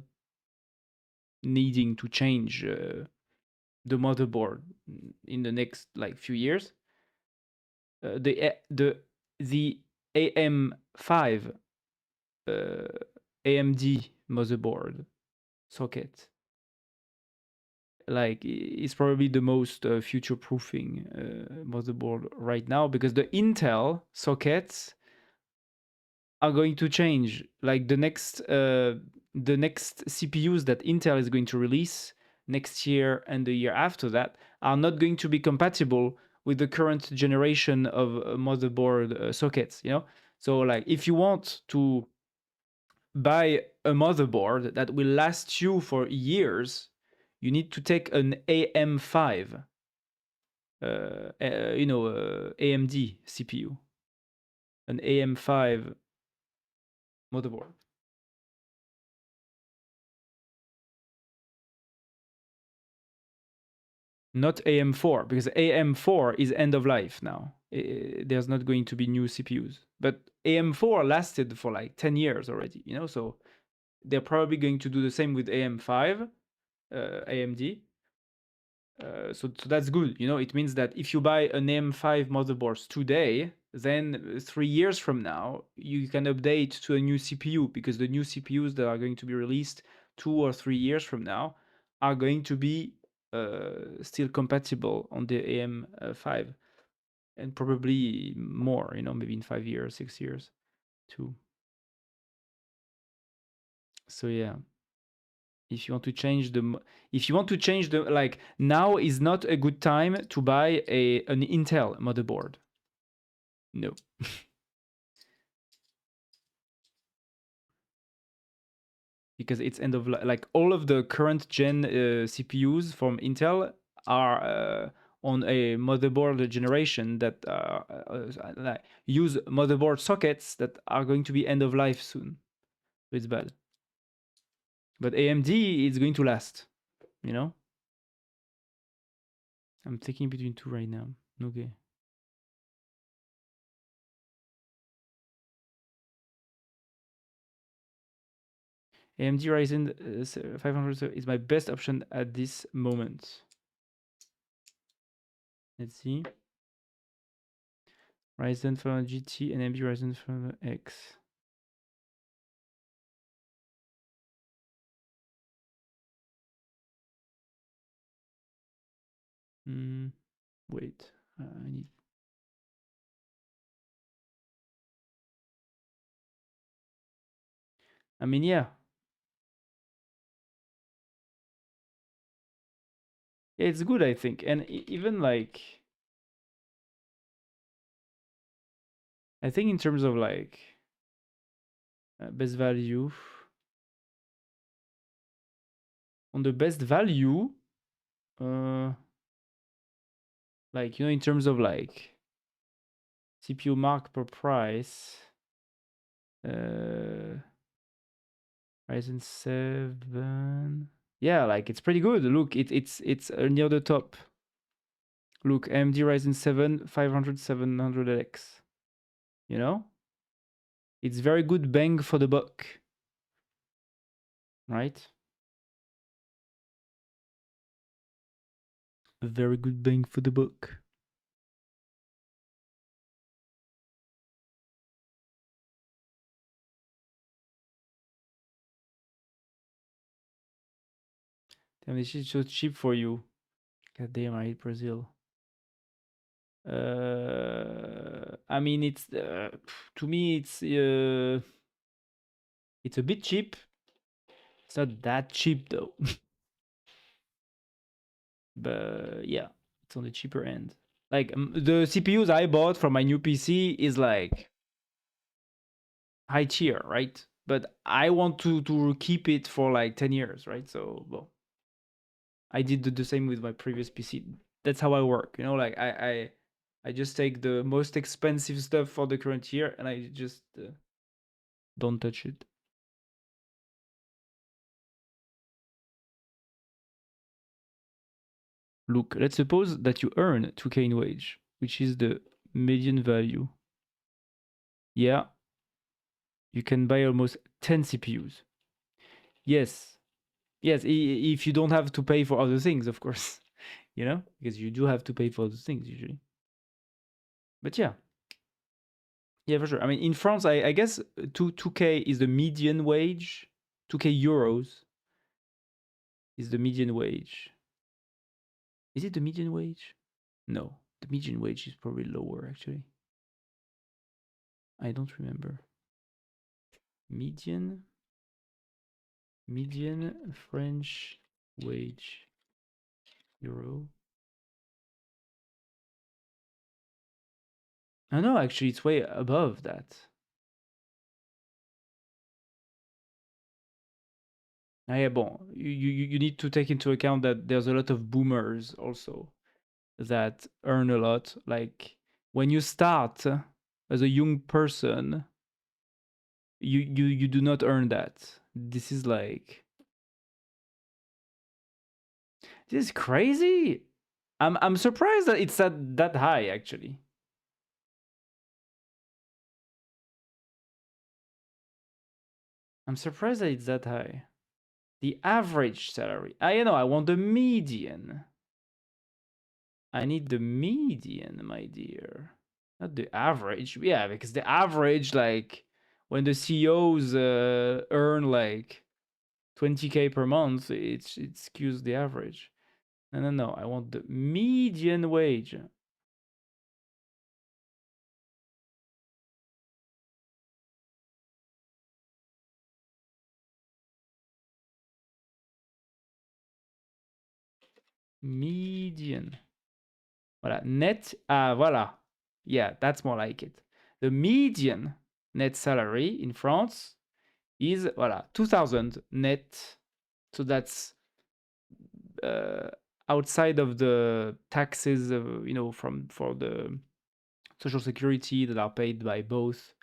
A: needing to change the motherboard in the next like few years. The AM5 AMD motherboard socket like is probably the most future proofing motherboard right now because the Intel sockets are going to change. Like the next CPUs that Intel is going to release next year and the year after that are not going to be compatible with the current generation of motherboard sockets. So like if you want to buy a motherboard that will last you for years, you need to take an AM5, AMD CPU, an AM5 motherboard. Not AM4, because AM4 is end of life now. There's not going to be new CPUs. But AM4 lasted for like 10 years already, so they're probably going to do the same with AM5, AMD. So that's good. It means that if you buy an AM5 motherboard today, then 3 years from now, you can update to a new CPU because the new CPUs that are going to be released 2 or 3 years from now are going to be still compatible on the AM5 and probably more, maybe in 5 years, 6 years too. So yeah. If you want to change the like now is not a good time to buy an Intel motherboard. No. Because it's end of like all of the current gen CPUs from Intel are on a motherboard generation that like use motherboard sockets that are going to be end of life soon. So it's bad. But AMD is going to last, you know? I'm taking between two right now. Okay. AMD Ryzen 500 is my best option at this moment. Let's see. Ryzen 500 GT and AMD Ryzen 500 X. Wait, I need. I mean, yeah. Yeah, it's good, I think. And even like, I think in terms of like best value, on the best value, like, you know, in terms of like CPU mark per price, Ryzen 7. Yeah, like it's pretty good. Look, it's near the top. Look, AMD Ryzen 7 500 700X. You know? It's very good bang for the buck. Right? A very good bang for the buck. Damn, this is so cheap for you. God damn, I hate Brazil. I mean, it's to me, it's a bit cheap. It's not that cheap though, but yeah, it's on the cheaper end. Like the CPUs I bought for my new PC is like high tier, right? But I want to keep it for like 10 years, right? So, well, I did the same with my previous PC. That's how I work, you know. Like I just take the most expensive stuff for the current year, and I just don't touch it. Look, let's suppose that you earn 2K in wage, which is the median value. Yeah, you can buy almost 10 CPUs. Yes, yes, if you don't have to pay for other things, of course, you know, because you do have to pay for other things usually. But yeah, yeah, for sure. I mean, in France, I guess 2K is the median wage. 2K euros is the median wage. Is it the median wage? No, the median wage is probably lower actually. I don't remember. Median French wage euro. Oh no, actually it's way above that. Ah, yeah, bon, you need to take into account that there's a lot of boomers also that earn a lot. Like when you start as a young person, you do not earn that. This is like, this is crazy. I'm surprised that it's that high actually. I'm surprised that it's that high. The average salary. You know, I want the median. I need the median, my dear. Not the average. Yeah, because the average, like, when the CEOs earn like 20K per month, it skews the average. No. I want the median wage. Median. Voilà. Net. Voilà. Yeah, that's more like it. The median net salary in France is, voilà, 2000 net. So that's outside of the taxes, you know, for the social security that are paid by both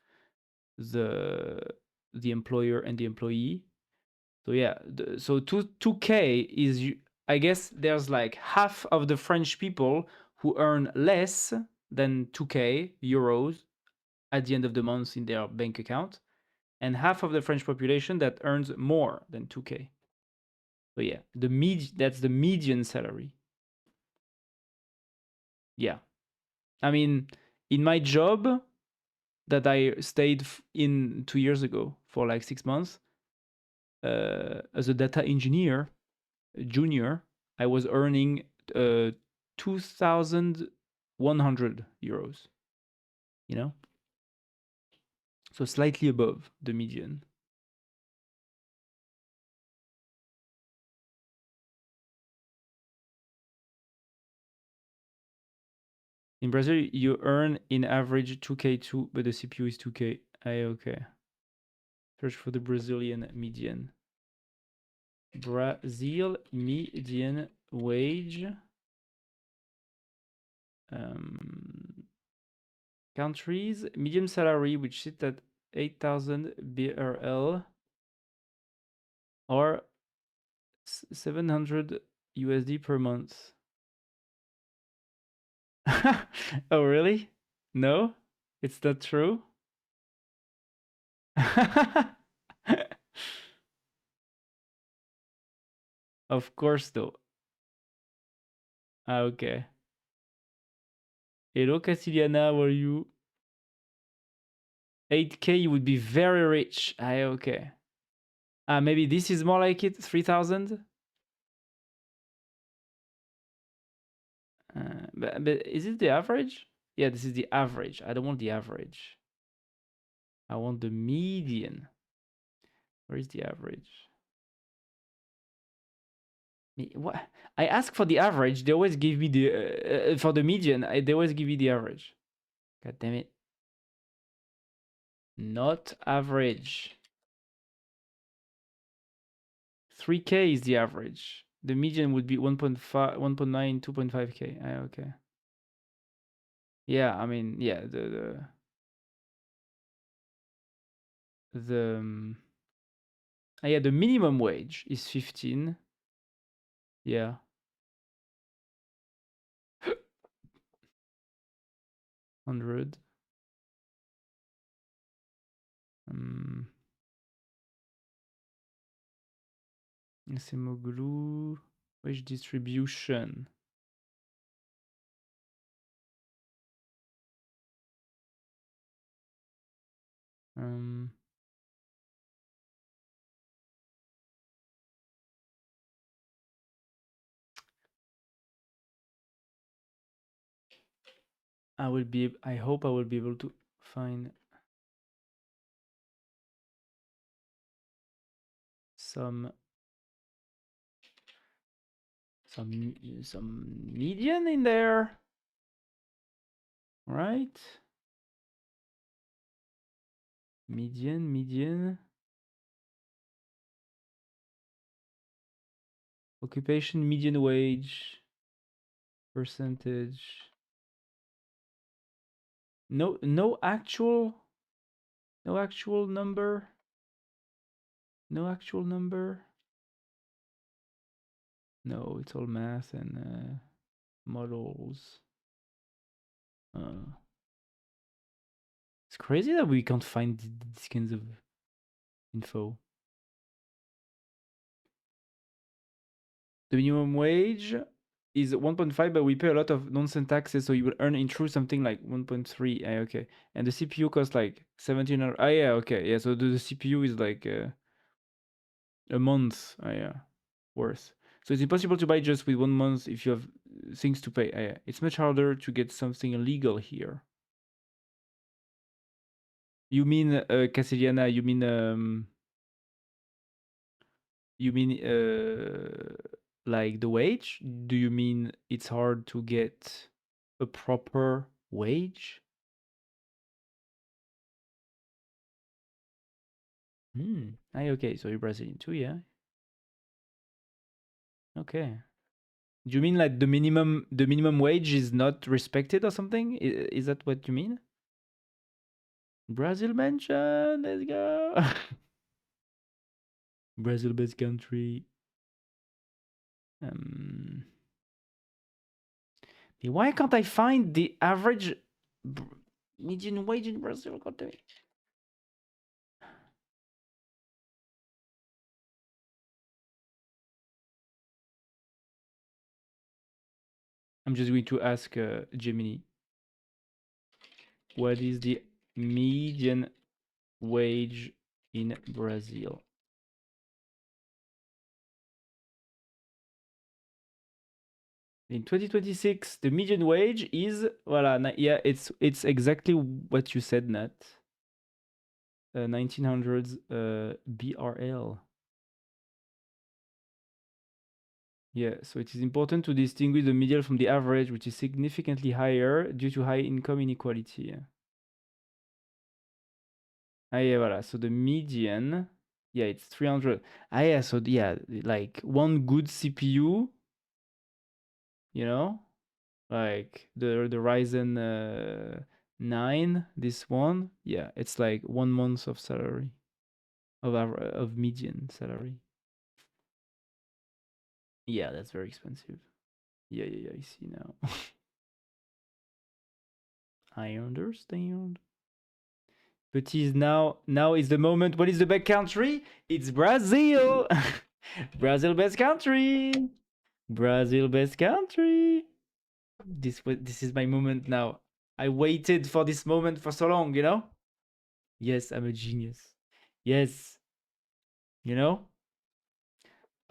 A: the employer and the employee. So yeah, so 2K is I guess there's like half of the French people who earn less than 2k euros at the end of the month in their bank account, and half of the French population that earns more than 2k. So yeah, that's the median salary. Yeah. I mean, in my job that I stayed in 2 years ago for like 6 months, as a data engineer, junior, I was earning 2,100 euros, you know? So slightly above the median. In Brazil, you earn in average 2k2, but the CPU is 2k. Okay. Search for the Brazilian median. Brazil median wage. Countries, medium salary, which sits at 8,000 BRL or 700 USD per month. Oh, really? No? It's not true? Of course, though. Ah, okay. Hello, Castiliana, how are you? 8k, you would be very rich. Ah, okay. Ah, maybe this is more like it, 3,000? But is it the average? Yeah, this is the average. I don't want the average. I want the median. Where is the average? What? I ask for the average. They always give me the for the median. They always give me the average. God damn it! Not average. 3k is the average. The median would be 1.5, 1.9, 2.5k. Okay. Yeah, I mean, yeah, the yeah, the minimum wage is 15. Yeah. 100. Semoglu wage distribution. I hope I will be able to find some median in there, right? Median. Occupation median wage percentage. No actual number. No actual number. No, it's all math and models. It's crazy that we can't find these kinds of info. The minimum wage is 1.5, but we pay a lot of nonsense taxes, so you will earn in true something like 1.3. Okay. And the CPU costs like 1,700. Yeah, okay. Yeah, so the CPU is like a month. Yeah, worth. So it's impossible to buy just with 1 month if you have things to pay. Yeah. It's much harder to get something illegal here. You mean, Castellana, you mean like the wage? Do you mean it's hard to get a proper wage? Okay, so you're Brazilian too, yeah? Okay. Do you mean like the minimum wage is not respected or something? Is that what you mean? Brazil mention, let's go. Brazil best country. Um, why can't I find the average median wage in Brazil? God damn it. I'm just going to ask Gemini. What is the median wage in Brazil? In 2026, the median wage is voilà, yeah, it's exactly what you said, Nat. 1900s BRL. Yeah, so it is important to distinguish the median from the average, which is significantly higher due to high income inequality. Ah, yeah, voilà. So the median, yeah, it's 300. Ah, yeah, so yeah, like one good CPU, you know, like the Ryzen 9, this one, yeah, it's like 1 month of salary, of median salary. Yeah, that's very expensive. Yeah, I see now. I understand. But is now is the moment. What is the best country? It's Brazil. Brazil best country. Brazil best country. This is my moment now. I waited for this moment for so long, you know? Yes, I'm a genius. Yes, you know?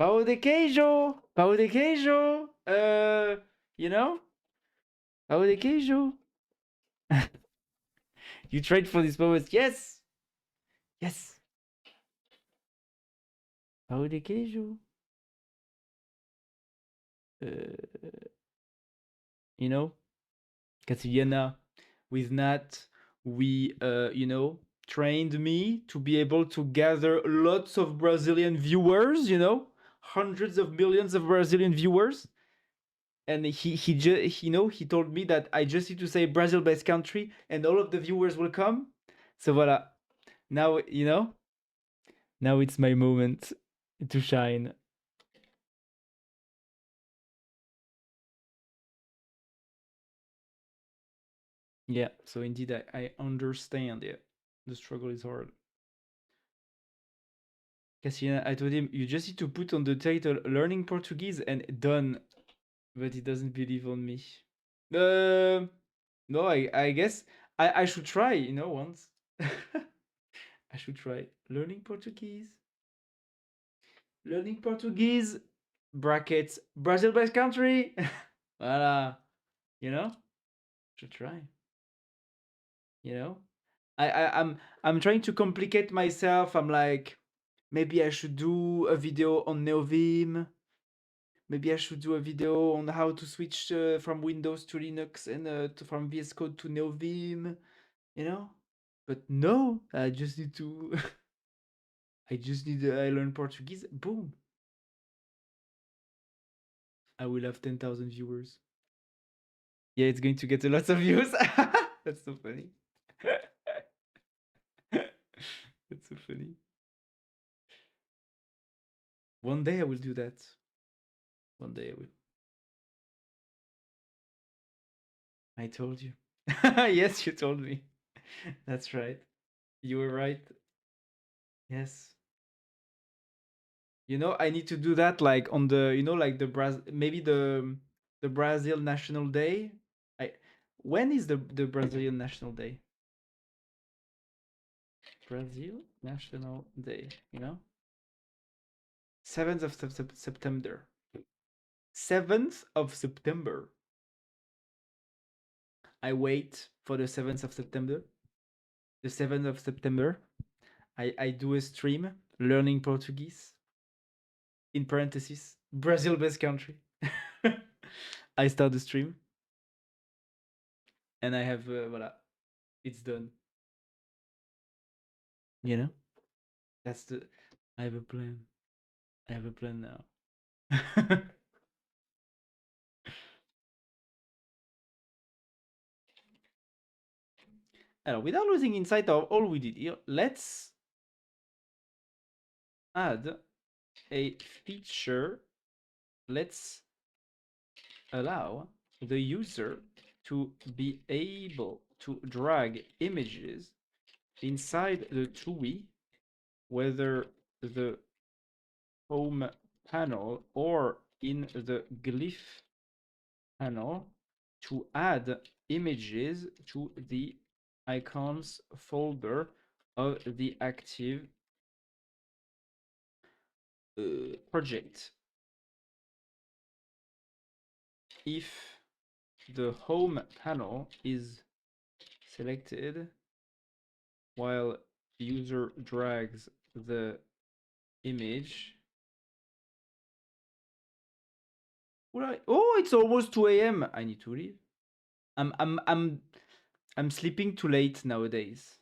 A: Pão de queijo. Pão de queijo. You know? Pão de queijo. You trade for this moment. Yes. Yes. Pão de queijo. You know? Catiliana with Nat, we, trained me to be able to gather lots of Brazilian viewers, hundreds of millions of Brazilian viewers. And he told me that I just need to say Brazil best country and all of the viewers will come. So voila. Now, now it's my moment to shine. Yeah, so indeed, I understand. Yeah, the struggle is hard. Cassiana, I told him, you just need to put on the title learning Portuguese and done. But he doesn't believe on me. No, I guess I should try, once. I should try learning Portuguese. Learning Portuguese, brackets, Brazil best country. Voila. You know? Should try. You know? I'm trying to complicate myself. I'm like, maybe I should do a video on Neovim. Maybe I should do a video on how to switch from Windows to Linux and from VS Code to Neovim, But no, I just need to. I learn Portuguese. Boom. I will have 10,000 viewers. Yeah, it's going to get a lot of views. That's so funny. That's so funny. One day I will do that. One day I will. I told you. Yes, you told me. That's right. You were right. Yes. I need to do that like on the, like maybe the Brazil National Day. I When is the Brazilian National Day? Brazil National Day, 7th of September. 7th of September. I wait for the 7th of September. The 7th of September, I do a stream learning Portuguese. In parentheses, Brazil best country. I start the stream. And I have, voila, it's done. That's I have a plan. I have a plan now. Without losing insight of all we did here, let's add a feature let's allow the user to be able to drag images inside the TUI, whether the home panel or in the glyph panel, to add images to the icons folder of the active project. If the home panel is selected while user drags the image. Oh, it's almost 2 a.m. I need to leave. I'm sleeping too late nowadays.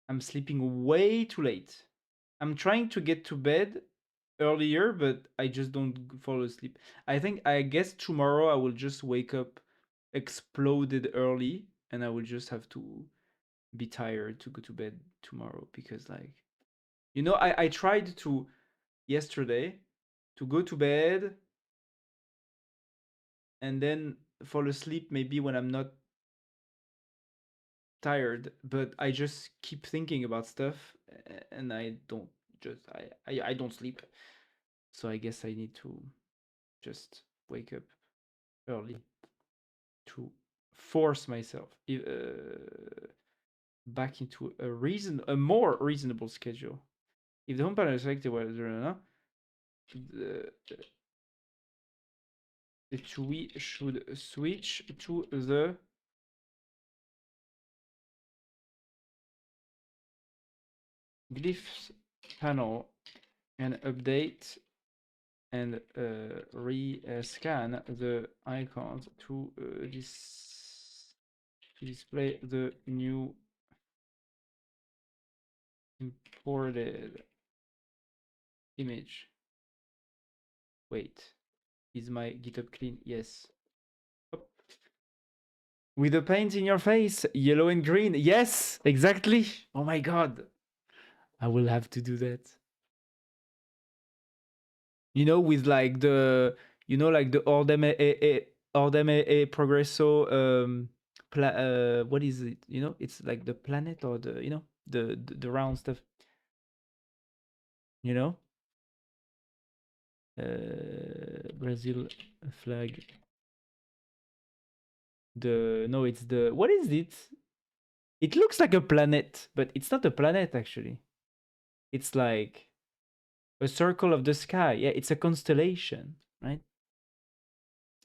A: I'm sleeping way too late. I'm trying to get to bed earlier, but I just don't fall asleep. I guess tomorrow I will just wake up exploded early, and I will just have to be tired to go to bed tomorrow, because like, you know, I tried to yesterday to go to bed and then fall asleep maybe when I'm not tired, but I just keep thinking about stuff, and I don't just I don't sleep. So I guess I need to just wake up early to force myself back into a more reasonable schedule. If the home panel is selected, well, we should switch to the glyphs panel and update and re-scan the icons to display the new imported image. Wait, is my GitHub clean? Yes. Oh. With the paint in your face, yellow and green. Yes, exactly. Oh my god. I will have to do that. You know, with like the, you know, like the Ordem e Progresso what is it? You know, it's like the planet, or the, you know, the round stuff. You know, Brazil flag. The no, it's the, what is it? It looks like a planet, but it's not a planet actually. It's like a circle of the sky. Yeah, it's a constellation, right?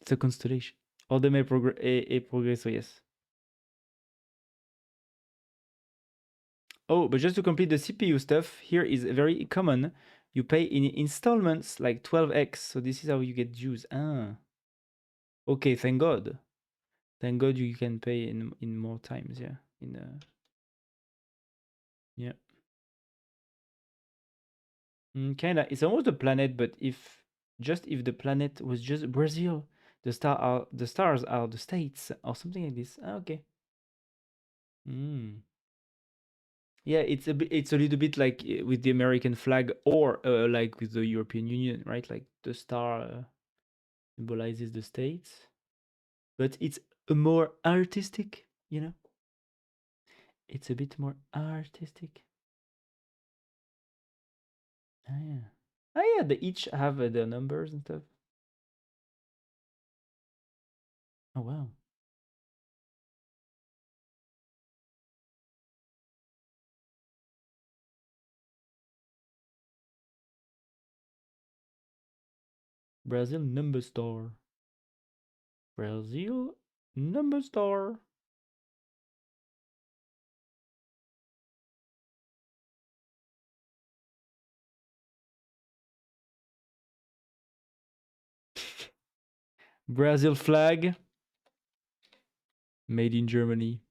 A: It's a constellation. Ordem e Progresso, yes. Oh, but just to complete the CPU stuff, here is very common. You pay in installments like 12x. So this is how you get Jews. Ah. Okay, thank God. Thank God you can pay in more times, yeah. Yeah. Kinda. It's almost a planet, but if the planet was just Brazil, the stars are the states or something like this. Ah, okay. Mm. Yeah, it's a little bit like with the American flag, or like with the European Union, right? Like the star symbolizes the states, but it's a more artistic, you know? It's a bit more artistic. Ah, yeah. Ah, yeah, they each have their numbers and stuff. Oh, wow. Brazil number star. Brazil number star. Brazil flag. Made in Germany.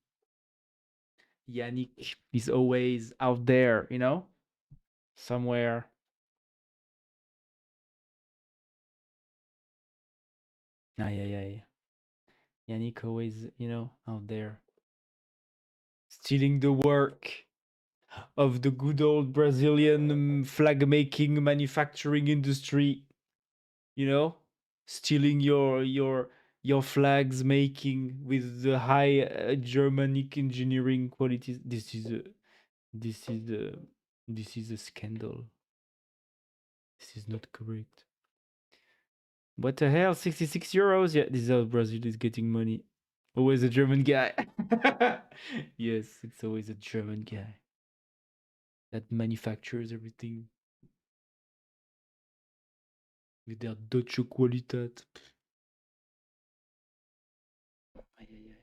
A: Yannick is always out there, you know? Somewhere. Ah, yeah, yeah, yeah. Yannick always, you know, out there. Stealing the work of the good old Brazilian flag making manufacturing industry, you know? stealing your flags making with the high Germanic engineering qualities. This is a this is a scandal. This is not correct. What the hell? 66 euros? Yeah, this is how Brazil is getting money. Always a German guy. Yes, it's always a German guy that manufactures everything with their Deutsche Qualität. Aïe, aïe, aïe.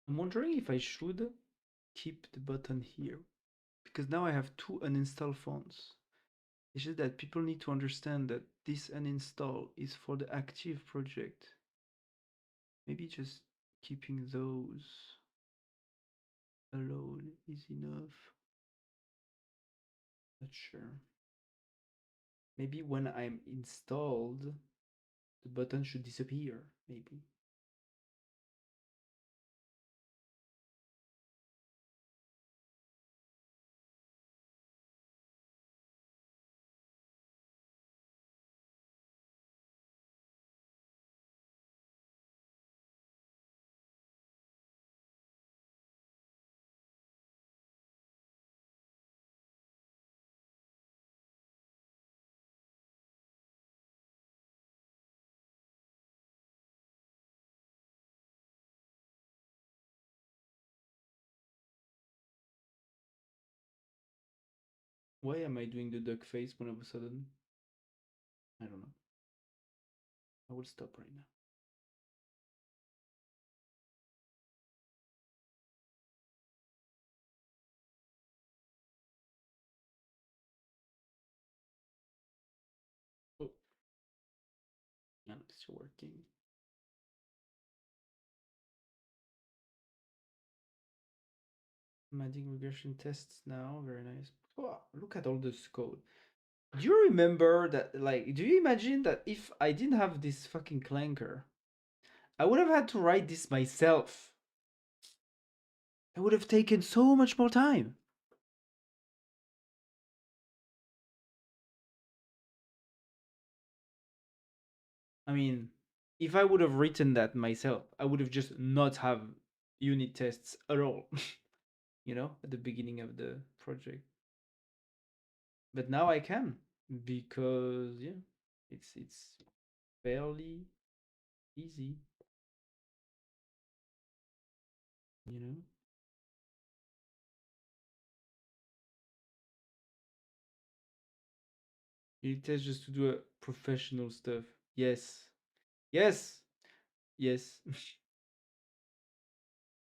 A: I'm wondering if I should keep the button here because now I have two uninstall fonts. It's just that people need to understand that this uninstall is for the active project. Maybe just keeping those alone is enough. Not sure. Maybe when I'm installed, the button should disappear. Maybe. Why am I doing the duck face when all of a sudden? I don't know. I will stop right now. Oh, yeah, it's working. I'm adding regression tests now. Very nice. Oh, look at all this code. Do you remember that? Like, do you imagine that if I didn't have this fucking clanker, I would have had to write this myself? It would have taken so much more time. I mean, if I would have written that myself, I would have just not have unit tests at all, at the beginning of the project. But now I can because yeah, it's fairly easy, you know. Unit tests just to do a professional stuff. Yes, yes, yes.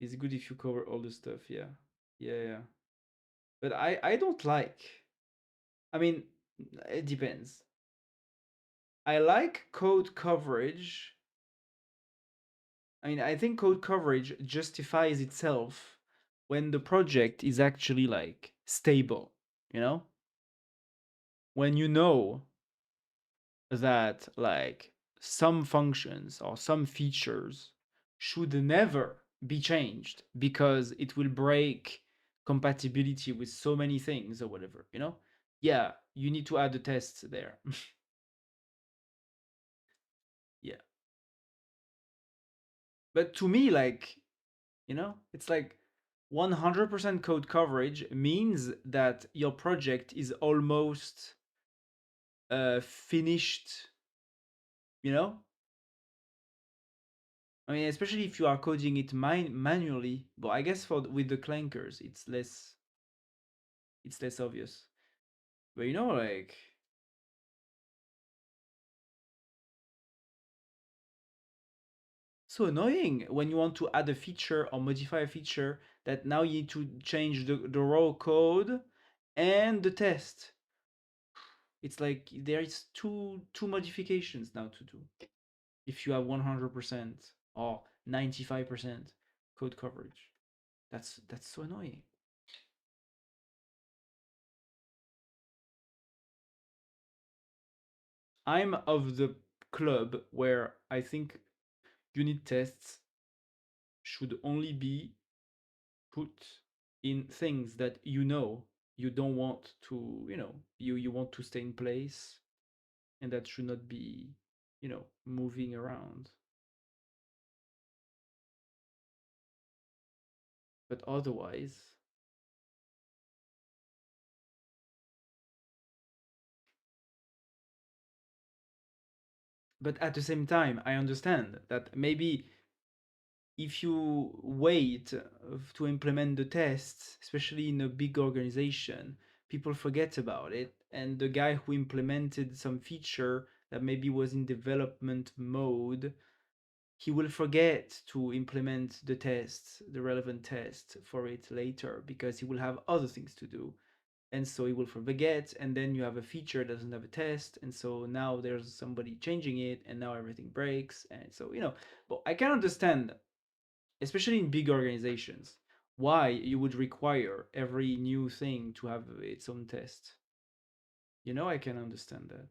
A: It's good if you cover all the stuff. Yeah, yeah, yeah. But I don't like. I mean, it depends. I like code coverage. I mean, I think code coverage justifies itself when the project is actually like stable, you know? When you know that like some functions or some features should never be changed because it will break compatibility with so many things or whatever, Yeah, you need to add the tests there. Yeah. But to me, like, it's like 100% code coverage means that your project is almost finished, you know? I mean, especially if you are coding it manually. But I guess for with the clankers, it's less obvious. But you know, like so annoying when you want to add a feature or modify a feature that now you need to change the raw code and the test. It's like there is two modifications now to do if you have 100% or 95% code coverage. That's so annoying. I'm of the club where I think unit tests should only be put in things that you don't want to, you want to stay in place, and that should not be, moving around. But otherwise, but at the same time, I understand that maybe if you wait to implement the tests, especially in a big organization, people forget about it. And the guy who implemented some feature that maybe was in development mode, he will forget to implement the tests, the relevant tests for it later, because he will have other things to do. And so he will forget, and then you have a feature that doesn't have a test, and so now there's somebody changing it, and now everything breaks. And so, but I can understand, especially in big organizations, why you would require every new thing to have its own test. I can understand that.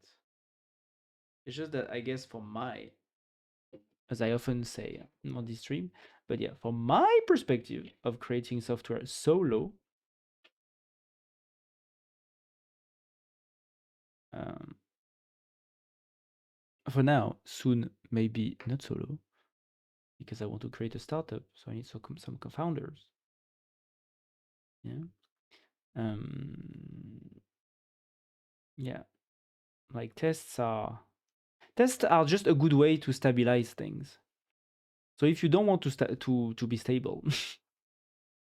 A: It's just that I guess for my, as I often say on this stream, but yeah, from my perspective of creating software solo, um, for now, soon maybe not solo, because I want to create a startup, so I need some co-founders. Yeah. Yeah. Like tests are just a good way to stabilize things. So if you don't want to be stable,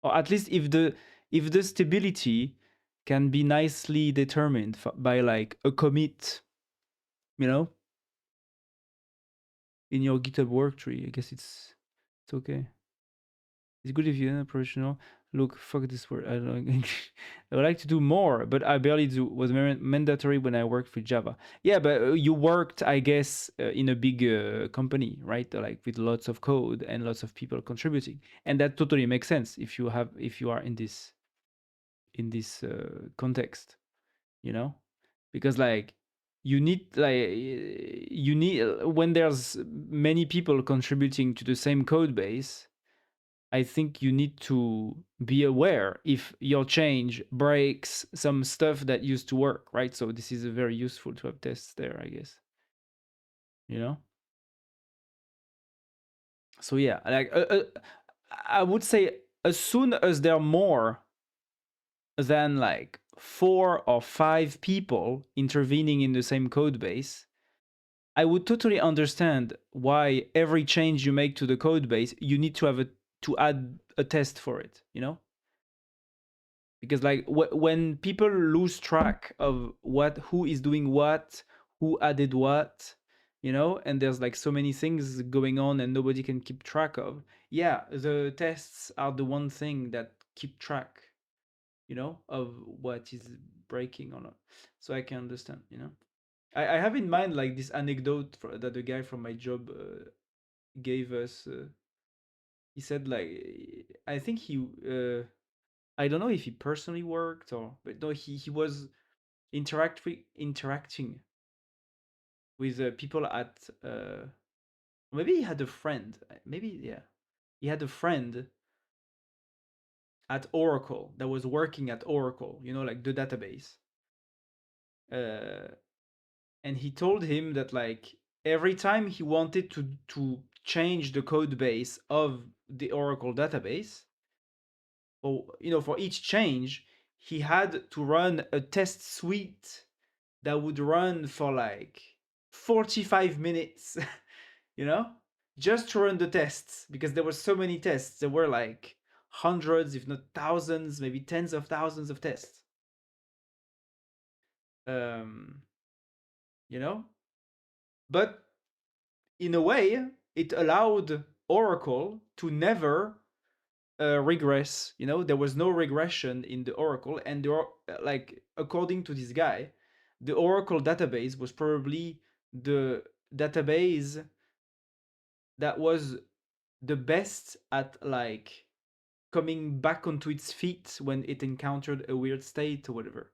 A: or at least if the stability can be nicely determined by like a commit, you know, in your GitHub work tree, I guess it's okay. It's good if you're a professional. Look, fuck this word. I don't know. I would like to do more, but I barely do. Was mandatory when I worked for Java. Yeah, but you worked, I guess, in a big company, right? Like with lots of code and lots of people contributing, and that totally makes sense if you are in this context, you know, because like you need when there's many people contributing to the same code base. I think you need to be aware if your change breaks some stuff that used to work, right? So this is very useful to have tests there, I guess. You know? So yeah, like I would say as soon as there are more than like 4 or 5 people intervening in the same code base, I would totally understand why every change you make to the code base, you need to have to add a test for it, because like when people lose track of who is doing what, who added what, and there's like so many things going on and nobody can keep track of. Yeah, the tests are the one thing that keep track, of what is breaking or not. So I can understand. I have in mind like this anecdote that the guy from my job gave us. He said like, I think I don't know if he personally worked but no, he was interacting with people at maybe he had a friend, maybe, yeah, he had a friend at Oracle that was working at Oracle, like the database, uh, and he told him that like every time he wanted to change the code base of the Oracle database, or for each change he had to run a test suite that would run for like 45 minutes, you know, just to run the tests, because there were so many tests. There were like hundreds, if not thousands, maybe tens of thousands of tests. Um, you know, but in a way, it allowed Oracle to never regress. You know, there was no regression in the Oracle, and like according to this guy, the Oracle database was probably the database that was the best at like coming back onto its feet when it encountered a weird state or whatever.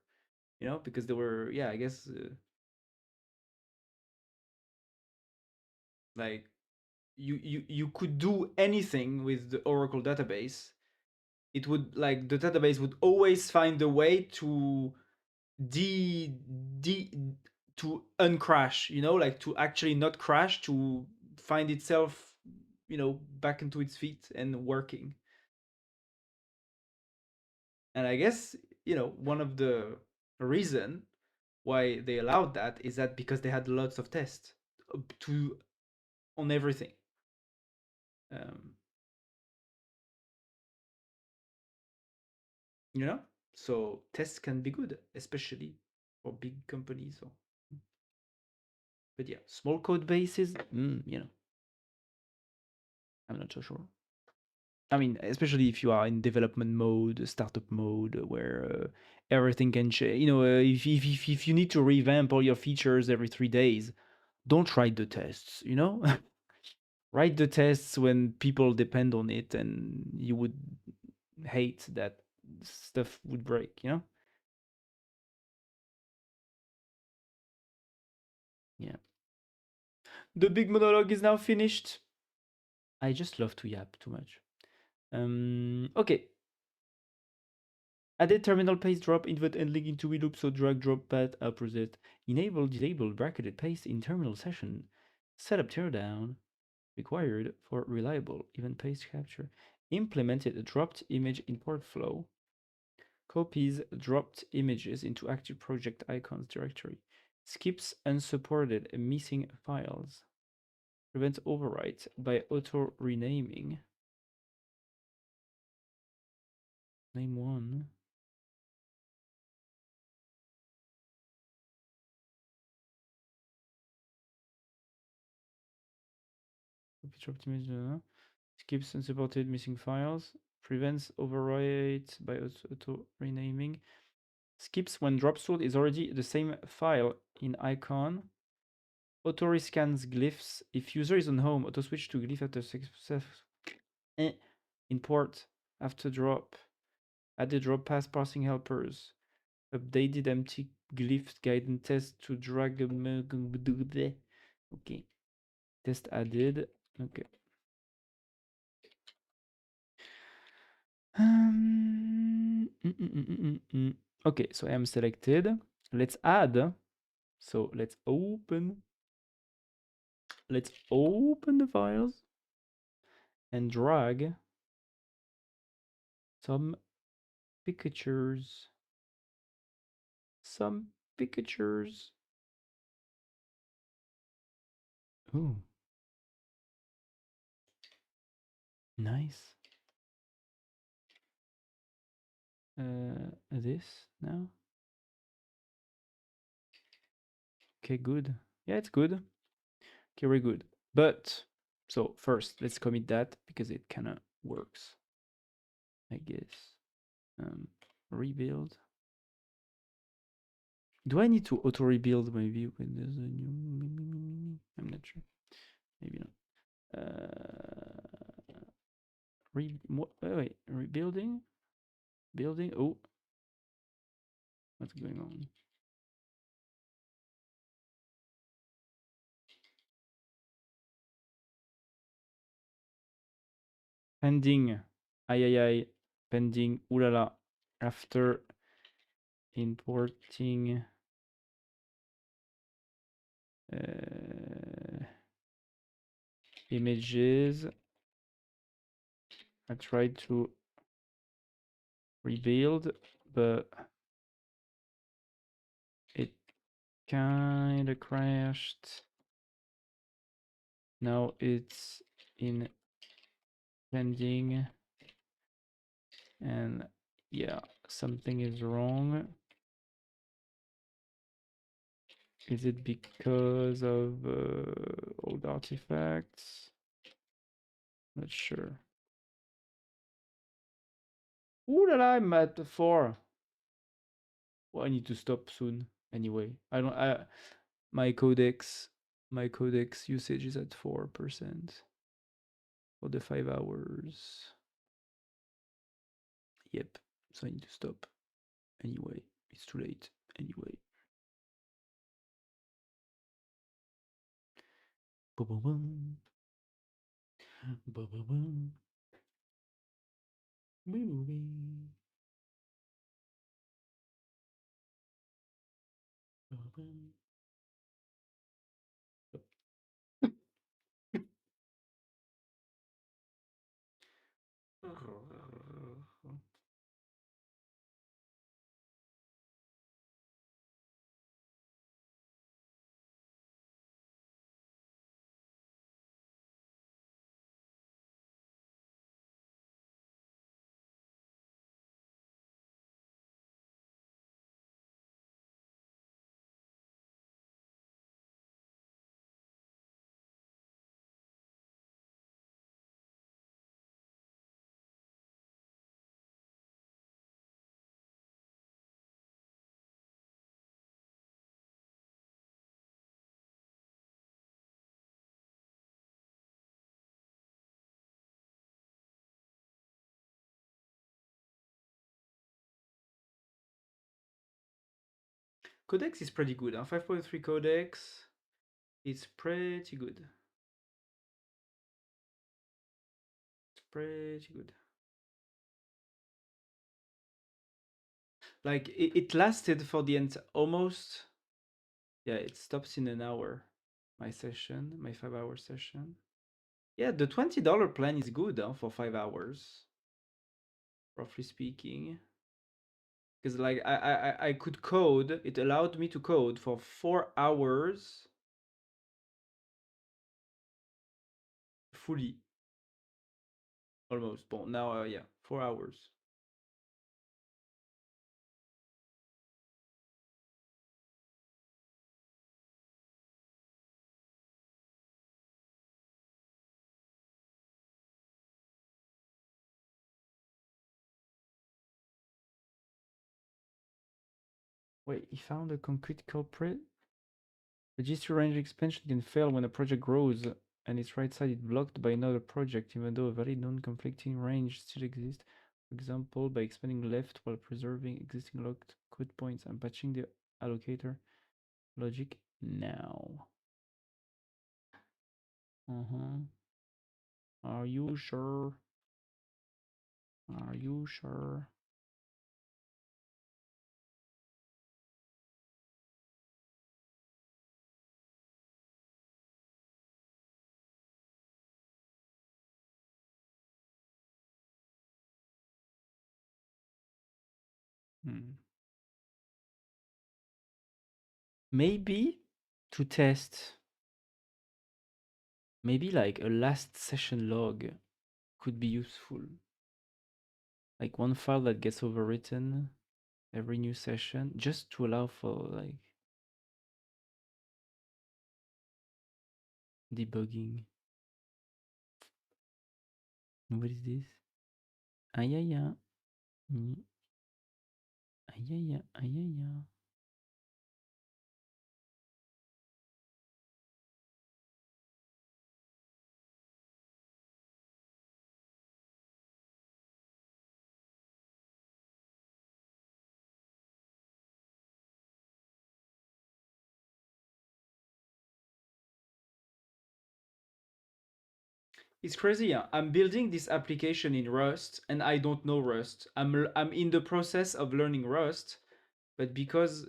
A: You know, because there were, yeah, I guess like you could do anything with the Oracle database. It would, like, the database would always find a way to de de to uncrash, you know, like to actually not crash, to find itself, you know, back into its feet and working. And I guess, you know, one of the reason why they allowed that is that because they had lots of tests to on everything. um, you know, so tests can be good, especially for big companies. Or, but yeah, small code bases, you know, I'm not so sure. I mean, especially if you are in development mode, startup mode, where everything can change. You know, if you need to revamp all your features every 3 days, don't write the tests. You know, write the tests when people depend on it, and you would hate that stuff would break. You know. Yeah. The big monologue is now finished. I just love to yap too much. Okay. Added terminal paste drop invert and link into loop, so drag drop path opposite. Enable disable bracketed paste in terminal session. Setup teardown required for reliable event paste capture. Implemented a dropped image import flow. Copies dropped images into active project icons directory. Skips unsupported missing files. Prevents overwrite by auto renaming. Name one. Copy dropped image. Skips unsupported missing files. Prevents overwrite by auto renaming. Skips when drop tool is already the same file in icon. Auto rescans glyphs. If user is on home, auto switch to glyph after success. Import after drop. Added drop path parsing helpers. Updated empty glyph guidance test to drag. Okay. Test added. Okay. Okay, so I am selected. Let's add. So let's open the files and drag some pictures. Some pictures. Ooh. Nice. This now. Okay, good. Yeah, it's good. Okay, very good. But so first, let's commit that because it kind of works, I guess. Rebuild. Do I need to auto rebuild maybe when there's a new? I'm not sure. Maybe not. Wait, rebuilding, building. Oh, what's going on? Pending. Aye, aye, aye. Pending. Ooh la la. After importing. Images. I tried to rebuild, but it kind of crashed. Now it's in pending, and yeah, something is wrong. Is it because of old artifacts? Not sure. Ooh la la, I'm at 4. Well, I need to stop soon. Anyway, I don't. My codex usage is at 4% for the 5 hours. Yep. So I need to stop. Anyway, it's too late. Anyway. Ba-ba-bum. Ba-ba-bum. Wee-wee. Ba-ba-bum. Codex is pretty good. 5.3 codex. It's pretty good. It's pretty good. Like it lasted for the end almost. Yeah, it stops in an hour. My session, my 5-hour session. Yeah, the $20 plan is good for 5 hours, roughly speaking. Because like I could code. It allowed me to code for 4 hours fully, almost. Bon, now yeah, 4 hours. Wait, he found a concrete culprit? Register range expansion can fail when a project grows and its right side is blocked by another project, even though a valid non-conflicting range still exists. For example, by expanding left while preserving existing locked code points and patching the allocator logic now. Are you sure? Are you sure? Maybe to test, maybe like a last session log could be useful. Like one file that gets overwritten every new session, just to allow for like debugging. What is this? Ayaya. Ayaya, ayaya. It's crazy. Yeah? I'm building this application in Rust and I don't know Rust. I'm in the process of learning Rust, but because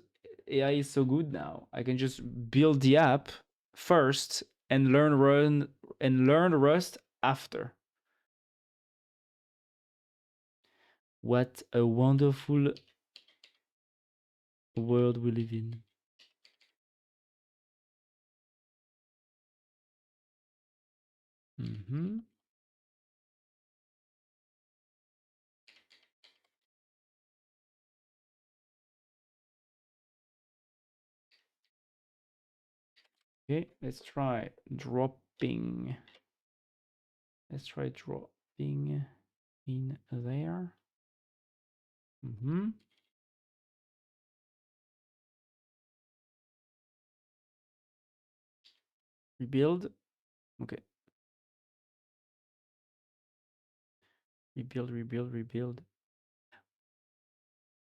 A: AI is so good now, I can just build the app first and learn Rust after. What a wonderful world we live in. Mm-hmm. Okay, let's try dropping. Let's try dropping in there. Mm-hmm. Rebuild. Okay. Rebuild, rebuild, rebuild.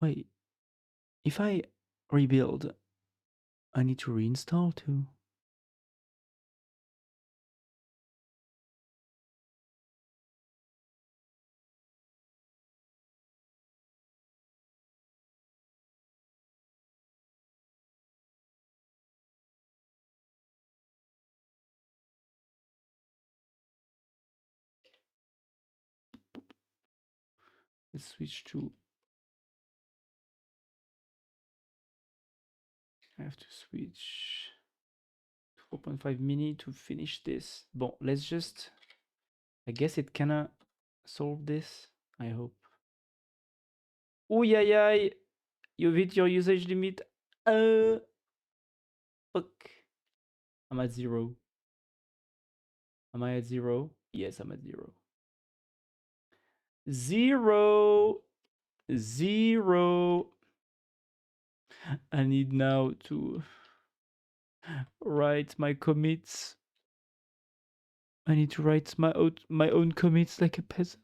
A: Wait, if I rebuild, I need to reinstall too. Let's switch to. I have to switch 4.5 mini to finish this. Bon, let's just. I guess it kinda solve this. I hope. Oh yeah, yeah. You've hit your usage limit. Fuck. I'm at 0. Am I at 0? Yes, I'm at 0. 0. 0. I need now to write my commits. I need to write my own commits like a peasant.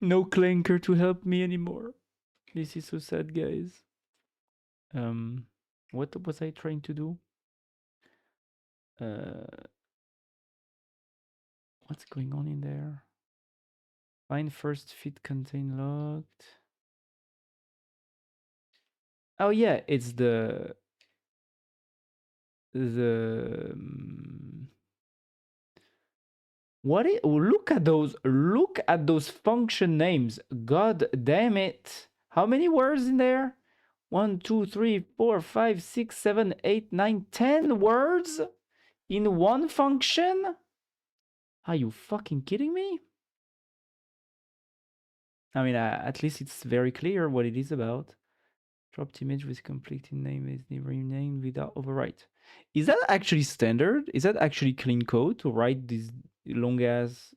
A: No clanker to help me anymore. This is so sad, guys. What was I trying to do? What's going on in there? Find first fit contain locked. Oh yeah, it's the look at those function names. God damn it. How many words in there? 1, 2, 3, 4, 5, 6, 7, 8, 9, 10 words in one function? Are you fucking kidding me? I mean, at least it's very clear what it is about. Dropped image with completing name is renamed without overwrite. Is that actually standard? Is that actually clean code to write these long ass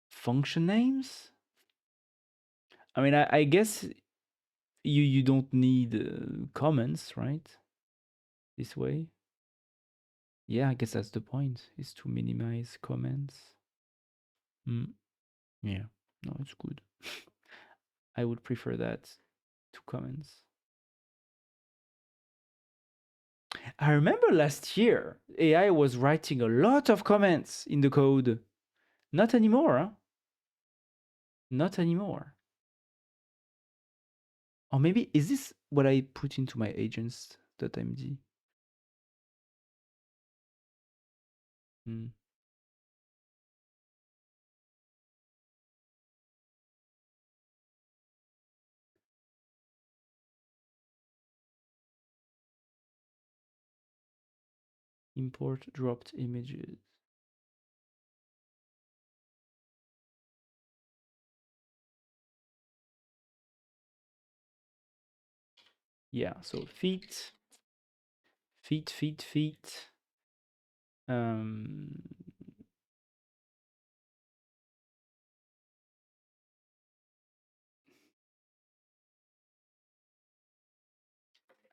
A: function names? I mean, I guess you don't need comments, right? This way. Yeah, I guess that's the point, is to minimize comments. Yeah, no, it's good. I would prefer that to comments. I remember last year, AI was writing a lot of comments in the code. Not anymore, huh? Not anymore. Or maybe, is this what I put into my agents.md? Import dropped images. Yeah, so feet.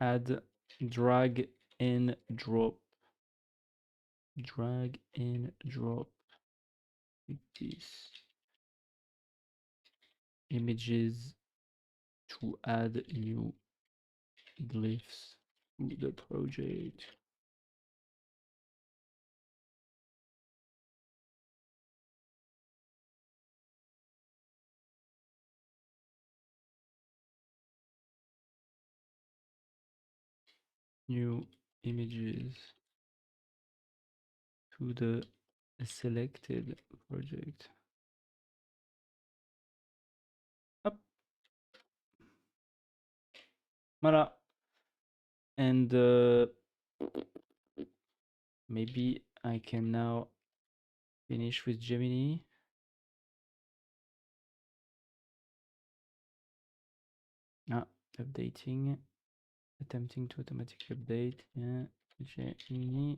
A: Add drag and drop. Drag and drop these images to add new glyphs to the project. New images to the selected project. Hop. Voilà. And maybe I can now finish with Gemini. Updating, attempting to automatically update. Yeah, Gemini.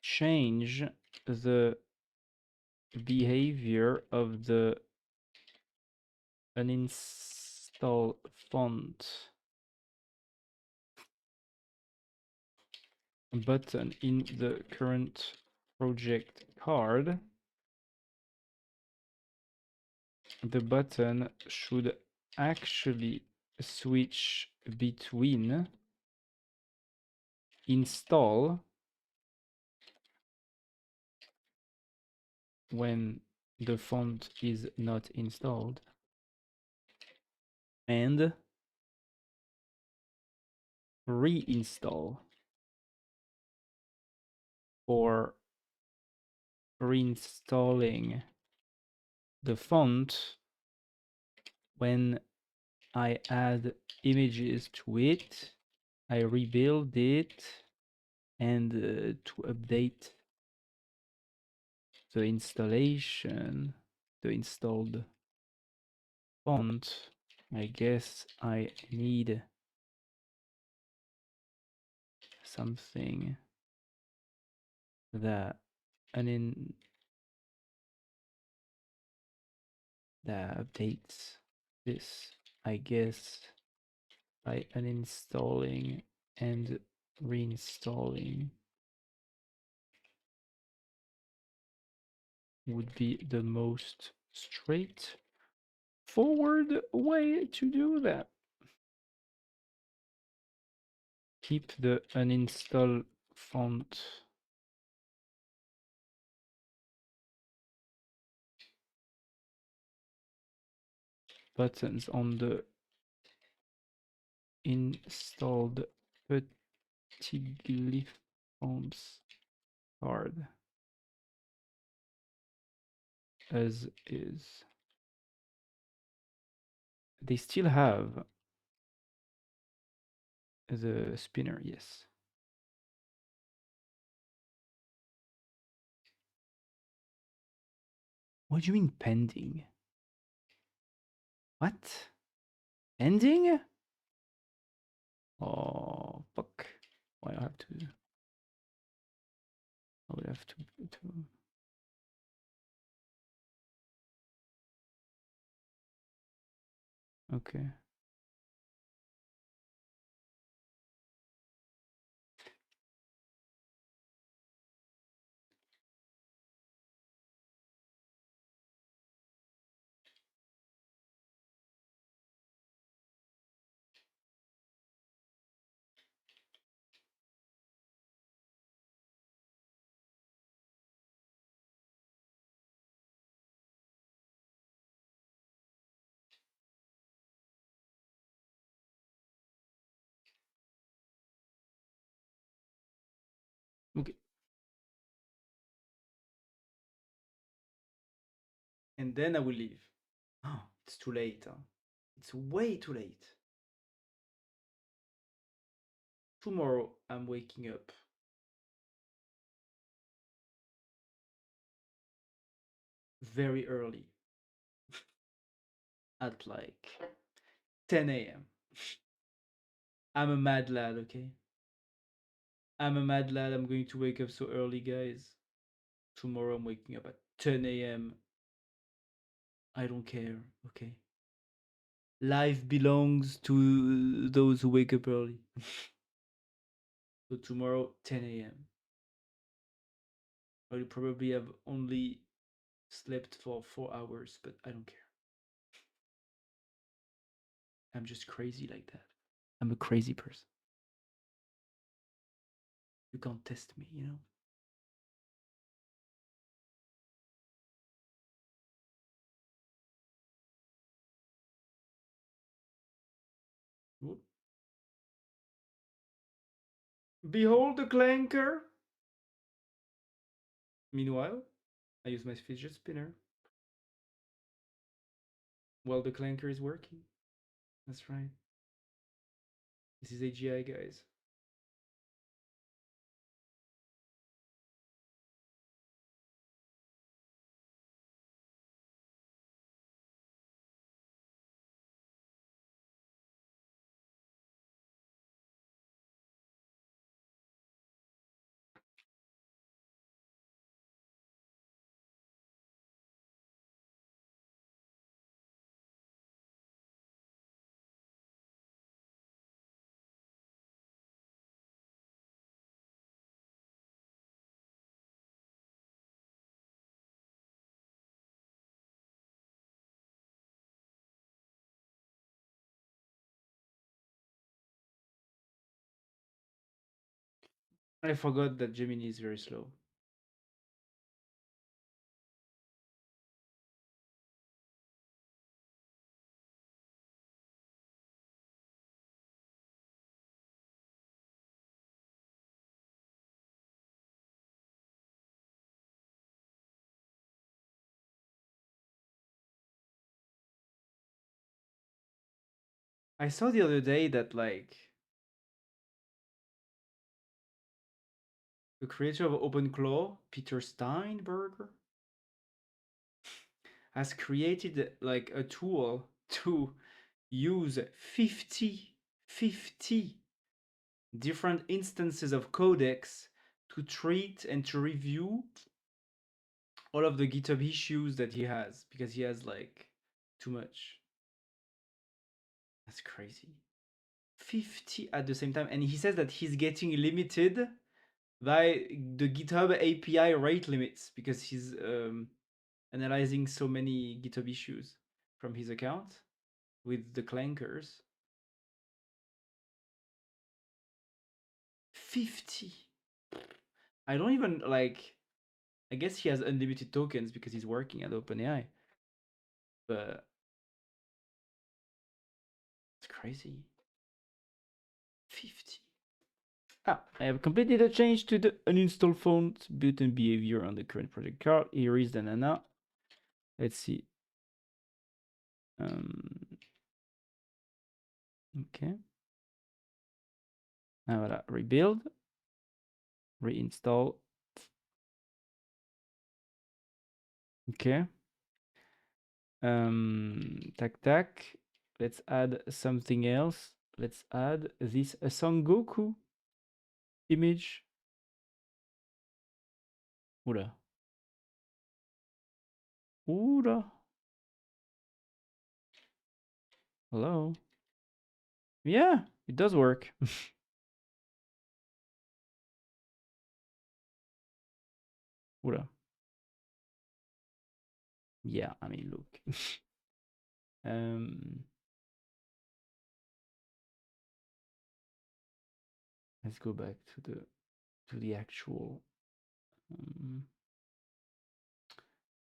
A: Change the behavior of the uninstall font button in the current project card. The button should actually switch between install when the font is not installed and reinstall for reinstalling the font when I add images to it, I rebuild it, and to update the installation, the installed font, I guess I need something that that updates this, I guess, by uninstalling and reinstalling would be the most straightforward way to do that. Keep the uninstall font buttons on the installed Petitglyph fonts card as is. They still have the spinner, yes. What do you mean pending? What? Pending? Oh, fuck. Why I have to... I would have to... Okay. Okay. And then I will leave. Oh, it's too late. Huh? It's way too late. Tomorrow I'm waking up very early at like 10 a.m. I'm a mad lad, okay? I'm a mad lad. I'm going to wake up so early, guys. Tomorrow I'm waking up at 10 a.m. I don't care, okay? Life belongs to those who wake up early. So tomorrow, 10 a.m. I'll probably have only slept for 4 hours, but I don't care. I'm just crazy like that. I'm a crazy person. You can't test me, you know? Whoop. Behold the clanker! Meanwhile, I use my fidget spinner while the clanker is working. That's right. This is AGI, guys. I forgot that Gemini is very slow. I saw the other day that like the creator of OpenClaw, Peter Steinberger, has created like a tool to use 50 different instances of codecs to treat and to review all of the GitHub issues that he has because he has like too much. That's crazy. 50 at the same time. And he says that he's getting limited by the GitHub API rate limits because he's analyzing so many GitHub issues from his account with the clankers. 50. I don't even like. I guess he has unlimited tokens because he's working at OpenAI. But it's crazy. 50. Ah, I have completed a change to the uninstall font button behavior on the current project card. Here is the Nana. Let's see. Okay. Now voilà, rebuild, reinstall. Okay. Tac tac. Let's add something else. Let's add this Son Goku image. Oula. Oula. Hello. Yeah, it does work. Oula. Yeah, I mean, look. Let's go back to the actual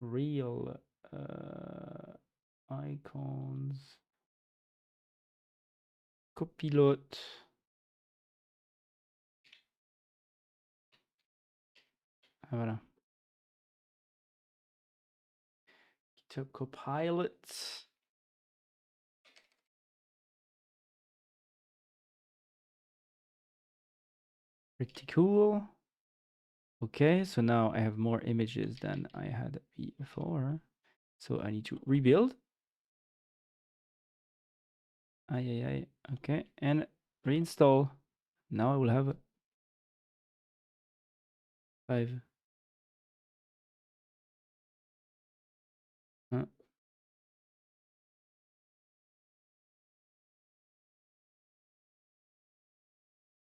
A: real icons. Copilote. Ah, voilà. GitHub Copilot. Pretty cool. Okay, so now I have more images than I had before. So I need to rebuild. Aye. Okay, and reinstall. Now I will have 5.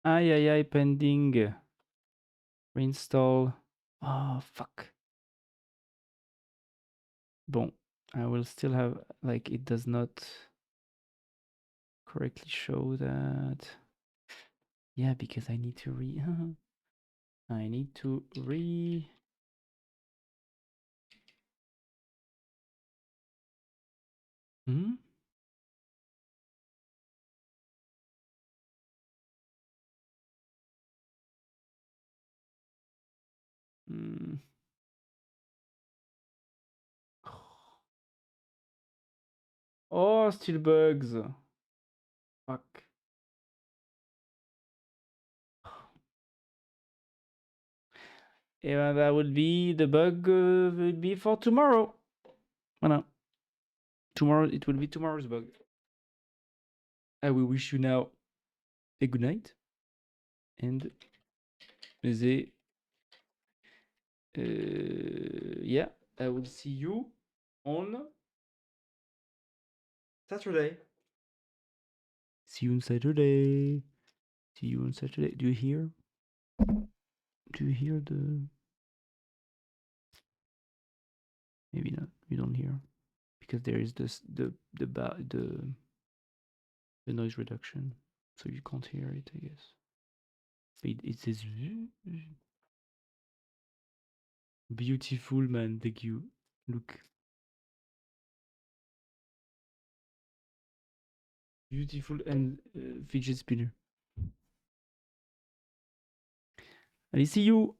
A: Aye, pending. Reinstall. Oh, fuck. Bon, I will still have, like, it does not correctly show that. Yeah, because I need to I need to Hmm? Mm. Oh, still bugs. Fuck. Yeah, that would be the bug will be for tomorrow. Voilà. Tomorrow, it will be tomorrow's bug. I will wish you now a good night. And the yeah, I will see you on Saturday. See you on Saturday. See you on Saturday. Do you hear? Do you hear the? Maybe not. You don't hear because there is this the noise reduction, so you can't hear it. I guess. It says beautiful man. Thank you. Look. Beautiful and fidget spinner. Allez, see you.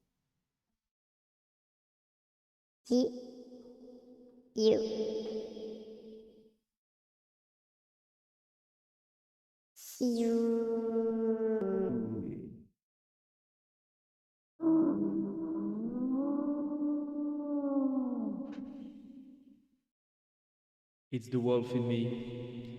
B: See you. See you.
A: It's the wolf in me.